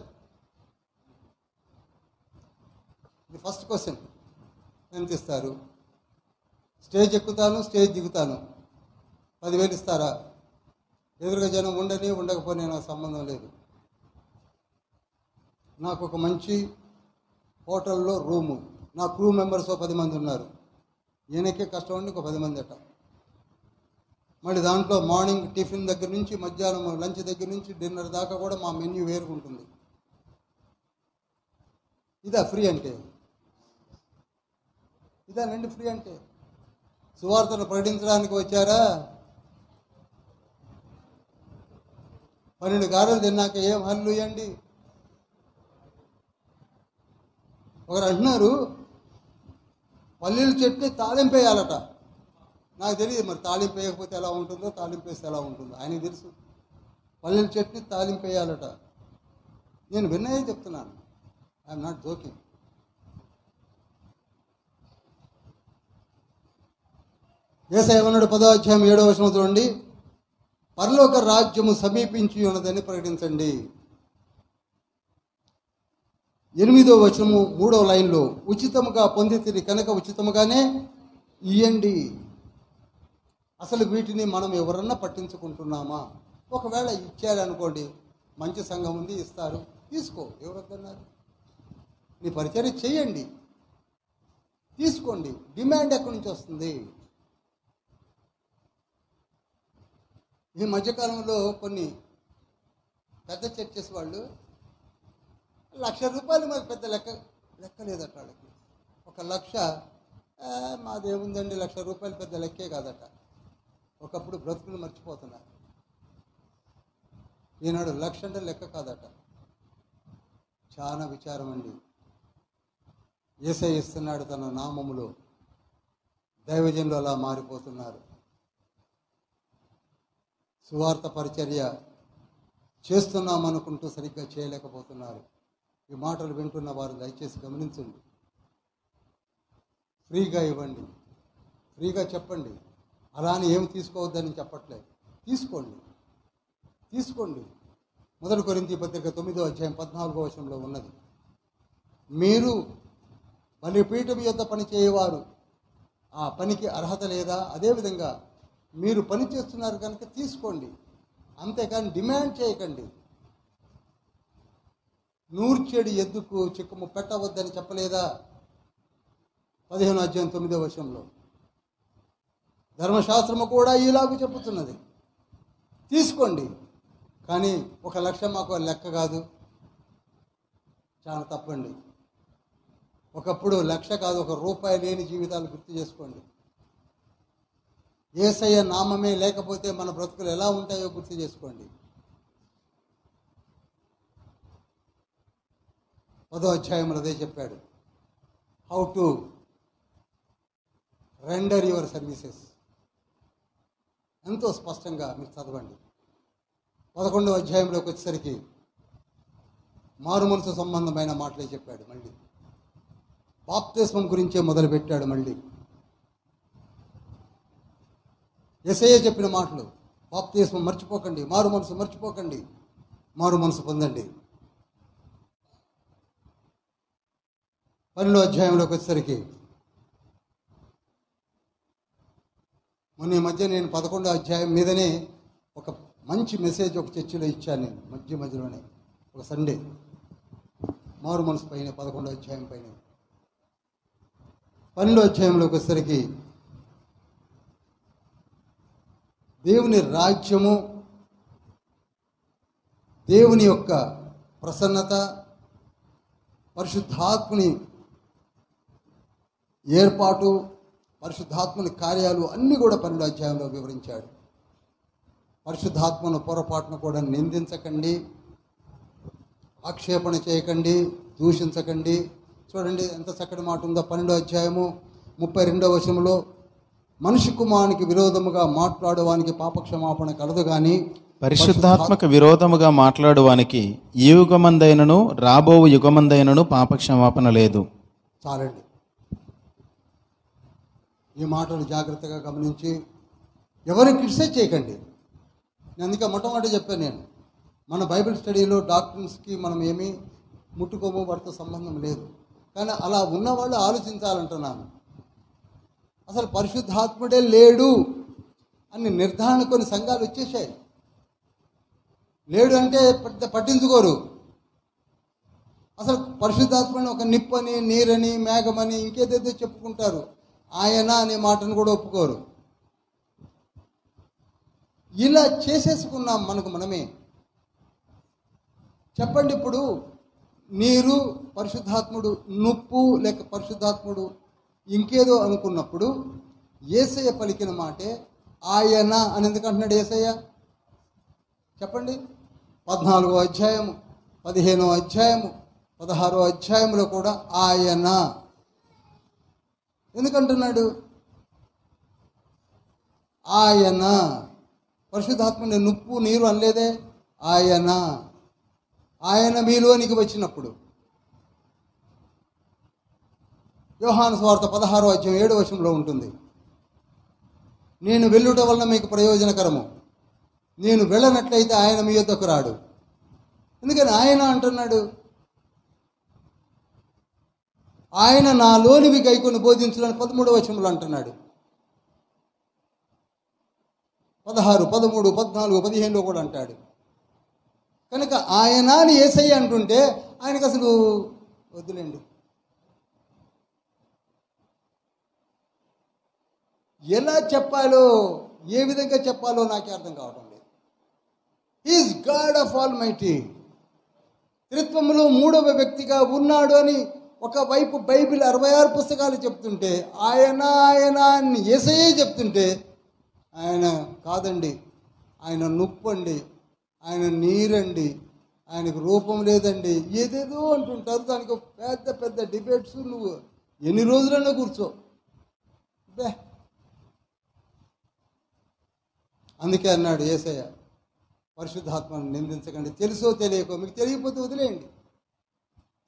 ఇది ఫస్ట్ క్వశ్చన్. ఎంత ఇస్తారు? స్టేజ్ ఎక్కుతాను, స్టేజ్ దిగుతాను, 10,000 ఇస్తారా? ఎదురుగా జనం ఉండని ఉండకపోయినా నాకు సంబంధం లేదు. నాకు ఒక మంచి హోటల్లో రూము, నా క్రూ మెంబర్స్ 10 మంది ఉన్నారు. ఈయనకే కష్టం ఉండి ఇంకో 10 మంది అట. మళ్ళీ దాంట్లో మార్నింగ్ టిఫిన్ దగ్గర నుంచి మధ్యాహ్నం లంచ్ దగ్గర నుంచి డిన్నర్ దాకా కూడా మా మెన్యూ వేరుకుంటుంది. ఇదా ఫ్రీ అంటే? ఇదానండి ఫ్రీ అంటే? సువార్తను ప్రకటించడానికి వచ్చారా? 12 గారెలు తిన్నాక ఏం హల్లు ఇవ్వండి? ఒకరు అంటున్నారు పల్లీల చట్నీ తాలింపు వేయాలట. నాకు తెలియదు మరి తాలింపు వేయకపోతే ఎలా ఉంటుందో, తాలింపు వేస్తే ఎలా ఉంటుందో. ఆయనకు తెలుసు. పల్లీల చట్నీ తాలింపు వేయాలట. నేను విన్నదే చెప్తున్నాను. I'm not joking. యేసయ్య ఏమన్నాడు? 10వ అధ్యాయం 7వ వచనం చూడండి. పరలోక రాజ్యము సమీపించి ఉన్నదని ప్రకటించండి. 8వ వచనము 3వ లైన్లో ఉచితముగా పొందితిరి కనుక ఉచితముగానే ఇయ్యండి. అసలు వీటిని మనం ఎవరన్నా పట్టించుకుంటున్నామా? ఒకవేళ ఇచ్చారనుకోండి, మంచి సంఘం ఉంది, ఇస్తారు, తీసుకో, ఎవరొద్దన్నారు? నీ పరిచర్య చేయండి, తీసుకోండి. డిమాండ్ ఎక్కడి నుంచి వస్తుంది? ఈ మధ్యకాలంలో కొన్ని పెద్ద చర్చెస్ వాళ్ళు ₹1,00,000 మరి పెద్ద లెక్క లేదట వాళ్ళకి. 1,00,000 మాదేముందండి, ₹1,00,000 పెద్ద లెక్కే కాదట. ఒకప్పుడు బ్రతుకులు మర్చిపోతున్నారు. ఈనాడు 1,00,000 అంటే లెక్క కాదట. చాలా విచారం అండి. యేసయ్య ఇస్తున్నాడు తన నామములో. దైవజనులు అలా మారిపోతున్నారు. సువార్త పరిచర్య చేస్తున్నాం అనుకుంటూ సరిగ్గా చేయలేకపోతున్నారు. ఈ మాటలు వింటున్న వారు దయచేసి గమనించండి. ఫ్రీగా ఇవ్వండి, ఫ్రీగా చెప్పండి. అలా అని ఏమి తీసుకోవద్దని చెప్పట్లేదు. తీసుకోండి. 1 కొరింథీ పత్రిక 9వ అధ్యాయం 14వ వచనంలో ఉన్నది. మీరు బలిపీఠం యొద్ద పని చేయవారు, ఆ పనికి అర్హత లేదా? అదేవిధంగా మీరు పని చేస్తున్నారు కనుక తీసుకోండి, అంతేకాని డిమాండ్ చేయకండి. నూర్చెడి ఎద్దుకు చిక్కము పెట్టవద్దని చెప్పలేదా? 15వ అధ్యాయం 9వ వచనంలో. ధర్మశాస్త్రము కూడా ఇలాగూ చెప్పుతున్నది. తీసుకోండి, కానీ 1 లక్ష మాకు లెక్క కాదు. చాలా తప్పండి. ఒకప్పుడు 1 లక్ష కాదు, 1 రూపాయి లేని జీవితాలు గుర్తు చేసుకోండి. యేసయ్య నామమే లేకపోతే మన బ్రతుకులు ఎలా ఉంటాయో గుర్తు చేసుకోండి. 10వ అధ్యాయంలో అదే చెప్పాడు. How to render your services. ఎంతో స్పష్టంగా మీరు చదవండి. 11వ అధ్యాయంలోకి వచ్చేసరికి మారు మనసు సంబంధమైన మాటలే చెప్పాడు. మళ్ళీ బాప్తిస్మం గురించే మొదలుపెట్టాడు. మళ్ళీ యేసయ్య చెప్పిన మాటలు, బాప్తిస్మం మర్చిపోకండి, మారు మనసు మర్చిపోకండి, మారు మనసు పొందండి. 12వ అధ్యాయంలోకి వచ్చేసరికి మొన్న ఈ మధ్య నేను 11వ అధ్యాయం మీదనే ఒక మంచి మెసేజ్ ఒక చర్చిలో ఇచ్చాను. నేను మధ్యలోనే ఒక సండే మారు మనసు పైన 11వ అధ్యాయం పైన. 12వ అధ్యాయంలోకి వచ్చేసరికి దేవుని రాజ్యము, దేవుని యొక్క ప్రసన్నత, పరిశుద్ధాత్మని ఏర్పాటు, పరిశుద్ధాత్మని కార్యాలు అన్నీ కూడా 12వ అధ్యాయంలో వివరించాడు. పరిశుద్ధాత్మను పొరపాటును కూడా నిందించకండి, ఆక్షేపణ చేయకండి, దూషించకండి. చూడండి ఎంత చక్కటి మాట ఉందో. 12వ అధ్యాయము 32వ వచనంలో, మనిషి కుమారునికి విరోధముగా మాట్లాడువానికి పాపక్షమాపణ కలదు గాని పరిశుద్ధాత్మక విరోధముగా మాట్లాడువానికి ఈ యుగమందైనను రాబో యుగమందైనను పాపక్షమాపణ లేదు. చాలండి. ఈ మాటలు జాగ్రత్తగా గమనించి ఎవరికి క్రిటిసైజ్ చేయకండి. నేను అందుకే మొట్టమొదటి చెప్పాను. నేను మన బైబిల్ స్టడీలో డాక్టర్స్కి మనం ఏమీ ముట్టుకోము, వాటితో సంబంధం లేదు. కానీ అలా ఉన్నవాళ్ళు ఆలోచించాలంటున్నాను. అసలు పరిశుద్ధాత్ముడే లేడు అని నిర్ధారణ కొన్ని సంఘాలు వచ్చేసాయి. లేడు అంటే పట్టించుకోరు. అసలు పరిశుద్ధాత్మని ఒక నిప్పని, నీరని, మేఘమని ఇంకేదేదో చెప్పుకుంటారు. ఆయన అనే మాటను కూడా ఒప్పుకోరు. ఇలా చేసేసుకున్నాం మనకు మనమే. చెప్పండి, ఇప్పుడు నీరు, పరిశుద్ధాత్ముడు, నుప్పు లేక పరిశుద్ధాత్ముడు ఇంకేదో అనుకున్నప్పుడు యేసయ్య పలికిన మాటే ఆయన అని ఎందుకు అంటున్నాడు యేసయ్య? చెప్పండి. 14వ అధ్యాయము, 15వ అధ్యాయము, 16వ అధ్యాయంలో కూడా ఆయన ఎందుకంటున్నాడు? ఆయన. పరిశుద్ధాత్మని నుప్పు నీరు అనలేదే. ఆయన మీలోనికి వచ్చినప్పుడు. యోహాను సువార్త 16వ అధ్యాయం 7వ వచనంలో ఉంటుంది. నేను వెళ్ళుట వలన మీకు ప్రయోజనకరము, నేను వెళ్ళనట్లయితే ఆయన మీ యొద్దకు రాడు. ఎందుకని ఆయన అంటున్నాడు? ఆయన నాలోనివి గైకొని బోధించులని 13వ వచనంలో అంటున్నాడు. 16, 13, 14, 15లో కూడా అంటాడు. కనుక ఆయన అని యేసయ్య అంటుంటే ఆయనకు అసలు వద్దులేండి. ఎలా చెప్పాలో, ఏ విధంగా చెప్పాలో నాకే అర్థం కావడం లేదు. Is God of almighty. త్రిత్వములో 3వ వ్యక్తిగా ఉన్నాడు అని ఒకవైపు బైబిల్ 66 పుస్తకాలు చెప్తుంటే, ఆయన అని యేసయ్యే చెప్తుంటే, ఆయన కాదండి, ఆయన నొప్పండి, ఆయన నీరండి, ఆయనకు రూపం లేదండి, ఏదేదో అంటుంటారు. దానికి పెద్ద పెద్ద డిబేట్స్. నువ్వు ఎన్ని రోజులైనా కూర్చో. అందుకే అన్నాడు యేసయ్య, పరిశుద్ధాత్మను నిందించకండి. తెలుసో తెలియకో, మీకు తెలియకపోతే వదిలేయండి,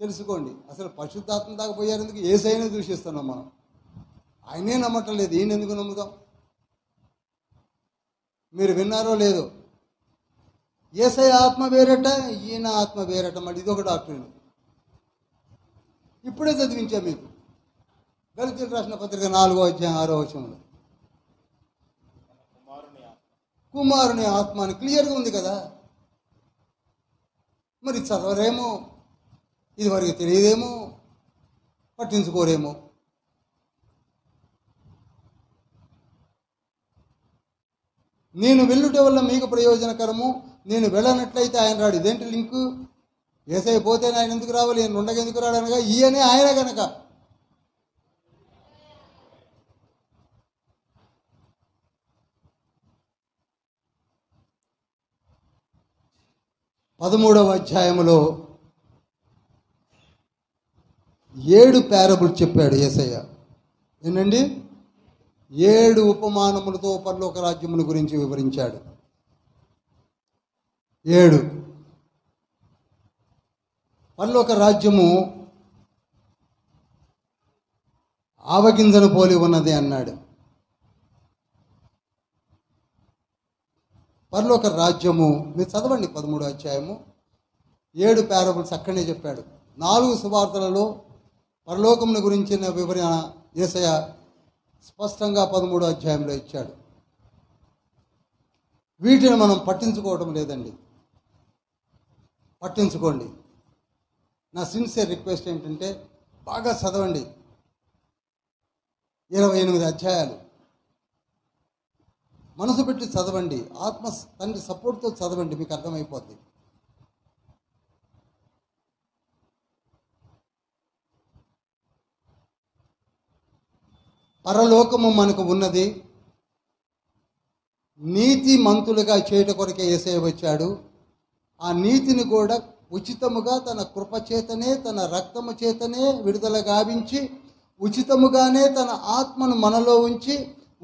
తెలుసుకోండి. అసలు పరిశుద్ధాత్మ దాకా పోయారెందుకు? యేసయ్యనే దూషిస్తున్నాం మనం. ఆయనే నమ్మటం లేదు, ఈయన ఎందుకు నమ్ముదాం? మీరు విన్నారో లేదో, యేసయ్య ఆత్మ వేరట, ఈయన ఆత్మ వేరట. మళ్ళీ ఇదొక డాక్టరీన్. ఇప్పుడే చదివించా మీకు, గలితీయులకు రాసిన పత్రిక 4వ అధ్యాయం 6వ వచనంలో కుమారుని ఆత్మ అని క్లియర్గా ఉంది కదా. మరి చదవరేమో, ఇది వరకు తెలియదేమో, పట్టించుకోరేమో. నేను వెళ్ళుట వల్ల మీకు ప్రయోజనకరము, నేను వెళ్ళనట్లయితే ఆయన రాడు. ఇదేంటి లింకు? యేసయ్య పోతేనే ఆయన ఎందుకు రావాలి, నేను ఉండగా ఎందుకు రాడనగా ఈయనే ఆయన గనక. పదమూడవ అధ్యాయంలో 7 పారబుల్స్ చెప్పాడు యేసయ్య. ఏంటండి? 7 ఉపమానములతో పరలోక రాజ్యముల గురించి వివరించాడు. 7. పరలోక రాజ్యము ఆవగింజను పోలి ఉన్నది అన్నాడు. పరలోక రాజ్యము, మీరు చదవండి 13వ అధ్యాయము, 7 పారబుల్స్ అక్కడనే చెప్పాడు. 4 సువార్తలలో పరలోకమును గురించిన వివరణ యేసయ్య స్పష్టంగా 13వ అధ్యాయంలో ఇచ్చాడు. వీటిని మనం పట్టించుకోవడం లేదండి. పట్టించుకోండి. నా సిన్సియర్ రిక్వెస్ట్ ఏంటంటే బాగా చదవండి. 28 అధ్యాయాలు మనసు పెట్టి చదవండి. ఆత్మ తండ్రి సపోర్ట్తో చదవండి, మీకు అర్థమైపోద్ది. పరలోకము మనకు ఉన్నది, నీతి మంతులుగా చేయట కొరకే యేసయ్య వచ్చాడు. ఆ నీతిని కూడా ఉచితముగా తన కృప చేతనే, తన రక్తము చేతనే విడుదల గావించి, ఉచితముగానే తన ఆత్మను మనలో ఉంచి,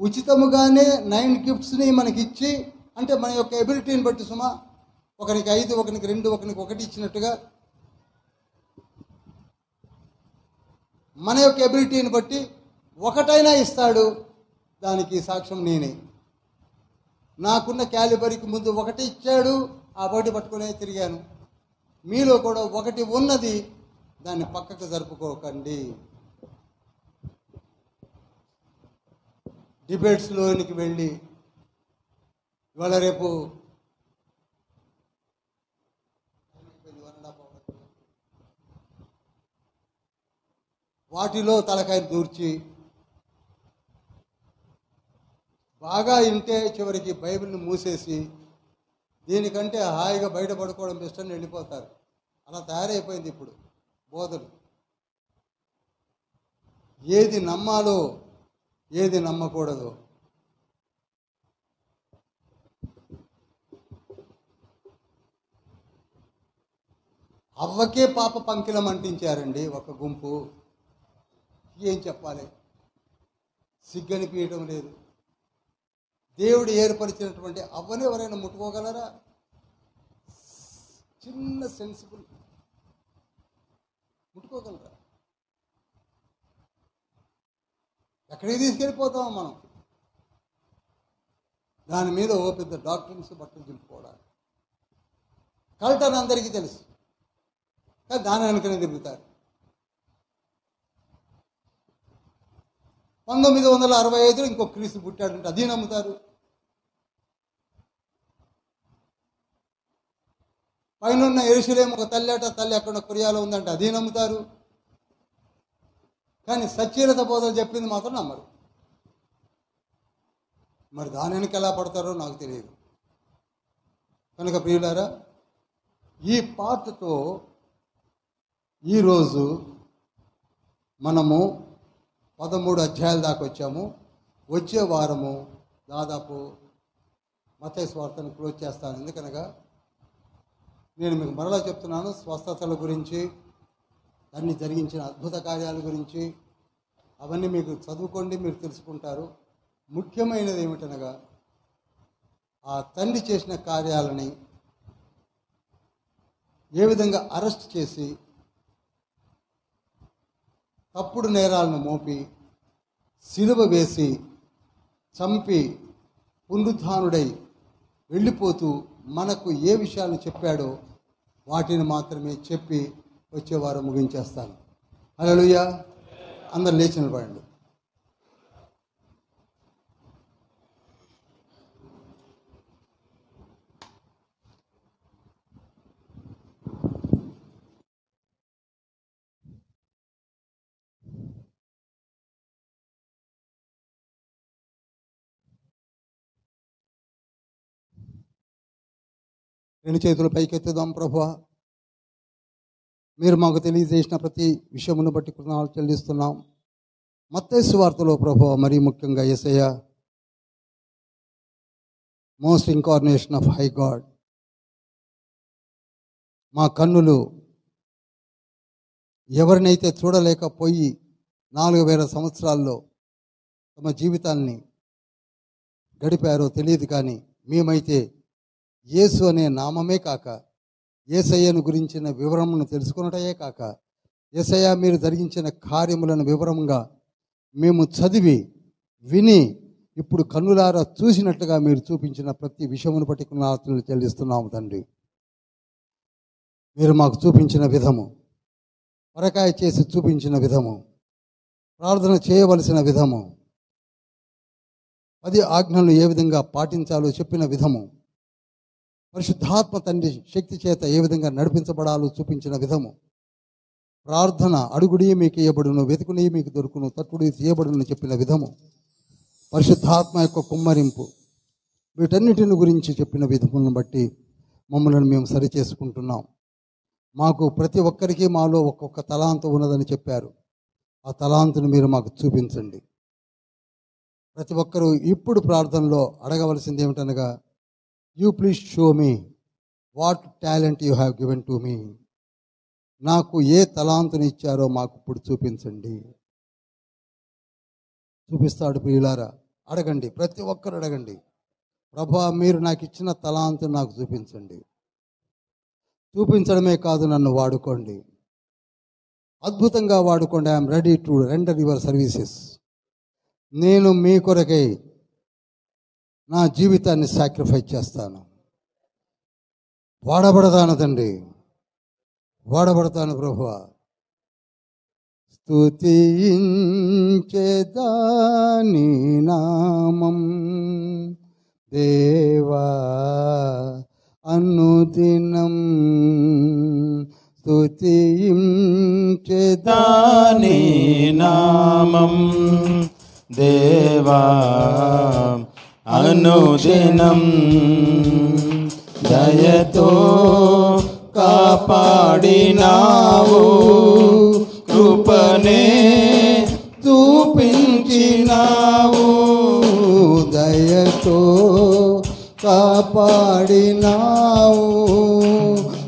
ఉచితముగానే 9 గిఫ్ట్స్ని మనకిచ్చి, అంటే మన యొక్క ఎబిలిటీని బట్టి సుమా, ఒకరికి 5, ఒకరికి 2, ఒకరికి 1 ఇచ్చినట్టుగా మన యొక్క ఎబిలిటీని బట్టి ఒకటైనా ఇస్తాడు. దానికి సాక్ష్యం నేనే. నాకున్న క్యాలిబరికి ముందు 1 ఇచ్చాడు, ఆ 1 పట్టుకునే తిరిగాను. మీలో కూడా 1 ఉన్నది, దాన్ని పక్కకు జరుపుకోకండి. డిబేట్స్లోనికి వెళ్ళి ఇవాళ రేపు వాటిలో తలకాయ దూర్చి బాగా వింటే చివరికి బైబిల్ని మూసేసి దీనికంటే హాయిగా బయట పడుకోవడం బెస్ట్ అని వెళ్ళిపోతారు. అలా తయారైపోయింది ఇప్పుడు బోధలు. ఏది నమ్మాలో ఏది నమ్మకూడదు. అవ్వకే పాప పంకిలం అంటించారండి ఒక గుంపు. ఏం చెప్పాలి? సిగ్గనిపించడం లేదు. దేవుడు ఏర్పరిచినటువంటి అవ్వని ఎవరైనా ముట్టుకోగలరా? చిన్న సెన్సిబుల్ ముట్టుకోగలరా? ఎక్కడికి తీసుకెళ్ళిపోతామో మనం. దాని మీద ఓ పెద్ద డాక్టర్స్ బట్టలు చింపుకోవడానికి కల్ట్ అని అందరికీ తెలుసు, కానీ దాని వెనుకనే తిరుగుతారు. 1965లో ఇంకో క్రీస్తు పుట్టాడంటే అది నమ్ముతారు. పైన యెరూషలేము ఒక తల్లి అట, తల్లి అక్కడ కొరియాలో ఉందంటే అది నమ్ముతారు. కానీ సచ్చీలత బోధలు చెప్పింది మాత్రం నమ్మరు. మరి దాని వెనక ఎలా పడతారో నాకు తెలియదు. కనుక ప్రియులారా, ఈ పార్ట్తో ఈరోజు మనము 13 అధ్యాయాల దాకా వచ్చాము. వచ్చే వారము దాదాపు మత్తయి సువార్తను క్లోజ్ చేస్తాను. ఎందుకనగా నేను మీకు మరలా చెప్తున్నాను, స్వస్థతల గురించి, దాన్ని జరిగించిన అద్భుత కార్యాల గురించి అవన్నీ మీకు చదువుకోండి, మీరు తెలుసుకుంటారు. ముఖ్యమైనది ఏమిటనగా ఆ తండ్రి చేసిన కార్యాలని ఏ విధంగా అరెస్ట్ చేసి తప్పుడు నేరాలను మోపి సిలువ వేసి చంపి పునరుత్థానుడై వెళ్ళిపోతూ మనకు ఏ విషయాలను చెప్పాడో వాటిని మాత్రమే చెప్పి వచ్చేవారు ముగించేస్తాను. హల్లెలూయా. అందరు లేచి నిలబడండి. రెండు చేతులు పైకెత్తుదాం. ప్రభువా, మీరు మాకు తెలియజేసిన ప్రతి విషయమును బట్టి కృతజ్ఞతలు చెల్లిస్తున్నాం. మత్తయి సువార్తలో ప్రభువా, మరీ ముఖ్యంగా Yesayya most incarnation of high God, మా కన్నులు ఎవరినైతే చూడలేకపోయి 4000 సంవత్సరాల్లో తమ జీవితాన్ని గడిపారో తెలియదు, కానీ మేమైతే యేసు అనే నామమే కాక యేసయ్యను గురించిన వివరమును తెలుసుకున్నటయే కాక యేసయ్య మీరు జరిగించిన కార్యములను వివరంగా మేము చదివి విని ఇప్పుడు కన్నులారా చూసినట్లుగా మీరు చూపించిన ప్రతి విషయమును బట్టి కృతజ్ఞతలు చెల్లిస్తున్నాము తండ్రి. మీరు మాకు చూపించిన విధము, పరకాయ చేసి చూపించిన విధము, ప్రార్థన చేయవలసిన విధము, 10 ఆజ్ఞలను ఏ విధంగా పాటించాలో చెప్పిన విధము, పరిశుద్ధాత్మ తండ్రి శక్తి చేత ఏ విధంగా నడిపించబడాలో చూపించిన విధము, ప్రార్థన అడుగుడి మీకు ఇయ్యబడును, వెతుకుని మీకు దొరుకును, తట్టుడి తీయబడును చెప్పిన విధము, పరిశుద్ధాత్మ యొక్క కుమ్మరింపు, వీటన్నిటిని గురించి చెప్పిన విధములను బట్టి మమ్మల్ని మేము సరిచేసుకుంటున్నాం. మాకు ప్రతి ఒక్కరికి మాలో ఒక్కొక్క తలాంతు ఉన్నదని చెప్పారు. ఆ తలాంతును మీరు మాకు చూపించండి. ప్రతి ఒక్కరూ ఇప్పుడు ప్రార్థనలో అడగవలసింది ఏమిటనగా, you please show me what talent you have given to me. నాకు ఏ తలాంతుని ఇచ్చారో మాకు ఇప్పుడు చూపించండి. చూపిస్తాడు ప్రియులారా. అడగండి, ప్రతి ఒక్కరు అడగండి, ప్రభువా మీరు నాకు ఇచ్చిన తలాంతు నాకు చూపించండి. చూపించడమే కాదు, నన్ను వాడుకోండి, అద్భుతంగా వాడుకోండి. I'm ready to render your services. నేను మీ కొరకై నా జీవితాన్ని సాక్రిఫైస్ చేస్తాను. వాడబడతాను తండ్రి, వాడబడతాను ప్రభువా. స్తుతించెదా నీ నామం దేవా అనుదినం, స్తుతించెదా నీ నామం దేవా అనుదినం, దయతో కాపాడినావు, కృపనే చూపించినావు, దయతో కాపాడినావు,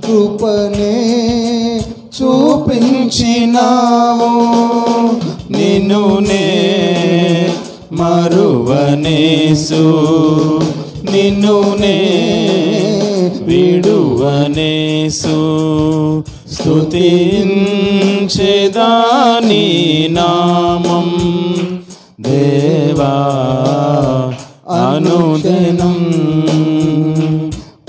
కృపనే చూపించినావు. నిన్ను నే మరువనేసు, నిన్ను నే విడువనేసు, స్తుతించెదా నీ నామం దేవా అనుదినం.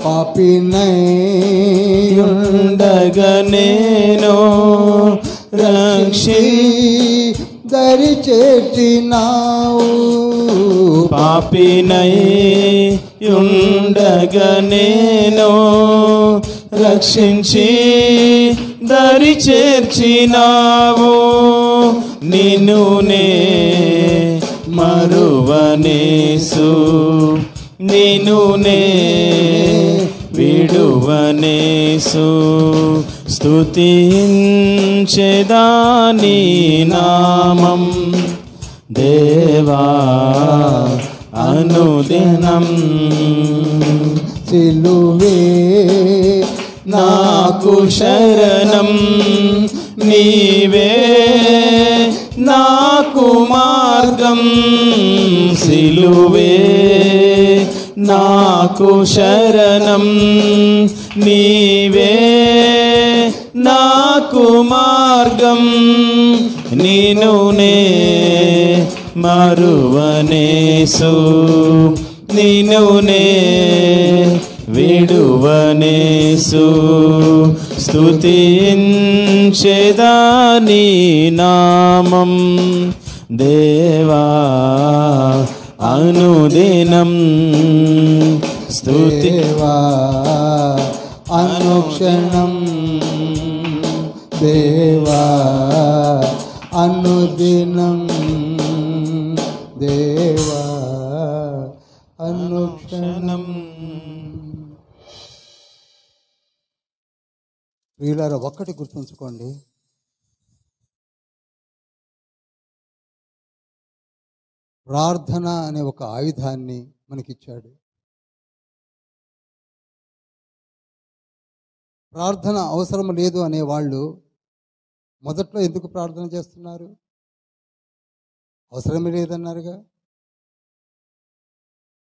పాపినైయుండగా నేను రక్షి దరి చేర్చినావు, పాపినై ఉండగా నేను రక్షించి దరి చేర్చినావు. నిన్ను నే మరువనేసు, నిన్ను నే విడువనేసు, స్తుతించెదా నీ నామం దేవా అనుదినం. సిలువే నాకు శరణం, నీవే నాకు మార్గం, సిలువే నాకు శరణం, నీవే నాకు మార్గం, నిన్నునే మరువనేసు, నిన్నునే విడువనేసు. స్తుతించెదా నీ నామం దేవా అనుదినం. దేవా అనుక్షణం, దేవా అనుదినం, దేవా అనుక్షణం. ప్రియులారా, ఒక్కటి గుర్తుంచుకోండి, ప్రార్థన అనే ఒక ఆయుధాన్ని మనకిచ్చాడు. ప్రార్థన అవసరం లేదు అనేవాళ్ళు మొదట్లో ఎందుకు ప్రార్థన చేస్తున్నారు? అవసరమే లేదన్నారుగా.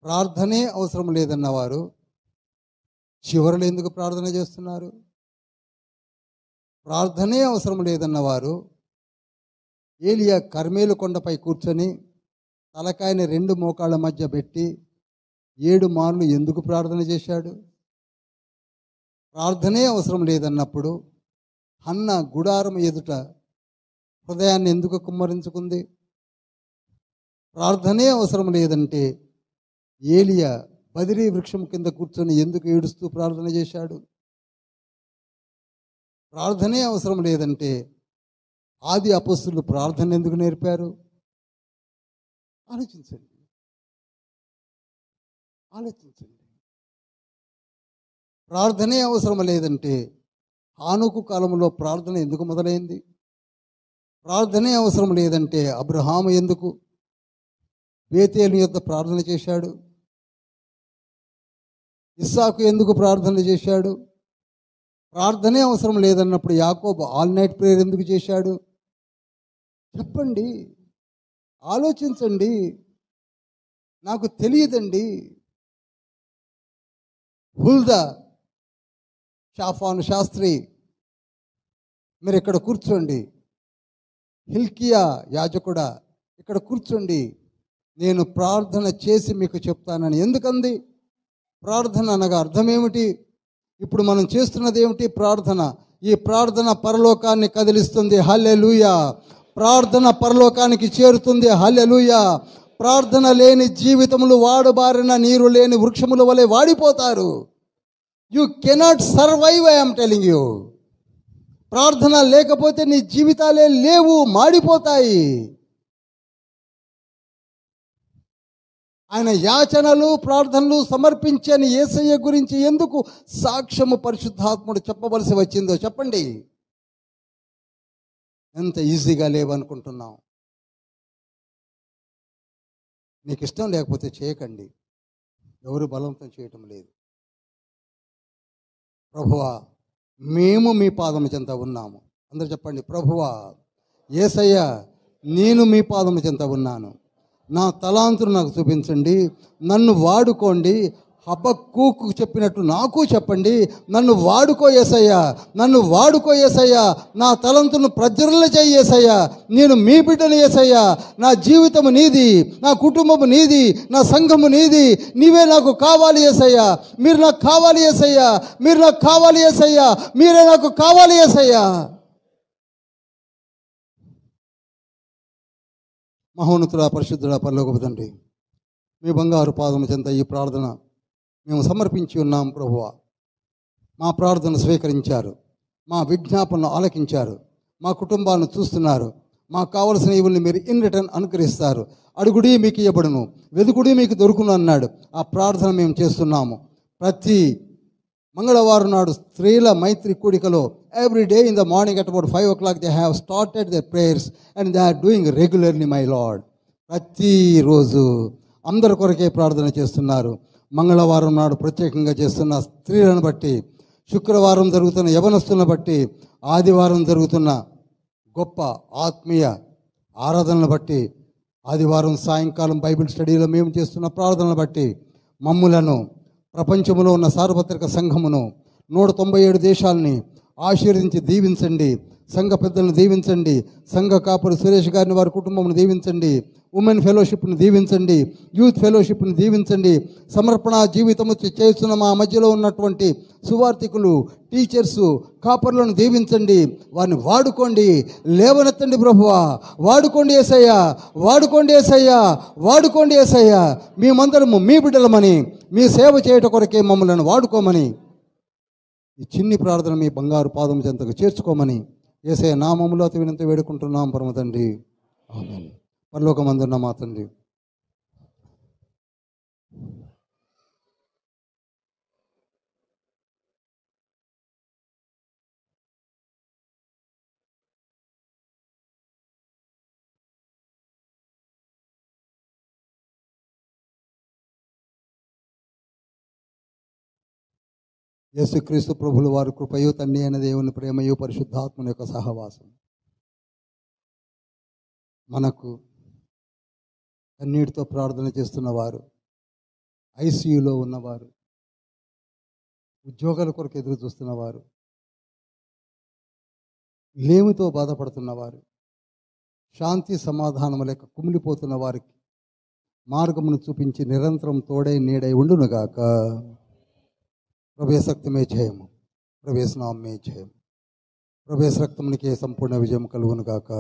ప్రార్థనే అవసరం లేదన్నవారు చివరిలో ఎందుకు ప్రార్థన చేస్తున్నారు? ప్రార్థనే అవసరం లేదన్నవారు ఏలియా కర్మేలు కొండపై కూర్చొని తలకాయని 2 మోకాళ్ళ మధ్య పెట్టి 7 మార్లు ఎందుకు ప్రార్థన చేశాడు? ప్రార్థనే అవసరం లేదన్నప్పుడు హన్న గుడారం ఎదుట హృదయాన్ని ఎందుకు కుమ్మరించుకుంది? ప్రార్థనే అవసరం లేదంటే ఏలియా బదిరీ వృక్షం కింద కూర్చొని ఎందుకు ఏడుస్తూ ప్రార్థన చేశాడు? ప్రార్థనే అవసరం లేదంటే ఆది అపొస్తలులు ప్రార్థన ఎందుకు నేర్పారు? ఆలోచించండి. ప్రార్థనే అవసరం లేదంటే హానోకు కాలంలో ప్రార్థన ఎందుకు మొదలైంది? ప్రార్థనే అవసరం లేదంటే అబ్రహాము ఎందుకు బేతేలు యొద్ద ప్రార్థన చేశాడు? ఇస్సాకు ఎందుకు ప్రార్థన చేశాడు? ప్రార్థనే అవసరం లేదన్నప్పుడు యాకోబు ఆల్ నైట్ ప్రేయర్ ఎందుకు చేశాడు? చెప్పండి, ఆలోచించండి. నాకు తెలియదండి. హుల్దా, షాఫాను శాస్త్రి, మీరు ఇక్కడ కూర్చోండి. హిల్కియా యాజకుడా, ఇక్కడ కూర్చోండి, నేను ప్రార్థన చేసి మీకు చెప్తానని ఎందుకంది? ప్రార్థన అనగా అర్థం ఏమిటి? ఇప్పుడు మనం చేస్తున్నది ఏమిటి? ప్రార్థన. ఈ ప్రార్థన పరలోకాన్ని కదిలిస్తుంది. హల్లెలూయా. ప్రార్థన పరలోకానికి చేరుతుంది. హల్లెలూయా. ప్రార్థన లేని జీవితములు వాడుబారిన నీరు లేని వృక్షముల వలె వాడిపోతారు. You cannot survive, I'm telling you. ప్రార్థన లేకపోతే నీ జీవితాలే లేవు, మాడిపోతాయి. ఆయన యాచనలు ప్రార్థనలు సమర్పించని యేసయ్య గురించి ఎందుకు సాక్ష్యము పరిశుద్ధాత్ముడు చెప్పవలసి వచ్చిందో చెప్పండి. ఎంత ఈజీగా లేవనుకుంటున్నాం. నీకు ఇష్టం లేకపోతే చేయకండి, ఎవరు బలవంతం చేయటం లేదు. ప్రభువా, మేము మీ పాదము చెంత ఉన్నాము. అందరూ చెప్పండి, ప్రభువా యేసయ్య, నేను మీ పాదము చెంత ఉన్నాను. నా తలాంతులు నాకు చూపించండి, నన్ను వాడుకోండి. హబక్కూకు చెప్పినట్టు నాకు చెప్పండి. నన్ను వాడుకో యేసయ్యా, నన్ను వాడుకో యేసయ్యా. నా తలంతులను ప్రజ్వరల చేయి యేసయ్యా. నేను మీ బిడ్డను యేసయ్యా. నా జీవితము నీది, నా కుటుంబము నీది, నా సంఘము నీది. నీవే నాకు కావాలి యేసయ్యా. మీరు నాకు కావాలి యేసయ్యా. మీరు నాకు కావాలి యేసయ్యా. మీరే నాకు కావాలి యేసయ్యా. మహోన్నతుడా, పరిశుద్ధుడా, పరలోకపు తండ్రి, మీ బంగారు పాదము చెంత ఈ ప్రార్థన మేము సమర్పించి ఉన్నాం. ప్రభువా, మా ప్రార్థన స్వీకరించారు, మా విజ్ఞాపనను ఆలకించారు, మా కుటుంబాలను చూస్తున్నారు. మాకు కావలసిన ఇవుల్ని మీరు ఇన్ రిటర్న్ అనుకరిస్తారు. అడుగుడి మీకు ఇవ్వబడును, వెదుకుడి మీకు దొరుకును అన్నాడు. ఆ ప్రార్థన మేము చేస్తున్నాము. ప్రతి మంగళవారం నాడు స్త్రీల మైత్రి కూడికలో every day in the morning at about 5 o'clock they have started their prayers and they are doing regularly, my Lord. ప్రతిరోజు అందరి కొరకే ప్రార్థన చేస్తున్నారు. మంగళవారం నాడు ప్రత్యేకంగా చేస్తున్న స్త్రీలను బట్టి, శుక్రవారం జరుగుతున్న యవనస్తులను బట్టి, ఆదివారం జరుగుతున్న గొప్ప ఆత్మీయ ఆరాధనలు బట్టి, ఆదివారం సాయంకాలం బైబిల్ స్టడీలో మేము చేస్తున్న ప్రార్థనలు బట్టి మమ్ములను, ప్రపంచంలో ఉన్న సార్వత్రిక సంఘమును, 197 దేశాలని ఆశీర్వదించి దీవించండి. సంఘ పెద్దలను దీవించండి. సంఘ కాపురు సురేష్ గారిని, వారి కుటుంబం దీవించండి. ఉమెన్ ఫెలోషిప్ని దీవించండి. యూత్ ఫెలోషిప్ని దీవించండి. సమర్పణ జీవితము చేస్తున్న మా మధ్యలో ఉన్నటువంటి సువార్థికులు, టీచర్సు, కాపర్లను దీవించండి. వారిని వాడుకోండి, లేవనెత్తండి ప్రభువా. వాడుకోండి యేసయ్యా, వాడుకోండి యేసయ్యా, వాడుకోండి యేసయ్యా. మేమందరము మీ బిడ్డలమని, మీ సేవ చేయట కొరకే మమ్మల్ని వాడుకోమని, ఈ చిన్ని ప్రార్థన మీ బంగారు పాదం చెంతకు చేర్చుకోమని యేసయ్య నామములో అతి వినంతి వేడుకుంటున్నాం పరమ తండ్రి. ఆమేన్. పరలోకమందున్న మా తండ్రి, యేసుక్రీస్తు ప్రభుల వారి కృపయు, తండ్రి అయిన దేవుని ప్రేమయు, పరిశుద్ధాత్మని యొక్క సహవాసం మనకు, కన్నీటితో ప్రార్థన చేస్తున్నవారు, ఐసీయూలో ఉన్నవారు, ఉద్యోగాల కొరకు ఎదురు చూస్తున్నవారు, లేమితో బాధపడుతున్నవారు, శాంతి సమాధానం లేక కుమిలిపోతున్న వారికి మార్గమును చూపించి నిరంతరం తోడై నీడై ఉండునుగాక. ప్రవేశక్తమే జయము, ప్రవేశనామే జయము, ప్రవేశ రక్తమునికే సంపూర్ణ విజయం కలుగునుగాక.